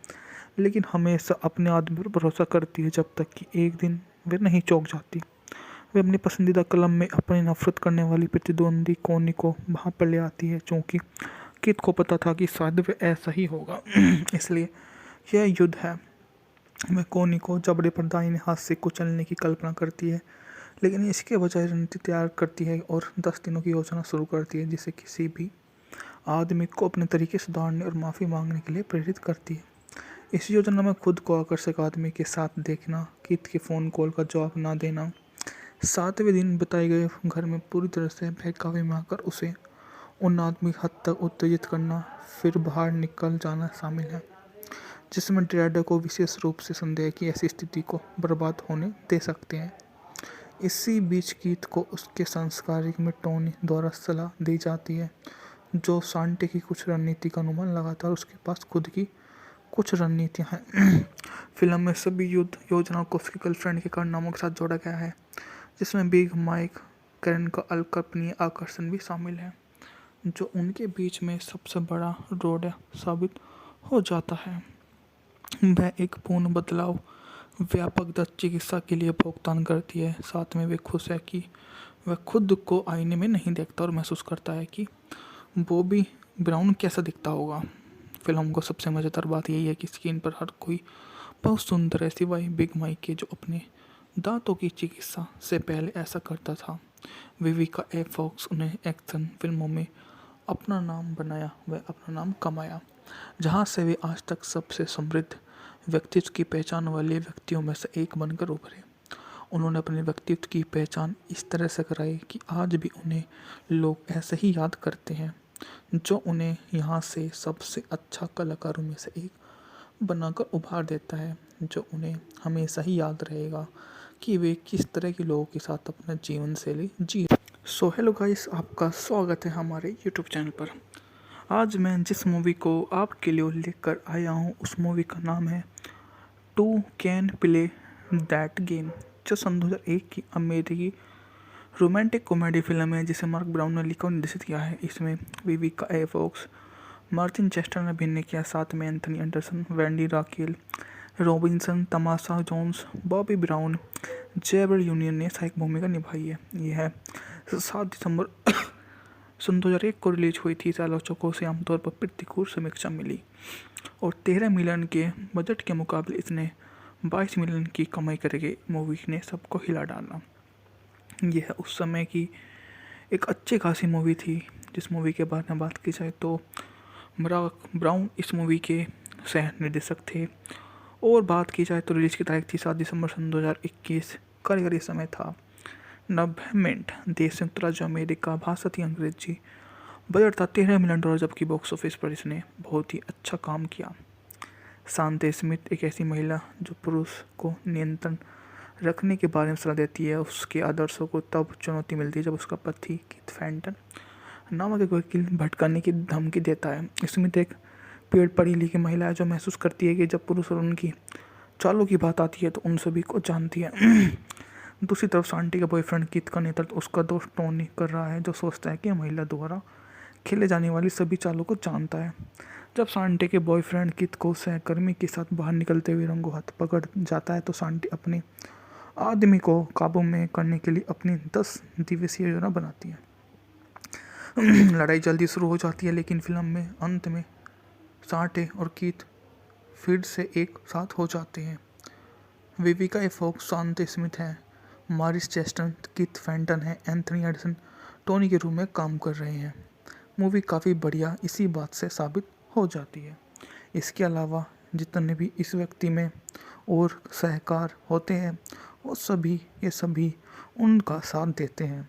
लेकिन हमेशा अपने आदमी पर भरोसा करती है जब तक कि एक दिन वे नहीं चौंक जाती। वे अपनी पसंदीदा कलम में अपनी नफरत करने वाली प्रतिद्वंदी कोनी को वहाँ पर ले आती है, क्योंकि कीथ को पता था कि शायद वे ऐसा ही होगा। इसलिए यह युद्ध है। वह कोनी को जबड़े पर दाहिने हाथ से कुचलने की कल्पना करती है, लेकिन इसके बजाय रणनीति तैयार करती है और 10 दिनों की योजना शुरू करती है, जिसे किसी भी आदमी को अपने तरीके सुधारने और माफ़ी मांगने के लिए प्रेरित करती है। इस योजना में खुद को आकर्षक आदमी के साथ देखना, कीथ के फ़ोन कॉल का जवाब ना देना, 7वें दिन बताए गए घर में पूरी तरह से बहकावे में आकर उसे उन आदमी हद तक उत्तेजित करना, फिर बाहर निकल जाना शामिल है, जिसमें ड्रेडर को विशेष रूप से संदेह की ऐसी स्थिति को बर्बाद होने दे सकते हैं। इसी बीच कीथ को उसके संस्कारिक में टोनी द्वारा सलाह दी जाती है, जो शांति की कुछ रणनीति का अनुमान लगाता है और उसके पास खुद की कुछ रणनीतियाँ हैं। फिल्म में सभी युद्ध योजनाओं को उसकी गर्लफ्रेंड के कारनामों के साथ जोड़ा गया है, जिसमें बिग माइक कैरन का अकल्पनीय आकर्षण भी शामिल है, जो उनके बीच में सबसे बड़ा रोड साबित हो जाता है। वह एक पूर्ण बदलाव व्यापक दत्त चिकित्सा के लिए भुगतान करती है। साथ में वे खुश है कि वह खुद को आईने में नहीं देखता और महसूस करता है कि बॉबी ब्राउन कैसा दिखता होगा। फिल्म को सबसे मज़ेदार बात यही है कि स्क्रीन पर हर कोई बहुत सुंदर है सिवाय बिग माइक के, जो अपने दांतों की चिकित्सा से पहले ऐसा करता था। विविका ए फॉक्स उन्हें एक्शन फिल्मों में अपना नाम बनाया, वह अपना नाम कमाया, जहां से वे आज तक सबसे समृद्ध व्यक्तित्व की पहचान वाले व्यक्तियों में से एक बनकर उभरे। उन्होंने अपने व्यक्तित्व की पहचान इस तरह से कराई कि आज भी उन्हें लोग ऐसे ही याद करते हैं, जो उन्हें यहाँ से सबसे अच्छा कलाकारों में से एक बनाकर उभार देता है, जो उन्हें हमेशा ही याद रहेगा कि वे किस तरह के लोगों के साथ अपना जीवन शैली जी। सो हेलो गाइस, आपका स्वागत है हमारे यूट्यूब चैनल पर। आज मैं जिस मूवी को आपके लिए लेकर आया हूँ उस मूवी का नाम है two can play that game, जो सन 2001 की अमेरिकी रोमांटिक कॉमेडी फिल्म है जिसे मार्क ब्राउन ने लिखा और निर्देशित किया है। इसमें Vivica A Fox, Martin Chester ने अभिनय किया, साथ में Anthony Anderson, Wendy Raquel Robinson, Tamala Jones, Bobby Brown, Gabrielle Union ने सहायक भूमिका निभाई है। यह 7 दिसंबर सन 2001 को रिलीज हुई थी। आलोचकों से आमतौर पर प्रतिकूल समीक्षा मिली और 13 मिलियन के बजट के मुकाबले इसने 22 मिलियन की कमाई करके मूवी ने सबको हिला डाला। यह उस समय की एक अच्छी खासी मूवी थी। जिस मूवी के बारे में बात की जाए तो मार्क ब्राउन इस मूवी के सह निर्देशक थे, और बात की जाए तो रिलीज की तारीख थी 7 दिसंबर सन 2021। कारीगरी समय था 90 मिनट। देश संयुक्त राज्य अमेरिका, भाषा थी अंग्रेजी, बजट था $13 मिलियन, जबकि बॉक्स ऑफिस पर इसने बहुत ही अच्छा काम किया। शांति स्मिथ एक ऐसी महिला जो पुरुष को नियंत्रण रखने के बारे में सलाह देती है। उसके आदर्शों को तब चुनौती मिलती है जब उसका पति कीथ फैंटन नामक एक वकील भटकाने की धमकी देता है। स्मिथ एक पढ़ी लिखी महिला है जो महसूस करती है कि जब पुरुष और उनकी चालों की बात आती है तो उन सभी को जानती है। दूसरी तरफ शांति का बॉयफ्रेंड कीथ का नेतृत्व उसका दोस्त टोनी कर रहा है, जो सोचता है कि महिला द्वारा खेले जाने वाली सभी चालों को जानता है। जब शांति के बॉयफ्रेंड कीथ को सहकर्मी के साथ बाहर निकलते हुए रंगों हाथ पकड़ जाता है तो शांति अपने आदमी को काबू में करने के लिए अपनी 10 दिवसीय योजना बनाती है। लड़ाई जल्दी शुरू हो जाती है, लेकिन फिल्म में अंत में शांति और कीथ फिर से एक साथ हो जाते हैं। विविका ए फॉक्स शांति स्मिथ है, मारिस चेस्टर कीथ फैंटन है, एंथनी एंडरसन टोनी के रूप में काम कर रहे हैं। मूवी काफ़ी बढ़िया इसी बात से साबित हो जाती है। इसके अलावा जितने भी इस व्यक्ति में और सहकार होते हैं वो ये सभी उनका साथ देते हैं।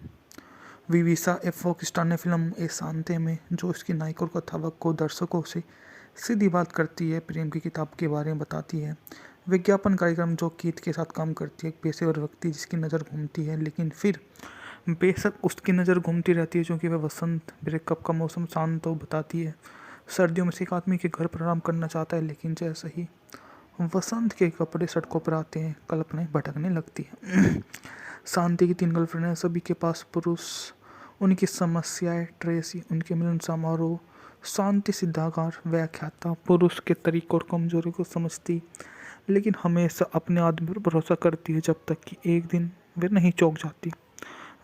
विविका ए फॉक्स स्टार ने फिल्म ए शांति में जो इसकी नायक और कथावक को दर्शकों से सीधी बात करती है, प्रेम की किताब के बारे में बताती है। विज्ञापन कार्यक्रम जो कीथ के साथ काम करती है, एक पेशेवर व्यक्ति जिसकी नज़र घूमती है, लेकिन फिर बेशक उसकी नज़र घूमती रहती है क्योंकि वह वसंत ब्रेकअप का मौसम शांत हो बताती है। सर्दियों में से एक आदमी के घर पर आराम करना चाहता है, लेकिन जैसे ही वसंत के कपड़े सड़कों पर आते हैं कल्पनाएं भटकने लगती है। शांति की 3 गर्लफ्रेंड हैं, सभी के पास पुरुष, उनकी समस्याएं, ट्रेसी, उनके मिलन समारोह, शांति सिद्धाकार व्याख्याता, पुरुष के तरीकों और कमजोरी को समझती लेकिन हमेशा अपने आदमी पर भरोसा करती है, जब तक कि एक दिन वे नहीं चौंक जाती।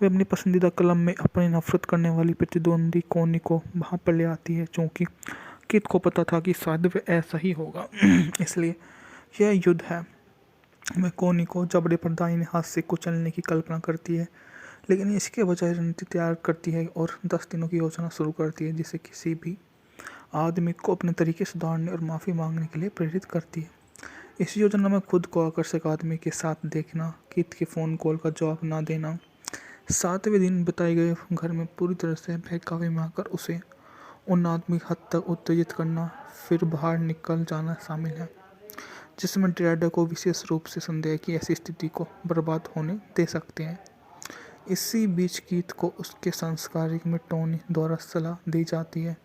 वे अपनी पसंदीदा कलम में अपनी नफरत करने वाली प्रतिद्वंदी कोनी को वहाँ पर ले आती है, क्योंकि कीथ को पता था कि शायद वे ऐसा ही होगा। इसलिए यह युद्ध है। वह कोनी को जबड़े पर दाहिने हाथ से कुचलने की कल्पना करती है, लेकिन इसके बजाय रणनीति तैयार करती है और 10 दिनों की योजना शुरू करती है, जिसे किसी भी आदमी को अपने तरीके सुधारने और माफ़ी मांगने के लिए प्रेरित करती है। इस योजना में खुद को आकर्षक आदमी के साथ देखना, कीथ के फ़ोन कॉल का जवाब ना देना, 7वें दिन बताए गए घर में पूरी तरह से बहकावे में आकर उसे उन आदमी हद तक उत्तेजित करना, फिर बाहर निकल जाना शामिल है, जिसमें ड्रेडर को विशेष रूप से संदेह की ऐसी स्थिति को बर्बाद होने दे सकते हैं। इसी बीच कीथ को उसके संस्कारिक में टोनी द्वारा सलाह दी जाती है,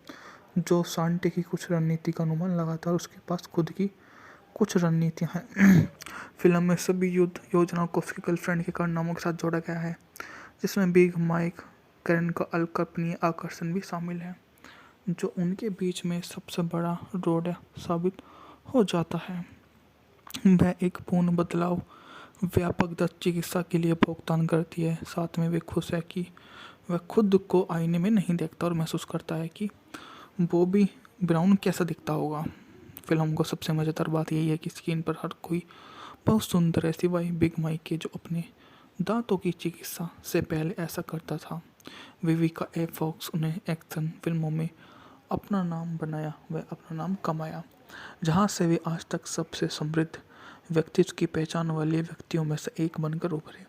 जो शांति की कुछ रणनीति का अनुमान लगाता है और उसके पास खुद की कुछ रणनीतियाँ हैं। फिल्म में सभी युद्ध योजनाओं को उसकी गर्लफ्रेंड के कारनामों के साथ जोड़ा गया है, जिसमें बिग माइक कैरन का अकल्पनीय आकर्षण भी शामिल है। जो उनके बीच में सबसे बड़ा रोड साबित हो जाता है। वह एक पूर्ण बदलाव व्यापक दत्त चिकित्सा के लिए भुगतान करती है। साथ में वे खुश है कि वह खुद को आईने में नहीं देखता और महसूस करता है कि बॉबी ब्राउन कैसा दिखता होगा। फिल्म को सबसे मज़ेदार बात यही है कि स्क्रीन पर हर कोई बहुत सुंदर है सिवाय बिग माइक के, जो अपने दांतों की चिकित्सा से पहले ऐसा करता था। विविका ए फॉक्स उन्हें एक्शन फिल्मों में अपना नाम बनाया, वह अपना नाम कमाया, जहां से वे आज तक सबसे समृद्ध व्यक्तित्व की पहचान वाले व्यक्तियों में से एक बनकर उभरे।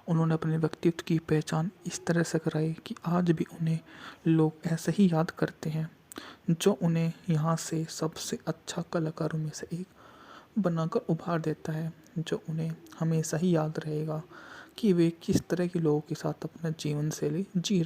उन्होंने अपने व्यक्तित्व की पहचान इस तरह से कराई कि आज भी उन्हें लोग ऐसे ही याद करते हैं, जो उन्हें यहाँ से सबसे अच्छा कलाकारों में से एक बनाकर उभार देता है, जो उन्हें हमेशा ही याद रहेगा कि वे किस तरह के लोगों के साथ अपना जीवन शैली जी